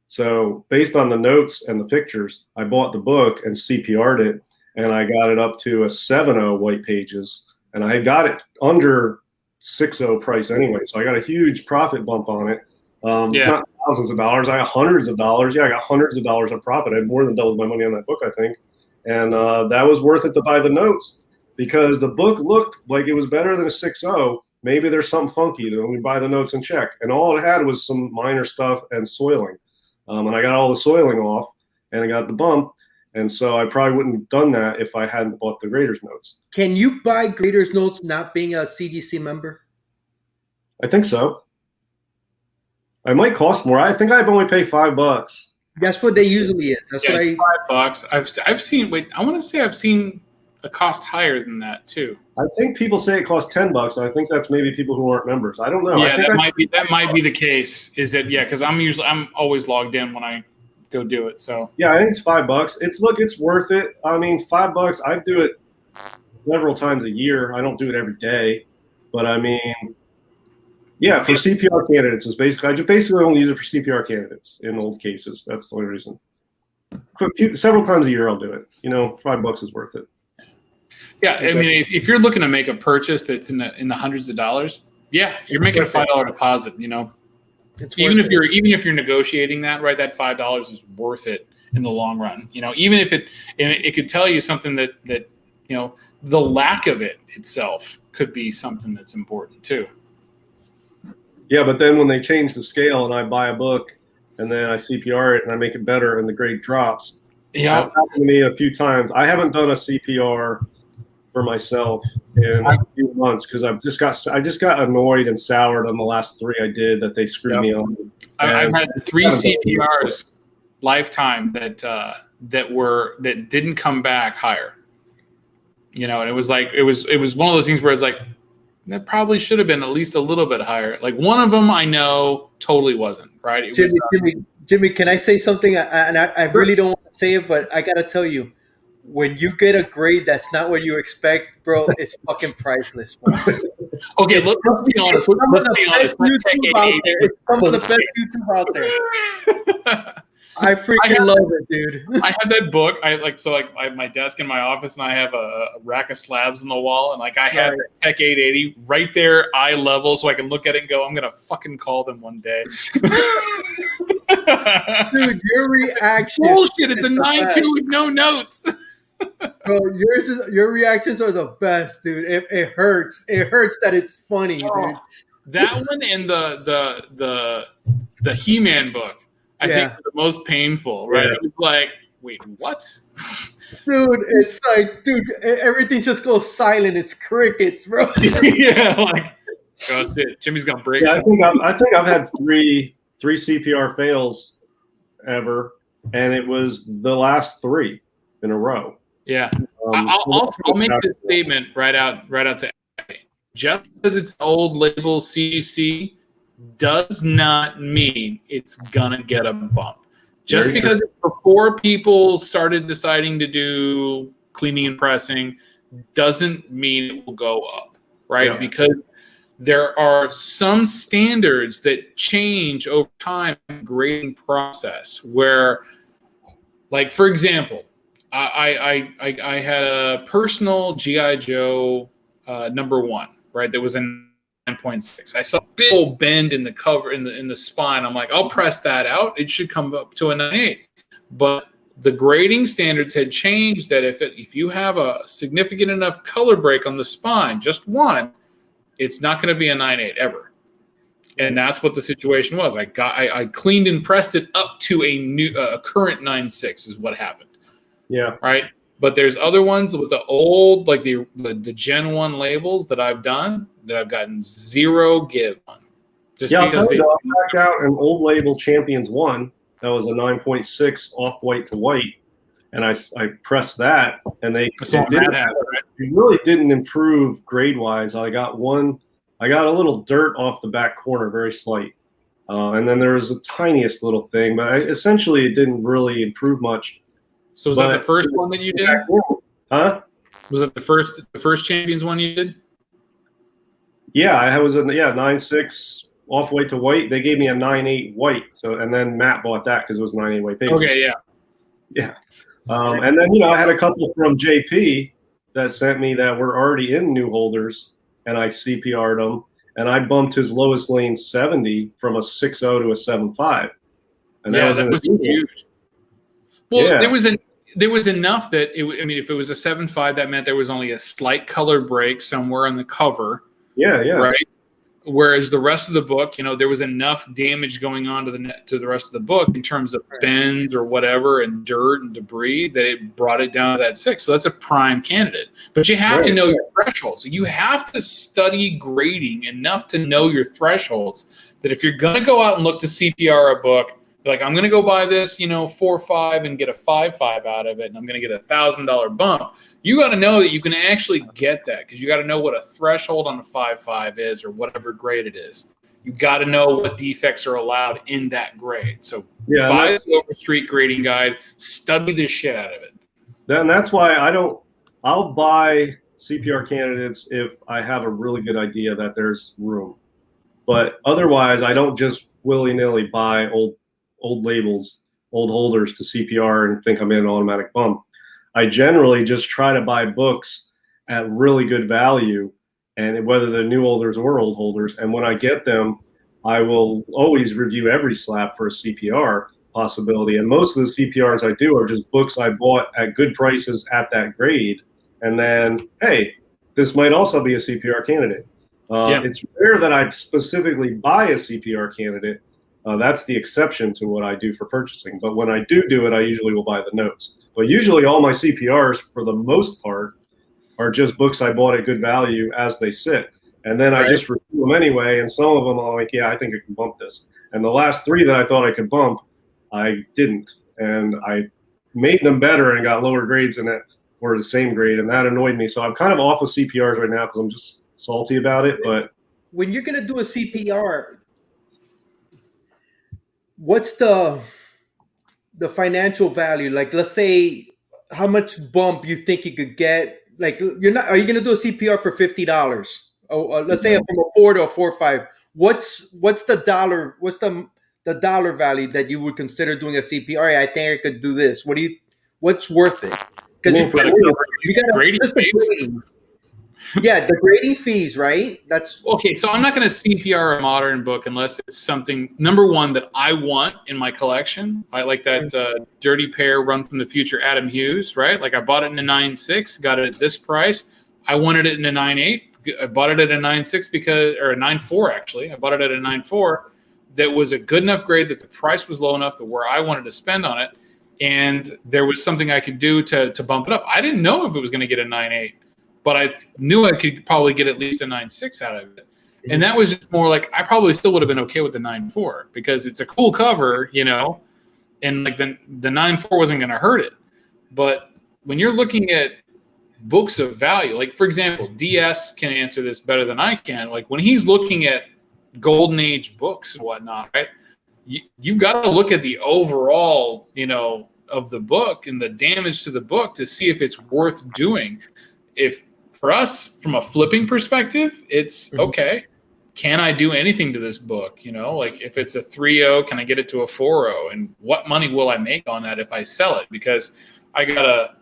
So based on the notes and the pictures, I bought the book and CPR'd it, and I got it up to a 7.0 white pages, and I got it under 6.0 price anyway. So I got a huge profit bump on it. Not thousands of dollars. I got hundreds of dollars. Yeah, I got hundreds of dollars of profit. I had more than doubled my money on that book, I think. And that was worth it to buy the notes because the book looked like it was better than a 6.0. Maybe there's something funky. Then we buy the notes and check. And all it had was some minor stuff and soiling. And I got all the soiling off and I got the bump. And so I probably wouldn't have done that if I hadn't bought the Graders notes. Can you buy Graders notes not being a CDC member? I think so. I might cost more. I think I've only paid $5. That's what they usually is. That's what it's $5. I've seen. Wait, I want to say I've seen a cost higher than that too. I think people say it costs $10. I think that's maybe people who aren't members. I don't know. Yeah, that might be the case. Is that because I'm always logged in when I go do it. So yeah, I think it's $5. It's worth it. I mean, $5. I do it several times a year. I don't do it every day, but I mean, yeah, for CPR candidates, I just only use it for CPR candidates in old cases. That's the only reason. Several times a year, I'll do it. $5 is worth it. Yeah, I mean, if you're looking to make a purchase that's in the hundreds of dollars, yeah, you're making a $5 deposit. Even if you're negotiating that, right, that $5 is worth it in the long run. Even if it could tell you something that the lack of it itself could be something that's important too. Yeah, but then when they change the scale and I buy a book and then I CPR it and I make it better and the grade drops, that's happened to me a few times. I haven't done a CPR for myself in a few months because I just got annoyed and soured on the last 3 I did that they screwed me on. I've had 3 CPRs lifetime that didn't come back higher. And it was one of those things where it's like, that probably should have been at least a little bit higher. Like one of them, I know totally wasn't right. Jimmy, can I say something? I really don't want to say it, but I gotta tell you, when you get a grade that's not what you expect, bro, it's fucking priceless. Bro. Okay, let's be honest. Let's be honest. It's some of the best YouTube out there. I freaking love it, dude. I have that book. I have my desk in my office, and I have a rack of slabs on the wall, and I have Tech 880 right there, eye level, so I can look at it and go, "I'm gonna fucking call them one day." Dude, your reaction. Bullshit! It's a 9.2 with no notes. Bro, your reactions are the best, dude. It hurts. It hurts that it's funny, dude. That one and the He-Man book. I think the most painful, right? It was like, wait, what? Dude, it's like, everything just goes silent. It's crickets, bro. Yeah, like Oh, shit. Jimmy's gonna break. Yeah, something. I think I've had three CPR fails ever, and it was the last 3 in a row. Yeah, So I'll make this statement right out to everybody. Just because it's old label CGC does not mean it's gonna get a bump. Just Very because it's before people started deciding to do cleaning and pressing doesn't mean it will go up, right? Yeah. Because there are some standards that change over time in the grading process where, like, for example, I had a personal GI Joe #1, right? That was a 9.6. I saw a big old bend in the cover in the spine. I'm like, I'll press that out. It should come up to a 9.8. But the grading standards had changed that if you have a significant enough color break on the spine, just one, it's not going to be a 9.8 ever. And that's what the situation was. I cleaned and pressed it up to a current 9.6 is what happened. Yeah. Right. But there's other ones with the old, like the Gen 1 labels that I've done that I've gotten 0 give on. Just I'll because tell you, I backed out an old label Champions 1 that was a 9.6 off white to white, and I pressed that, and it really didn't improve grade wise. I got a little dirt off the back corner, very slight, and then there was the tiniest little thing, but essentially it didn't really improve much. So was that the first one that you did? Huh? Was it the first Champions one you did? Yeah, I was 9.6 off white to white. They gave me a 9.8 white. So, and then Matt bought that because it was 9.8 white pages. Okay, yeah. Yeah. And then, I had a couple from JP that sent me that were already in new holders, and I CPR'd them, and I bumped his lowest lane 70 from a 6.0 to a 7.5. And that was huge. Well, yeah. there was enough that if it was a 7.5, that meant there was only a slight color break somewhere on the cover. Yeah, yeah. Right. Whereas the rest of the book, there was enough damage going on to the rest of the book in terms of bends or whatever and dirt and debris that it brought it down to that 6. So that's a prime candidate. But you have to know your thresholds. You have to study grading enough to know your thresholds that if you're going to go out and look to CPR a book, like, I'm going to go buy this, 4.5 and get a 5.5 out of it, and I'm going to get a $1,000 bump. You got to know that you can actually get that because you got to know what a threshold on a 5.5 is or whatever grade it is. You got to know what defects are allowed in that grade. So buy the Overstreet grading guide, study the shit out of it. And that's why I'll buy CPR candidates if I have a really good idea that there's room. But otherwise, I don't just willy-nilly buy old labels, old holders to CPR and think I'm in an automatic bump. I generally just try to buy books at really good value, and whether they're new holders or old holders. And when I get them, I will always review every slab for a CPR possibility. And most of the CPRs I do are just books I bought at good prices at that grade. And then, hey, this might also be a CPR candidate. It's rare that I specifically buy a CPR candidate. That's the exception to what I do for purchasing. But when I do it, I usually will buy the notes. But usually all my CPRs, for the most part, are just books I bought at good value as they sit. And then I just review them anyway. And some of them I'm like, yeah, I think I can bump this. And the last 3 that I thought I could bump, I didn't. And I made them better and got lower grades than that were the same grade. And that annoyed me. So I'm kind of off of CPRs right now because I'm just salty about it. But when you're going to do a CPR, what's the financial value? Like, let's say how much bump you think you could get. Like, are you going to do a CPR for $50? Let's say from a 4 to a 4.5. What's the dollar? What's the dollar value that you would consider doing a CPR? I think I could do this. What's worth it? Because you got grading. Yeah, the grading fees, right? That's okay. So I'm not going to CPR a modern book unless it's something, number one, that I want in my collection. I like that Dirty Pair Run from the Future Adam Hughes, right? Like, I bought it in a 9.6, got it at this price. I wanted it in a 9.8. I bought it at a 9.6 or a 9.4 actually. I bought it at a 9.4. That was a good enough grade that the price was low enough to where I wanted to spend on it, and there was something I could do to bump it up. I didn't know if it was going to get a 9.8. But I knew I could probably get at least a 9.6 out of it. And that was just more like, I probably still would have been okay with the 9.4 because it's a cool cover, and like the 9.4 wasn't going to hurt it. But when you're looking at books of value, like for example, DS can answer this better than I can. Like when he's looking at golden age books and whatnot, right? You've got to look at the overall, of the book and the damage to the book to see if it's worth doing. If for us, from a flipping perspective, it's okay. Can I do anything to this book? Like if it's a 3.0, can I get it to a 4.0? And what money will I make on that if I sell it? Because I gotta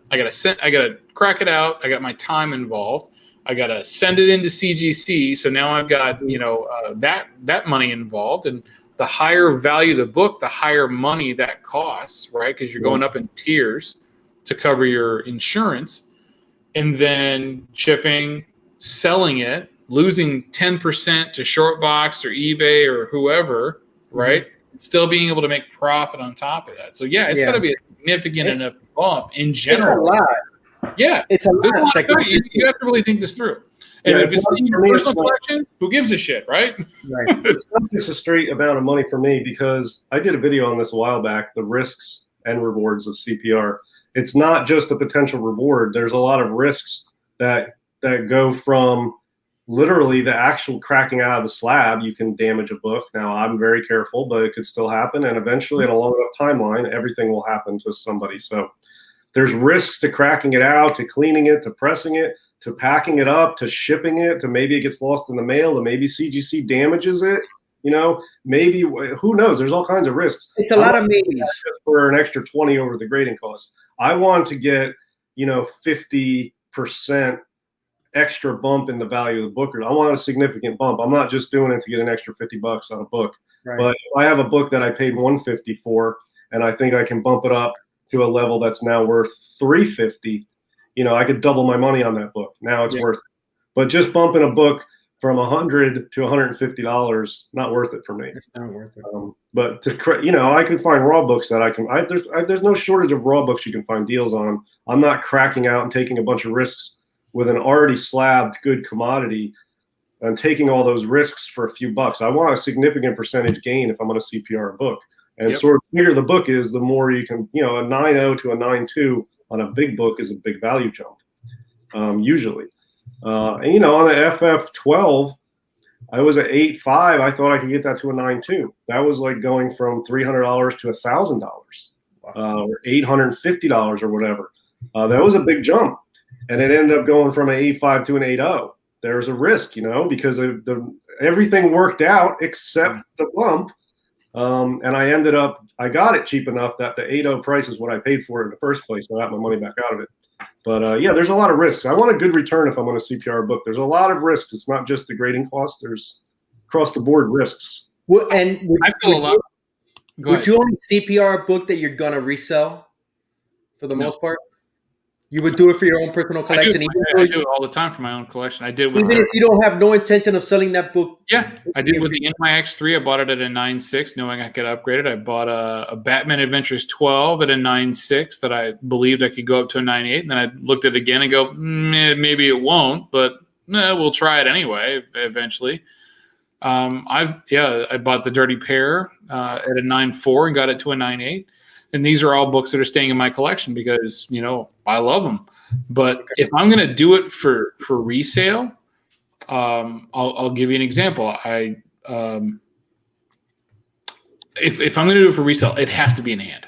crack it out. I got my time involved. I gotta send it into CGC. So now I've got that money involved, and the higher value of the book, the higher money that costs, right? Because you're going up in tiers to cover your insurance, and then shipping, selling it, losing 10% to Shortbox or eBay or whoever, right? Still being able to make profit on top of that. So it's got to be a significant enough bump in general. It's a lot. Yeah, it's a lot. You have to really think this through. And if it's in your personal collection, who gives a shit, right? Right. It's not just a straight amount of money for me, because I did a video on this a while back, the risks and rewards of CPR. It's not just a potential reward. There's a lot of risks that go from literally the actual cracking out of the slab. You can damage a book. Now, I'm very careful, but it could still happen. And eventually, in a long enough timeline, everything will happen to somebody. So there's risks to cracking it out, to cleaning it, to pressing it, to packing it up, to shipping it, to maybe it gets lost in the mail, to maybe CGC damages it. Maybe, who knows? There's all kinds of risks. It's a lot of maybes. For an extra 20 over the grading cost. I want to get, 50% extra bump in the value of the book. I want a significant bump. I'm not just doing it to get an extra $50 on a book. Right. But if I have a book that I paid $150 for, and I think I can bump it up to a level that's now worth $350, I could double my money on that book. Now it's worth it. But just bumping a book from $100 to $150, not worth it for me. It's not worth it. But I can find raw books that I can. There's no shortage of raw books you can find deals on. I'm not cracking out and taking a bunch of risks with an already slabbed good commodity and taking all those risks for a few bucks. I want a significant percentage gain if I'm going to CPR a book. And sort of the bigger the book is, the more you can. A 9.0 to a 9.2 on a big book is a big value jump, usually. And on the FF12, I was at 8.5. I thought I could get that to a 9.2. That was like going from $300 to $1,000, or $850 or whatever. That was a big jump, and it ended up going from an 8.5 to an 8.0. There's a risk, because everything worked out except the bump. And I got it cheap enough that the 8.0 price is what I paid for it in the first place. So I got my money back out of it. But there's a lot of risks. I want a good return if I'm going to CPR a book. There's a lot of risks. It's not just the grading cost. There's across the board risks. Well, and I feel a lot. Would you only CPR a book that you're going to resell for the most part? You would do it for your own personal collection? I do it all the time for my own collection. I did even if you don't have no intention of selling that book. Yeah, I did with the NYX3. I bought it at a 9.6, knowing I could upgrade it. I bought a Batman Adventures 12 at a 9.6 that I believed I could go up to a 9.8. And then I looked at it again and go, maybe it won't, but we'll try it anyway eventually. I bought the Dirty Pair at a 9.4 and got it to a 9.8. And these are all books that are staying in my collection because, I love them. But if I'm going to do it for resale, I'll give you an example. If I'm going to do it for resale, it has to be in hand,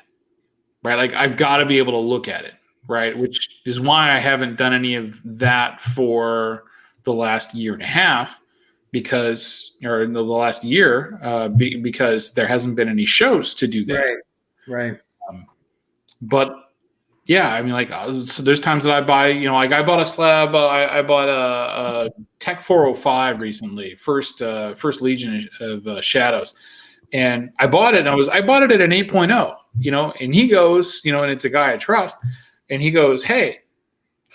right? Like I've got to be able to look at it, right? Which is why I haven't done any of that for the last year and a half, because there hasn't been any shows to do that. Right. But so there's times that I buy, I bought a slab. I bought a Tech 405 recently, first Legion of Shadows, and I bought it. And I bought it at an 8.0, and he goes, and it's a guy I trust, and he goes, hey,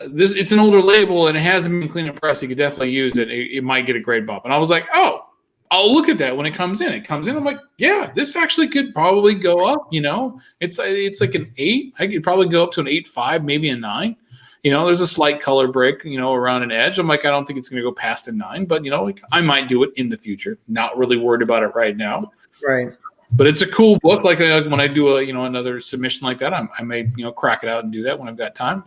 it's an older label and it hasn't been clean and pressed. You could definitely use it. It might get a grade bump. And I was like, oh, I'll look at that when it comes in. I'm like, yeah, this actually could probably go up. It's like an 8. I could probably go up to an 8.5, maybe a 9. there's a slight color break, around an edge. I'm like, I don't think it's going to go past a 9, but like I might do it in the future. Not really worried about it right now. Right. But it's a cool book. Like when I do another submission like that, I may crack it out and do that when I've got time.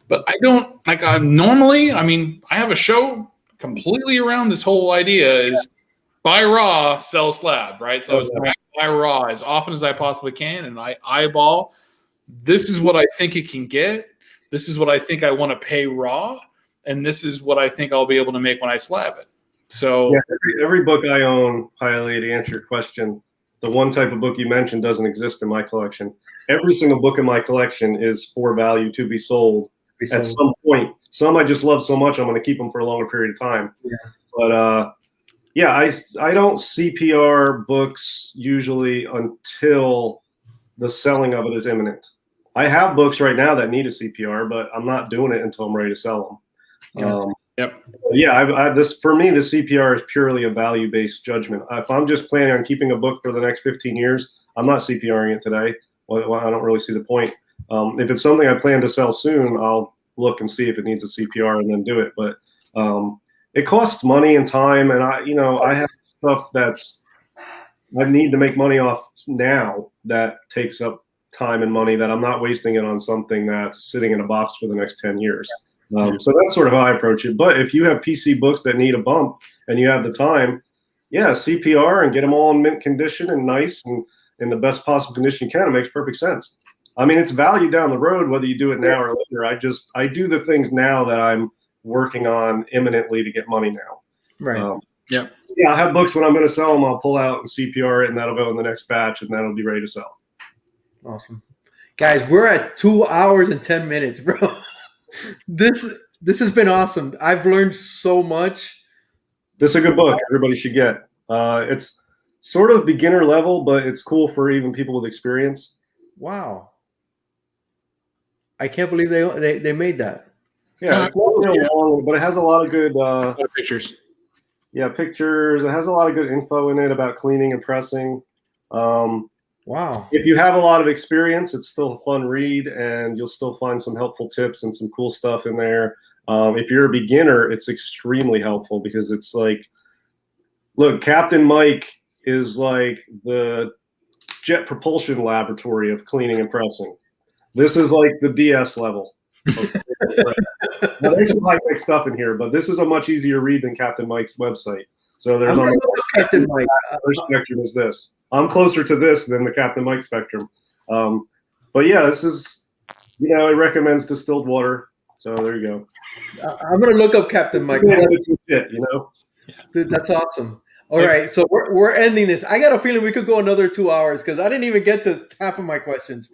But I don't like normally. I mean, I have a show completely around this whole idea is buy raw, sell slab, right? So it's buy raw as often as I possibly can, and I eyeball. This is what I think it can get. This is what I think I want to pay raw, and this is what I think I'll be able to make when I slab it. So every book I own, Piley, to answer your question, the one type of book you mentioned doesn't exist in my collection. Every single book in my collection is for value to be sold at some point. Some I just love so much I'm going to keep them for a longer period of time. Yeah. But I don't CPR books usually until the selling of it is imminent. I have books right now that need a CPR, but I'm not doing it until I'm ready to sell them. This for me, the CPR is purely a value-based judgment. If I'm just planning on keeping a book for the next 15 years, I'm not CPRing it today. Well, I don't really see the point. If it's something I plan to sell soon, I'll look and see if it needs a CPR and then do it. But it costs money and time, and I have stuff I need to make money off now that takes up time and money that I'm not wasting it on something that's sitting in a box for the next 10 years. So that's sort of how I approach it. But if you have PC books that need a bump and you have the time, CPR and get them all in mint condition and nice and in the best possible condition you can, it makes perfect sense. I mean, it's value down the road, whether you do it now or later. I do the things now that I'm working on imminently to get money now. Right. I have books when I'm going to sell them, I'll pull out and CPR it, and that'll go in the next batch, and that'll be ready to sell. Awesome. Guys, we're at 2 hours and 10 minutes, bro. This has been awesome. I've learned so much. This is a good book. Everybody should get. It's sort of beginner level, but it's cool for even people with experience. Wow. I can't believe they made that. Yeah, it's not real long, but it has a lot of good pictures. Yeah, pictures. It has a lot of good info in it about cleaning and pressing. Wow. If you have a lot of experience, it's still a fun read, and you'll still find some helpful tips and some cool stuff in there. If you're a beginner, it's extremely helpful because it's like, look, Captain Mike is like the jet propulsion laboratory of cleaning and pressing. This is like the DS level. Now, there's some high-tech stuff in here, but this is a much easier read than Captain Mike's website. So there's Captain Mike. Their spectrum is this. I'm closer to this than the Captain Mike spectrum. But yeah, this is, it recommends distilled water. So there you go. I'm gonna look up Captain Mike. It's shit, Dude, that's awesome. All right, so we're ending this. I got a feeling we could go another 2 hours because I didn't even get to half of my questions.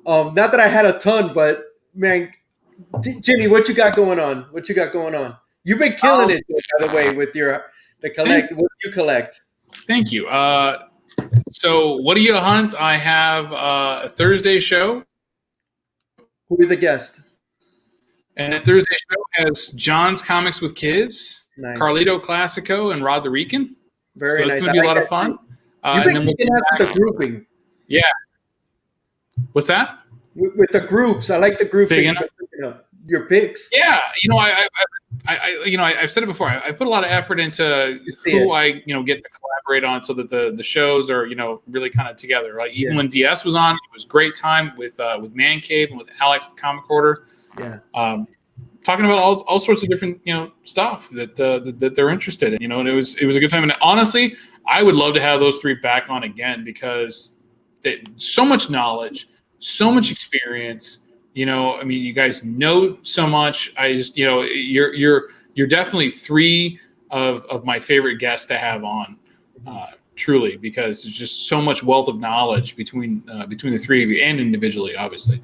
Not that I had a ton, but man, Jimmy, what you got going on? You've been killing it, by the way, with the collect. What do you collect? Thank you. So what do you hunt? I have a Thursday show. Who is the guest? And the Thursday show has John's Comics with Kids, nice. Carlito Classico, and Rod the Rican. Very nice. It's going to be a lot of fun. You've been kicking ass with the grouping. Yeah. What's that? With the groups. I like the groups. Your picks. Yeah. I've said it before. I put a lot of effort into who I get to collaborate on so that the shows are really kind of together. Like even when DS was on, it was great time with Man Cave and with Alex the Comic Order. Yeah. Talking about all sorts of different stuff that they're interested in. And it was a good time. And honestly, I would love to have those three back on again because so much knowledge, so much experience. You guys know so much. I just, you're definitely three of my favorite guests to have on, truly, because there's just so much wealth of knowledge between the three of you and individually, obviously.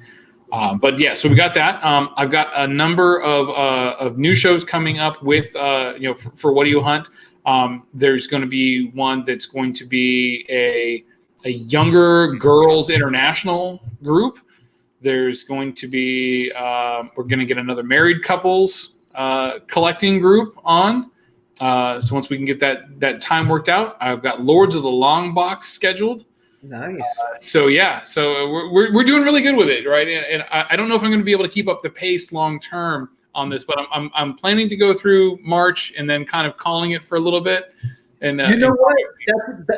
But yeah, so we got that. I've got a number of new shows coming up with, for What Do You Hunt? There's going to be one that's going to be a younger girls international group. There's going to be, we're going to get another married couples collecting group on. So once we can get that time worked out, I've got Lords of the Long Box scheduled. Nice. So yeah, so we're doing really good with it, right? And I don't know if I'm going to be able to keep up the pace long term on this, but I'm planning to go through March and then kind of calling it for a little bit. And You know what?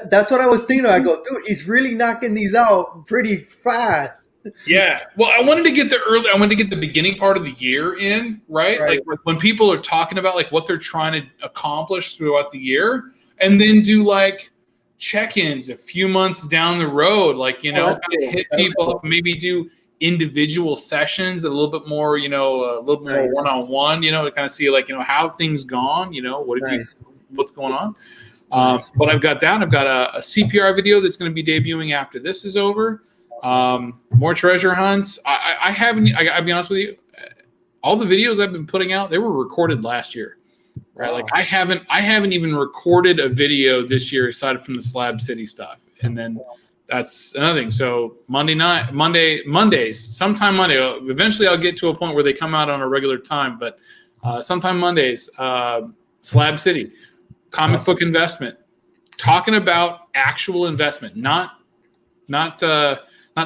That's what I was thinking. I go, dude, he's really knocking these out pretty fast. yeah, well, I wanted to get the beginning part of the year in, right? Right. Like when people are talking about like what they're trying to accomplish throughout the year, and then do like check-ins a few months down the road, like kind of hit people up, maybe do individual sessions a little bit more, a little more Nice. one-on-one, to kind of see like how have things gone, what's going on. Nice. But I've got that. I've got a CPR video that's going to be debuting after this is over. More treasure hunts. I haven't. I'll be honest with you. All the videos I've been putting out, they were recorded last year, right? Wow. Like I haven't even recorded a video this year aside from the Slab City stuff, and then that's another thing. So Mondays, sometime Monday. Eventually, I'll get to a point where they come out on a regular time, but sometime Mondays, Slab City. Comic book investment, talking about actual investment, not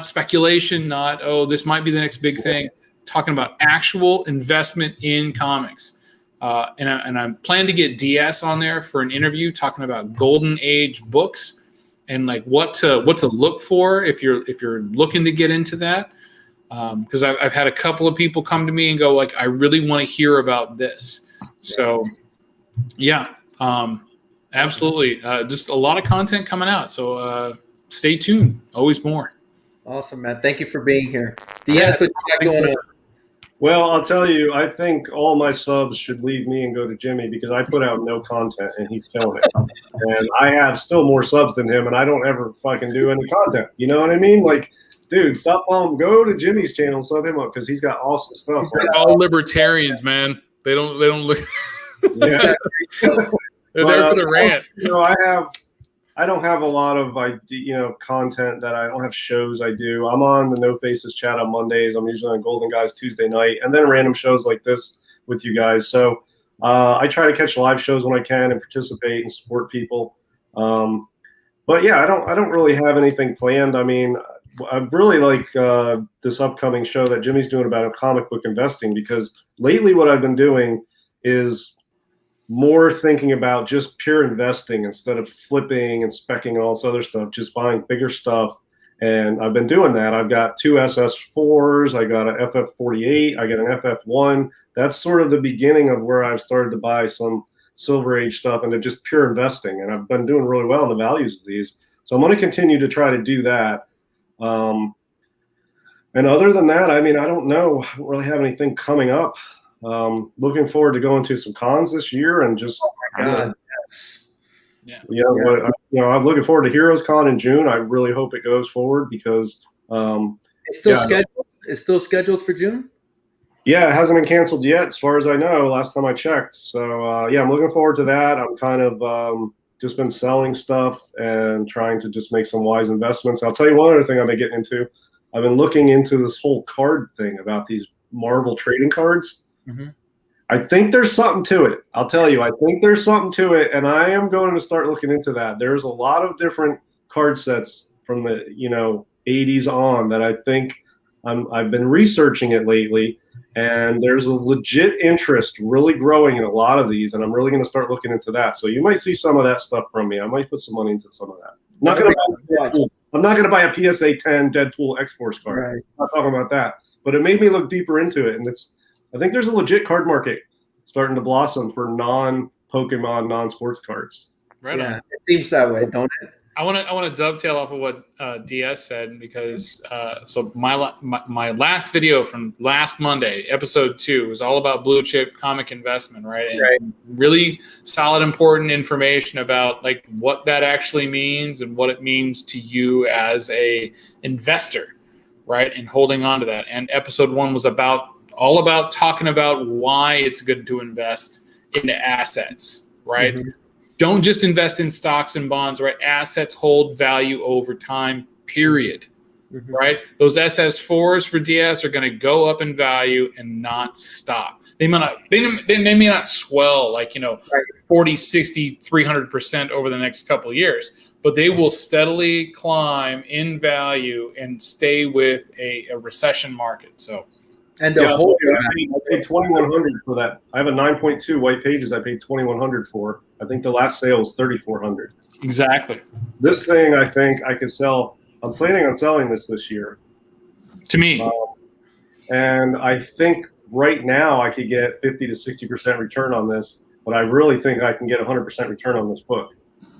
speculation, not this might be the next big thing. Talking about actual investment in comics, and I'm planning to get DS on there for an interview talking about golden age books and like what to look for if you're looking to get into that. Because I've had a couple of people come to me and go like, I really want to hear about this. So yeah. Absolutely. Just a lot of content coming out. So stay tuned. Always more. Awesome, man. Thank you for being here. DS, what you got going on? Well, I'll tell you, I think all my subs should leave me and go to Jimmy because I put out no content and he's killing it. And I have still more subs than him and I don't ever fucking do any content. You know what I mean? Like, dude, stop following. Go to Jimmy's channel, sub him up because he's got awesome stuff. They're all libertarians, man. They don't look. Yeah. They're there for the rant. I don't have a lot of content that I don't have shows I do. I'm on the No Faces chat on Mondays. I'm usually on Golden Guys Tuesday night, and then random shows like this with you guys. So I try to catch live shows when I can and participate and support people. But yeah, I don't really have anything planned. I mean, I really like this upcoming show that Jimmy's doing about comic book investing because lately what I've been doing is more thinking about just pure investing instead of flipping and specking and all this other stuff, just buying bigger stuff. And I've been doing that. I've got 2 SS4s. I got an FF48. I got an FF1. That's sort of the beginning of where I've started to buy some Silver Age stuff into just pure investing. And I've been doing really well in the values of these. So I'm going to continue to try to do that. And other than that, I mean, I don't know. I don't really have anything coming up. Looking forward to going to some cons this year and just Yes. I'm looking forward to Heroes Con in June. I really hope it goes forward because it's still scheduled. It's still scheduled for June. Yeah, it hasn't been canceled yet, as far as I know. Last time I checked, so I'm looking forward to that. I'm kind of just been selling stuff and trying to just make some wise investments. I'll tell you one other thing I've been getting into. I've been looking into this whole card thing about these Marvel trading cards. Mm-hmm. I think there's something to it. I'll tell you, I think there's something to it, and I am going to start looking into that. There's a lot of different card sets from the 80s on that I think I've been researching it lately, and there's a legit interest really growing in a lot of these, and I'm really going to start looking into that. So you might see some of that stuff from me. I might put some money into some of that. I'm not going to buy a PSA 10 Deadpool X-Force card. Right. I'm not talking about that, but it made me look deeper into it, and I think there's a legit card market starting to blossom for non-Pokemon, non-sports cards. Right on. It seems that way, don't it? I want to dovetail off of what DS said because so my last video from last Monday, episode 2, was all about blue chip comic investment, right? And really solid, important information about like what that actually means and what it means to you as a investor, right? And holding on to that. And episode 1 was all about talking about why it's good to invest into assets, right? Mm-hmm. Don't just invest in stocks and bonds, right? Assets hold value over time, period, right? Those SS4s for DS are going to go up in value and not stop. They may not, they may not swell like, 40, 60, 300% over the next couple of years, but they will steadily climb in value and stay with a recession market. So, and the whole I paid $2,100 for that. I have a 9.2 white pages. I paid $2,100 for. I think the last sale was $3,400. Exactly. This thing, I think I could sell. I'm planning on selling this year. To me, and I think right now I could get 50 to 60% return on this, but I really think I can get 100% return on this book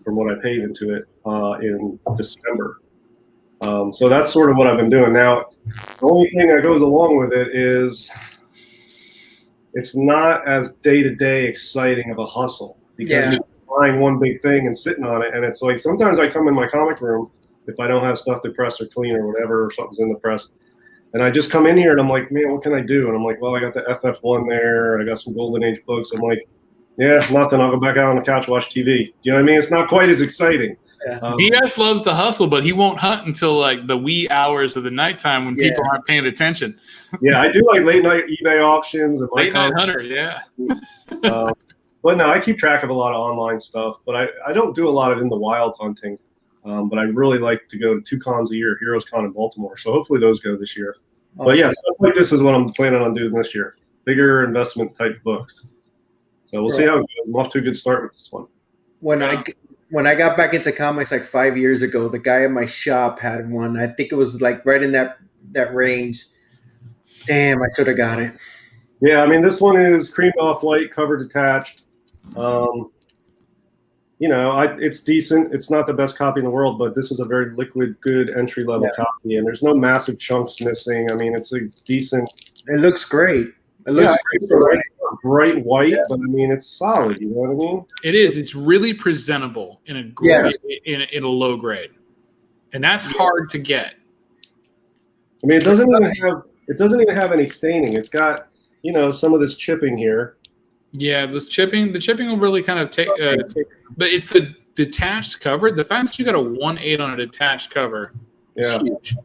from what I paid into it in December. So that's sort of what I've been doing. Now, the only thing that goes along with it is it's not as day-to-day exciting of a hustle because you're buying one big thing and sitting on it. And it's like sometimes I come in my comic room if I don't have stuff to press or clean or whatever, or something's in the press. And I just come in here and I'm like, man, what can I do? And I'm like, well, I got the FF1 there. I got some Golden Age books. I'm like, yeah, nothing. I'll go back out on the couch, watch TV. Do you know what I mean? It's not quite as exciting. Yeah. DS loves the hustle, but he won't hunt until like the wee hours of the nighttime when people aren't paying attention. Yeah, I do like late night eBay auctions and late night hunter. Yeah. But no, I keep track of a lot of online stuff, but I don't do a lot of in the wild hunting. But I really like to go to 2 cons a year, Heroes Con in Baltimore. So hopefully those go this year. Awesome. But yeah, stuff like this is what I'm planning on doing this year. Bigger investment type books. So we'll see how it goes. I'm off to a good start with this one. When I got back into comics like 5 years ago, the guy in my shop had one. I think it was like right in that range. Damn, I should have got it. Yeah, I mean, this one is creamed off white, cover detached. It's decent. It's not the best copy in the world, but this is a very liquid, good entry-level copy, and there's no massive chunks missing. I mean, it's a decent. It looks great. It looks great. It's not bright white, but I mean, it's solid. You know what I mean? It is. It's really presentable in a grade, in a low grade, and that's hard to get. I mean, it doesn't even have any staining. It's got some of this chipping here. Yeah, the chipping will really kind of take, but it's the detached cover. The fact that you got a 1/8 on a detached cover is huge.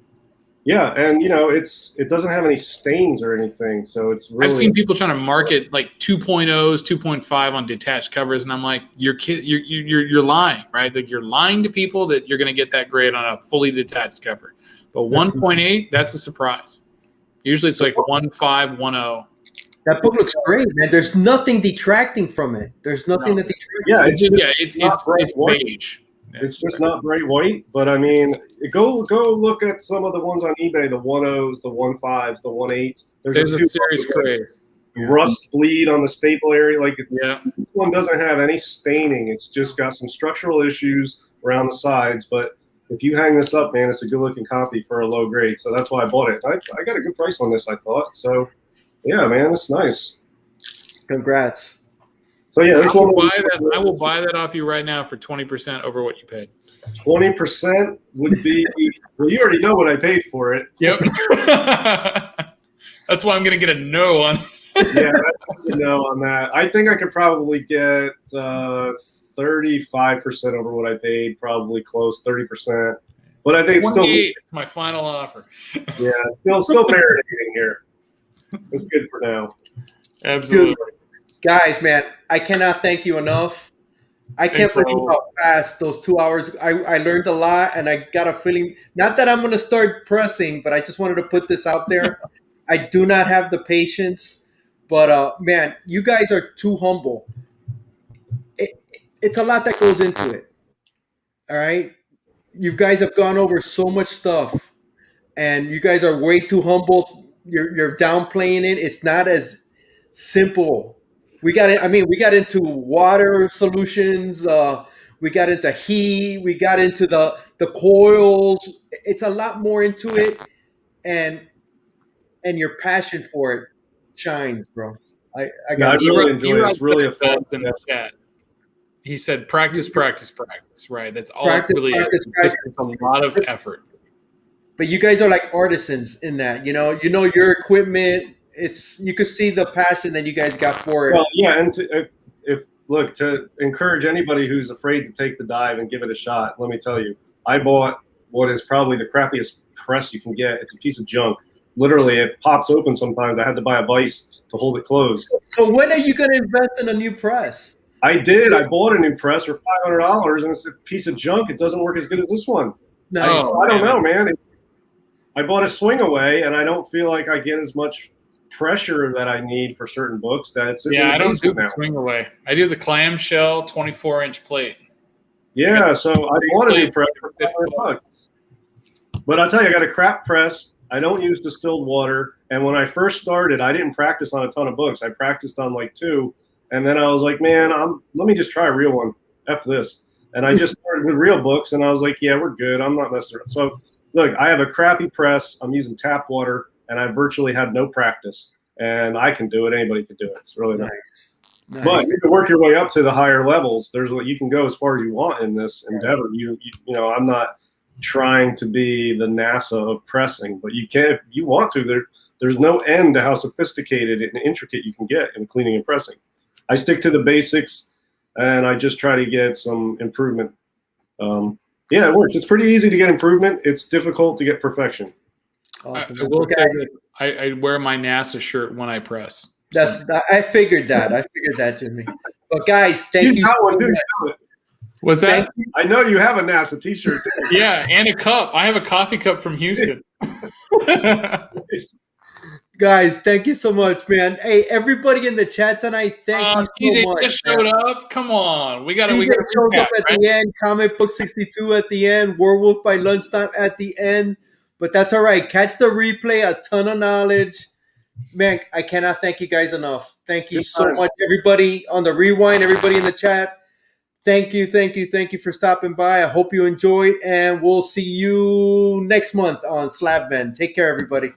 Yeah, and it doesn't have any stains or anything, so it's really. I've seen people trying to market like 2.0s, 2.5 on detached covers, and I'm like, you're lying, right? Like you're lying to people that you're going to get that grade on a fully detached cover. But 1.8, that's a surprise. Usually it's like 1.5, 1.0. That book looks great, man. There's nothing detracting from it. There's nothing that detracts. It's beige. Yeah. It's just not bright white, but I mean, go look at some of the ones on eBay, the 1.0s, the 1.5s, the 1.8s. There's a serious craze. Rust bleed on the staple area. This one doesn't have any staining. It's just got some structural issues around the sides, but if you hang this up, man, it's a good looking copy for a low grade. So that's why I bought it. I got a good price on this, I thought. So yeah, man, it's nice. Congrats. So yeah, I will buy that off you right now for 20% over what you paid. 20% would be well, you already know what I paid for it. Yep. That's why I'm gonna get a no on. Yeah, that's a no on that. I think I could probably get 35% over what I paid, probably close 30%. But I think it's still my final offer. Yeah, still marinating here. It's good for now. Absolutely. Dude, guys, man, I cannot thank you enough. I can't believe how fast those 2 hours. I learned a lot, and I got a feeling, not that I'm going to start pressing, but I just wanted to put this out there. I do not have the patience, but man, you guys are too humble. It's a lot that goes into it. All right? You guys have gone over so much stuff, and you guys are way too humble. You're downplaying it. It's not as simple. We got into water solutions. We got into heat. We got into the coils. It's a lot more into it, and your passion for it shines, bro. I really enjoy it. It's really a fun in the chat. He said, "Practice, practice, practice." Right. That's all it really is. It's a lot of effort. But you guys are like artisans in that, your equipment. You could see the passion that you guys got for it. Well, yeah, and to encourage anybody who's afraid to take the dive and give it a shot, let me tell you, I bought what is probably the crappiest press you can get. It's a piece of junk. Literally, it pops open sometimes. I had to buy a vise to hold it closed. So when are you going to invest in a new press? I did. I bought a new press for $500, and it's a piece of junk. It doesn't work as good as this one. Nice. I don't know, man. I bought a swing away, and I don't feel like I get as much pressure that I need for certain books. That it's I don't do the now. swing away. I do the clamshell 24-inch plate. Yeah, so I bought a new press for $500. But I'll tell you, I got a crap press. I don't use distilled water. And when I first started, I didn't practice on a ton of books. I practiced on like 2. And then I was like, man, let me just try a real one. F this. And I just started with real books. And I was like, yeah, we're good. I'm not messing around. So look, I have a crappy press. I'm using tap water. And I virtually had no practice. And I can do it. Anybody can do it. It's really nice. But you can work your way up to the higher levels. There's what you can go as far as you want in this endeavor. You know, I'm not trying to be the NASA of pressing, but you can if you want to. There's no end to how sophisticated and intricate you can get in cleaning and pressing. I stick to the basics, and I just try to get some improvement. Yeah, it works. It's pretty easy to get improvement. It's difficult to get perfection. Awesome. I will say that I wear my NASA shirt when I press. I figured that, Jimmy. But guys, thank you so much. What's that? I know you have a NASA T-shirt. Yeah, and a cup. I have a coffee cup from Houston. Guys, thank you so much, man. Hey, everybody in the chat tonight, thank you so much. Just showed up. Come on, we got to showed up at the end. Comic Book 62 at the end. Werewolf by lunchtime at the end. But that's all right. Catch the replay. A ton of knowledge. Man, I cannot thank you guys enough. Thank you so much, everybody on the rewind, everybody in the chat. Thank you for stopping by. I hope you enjoyed, and we'll see you next month on Slab Men. Take care, everybody.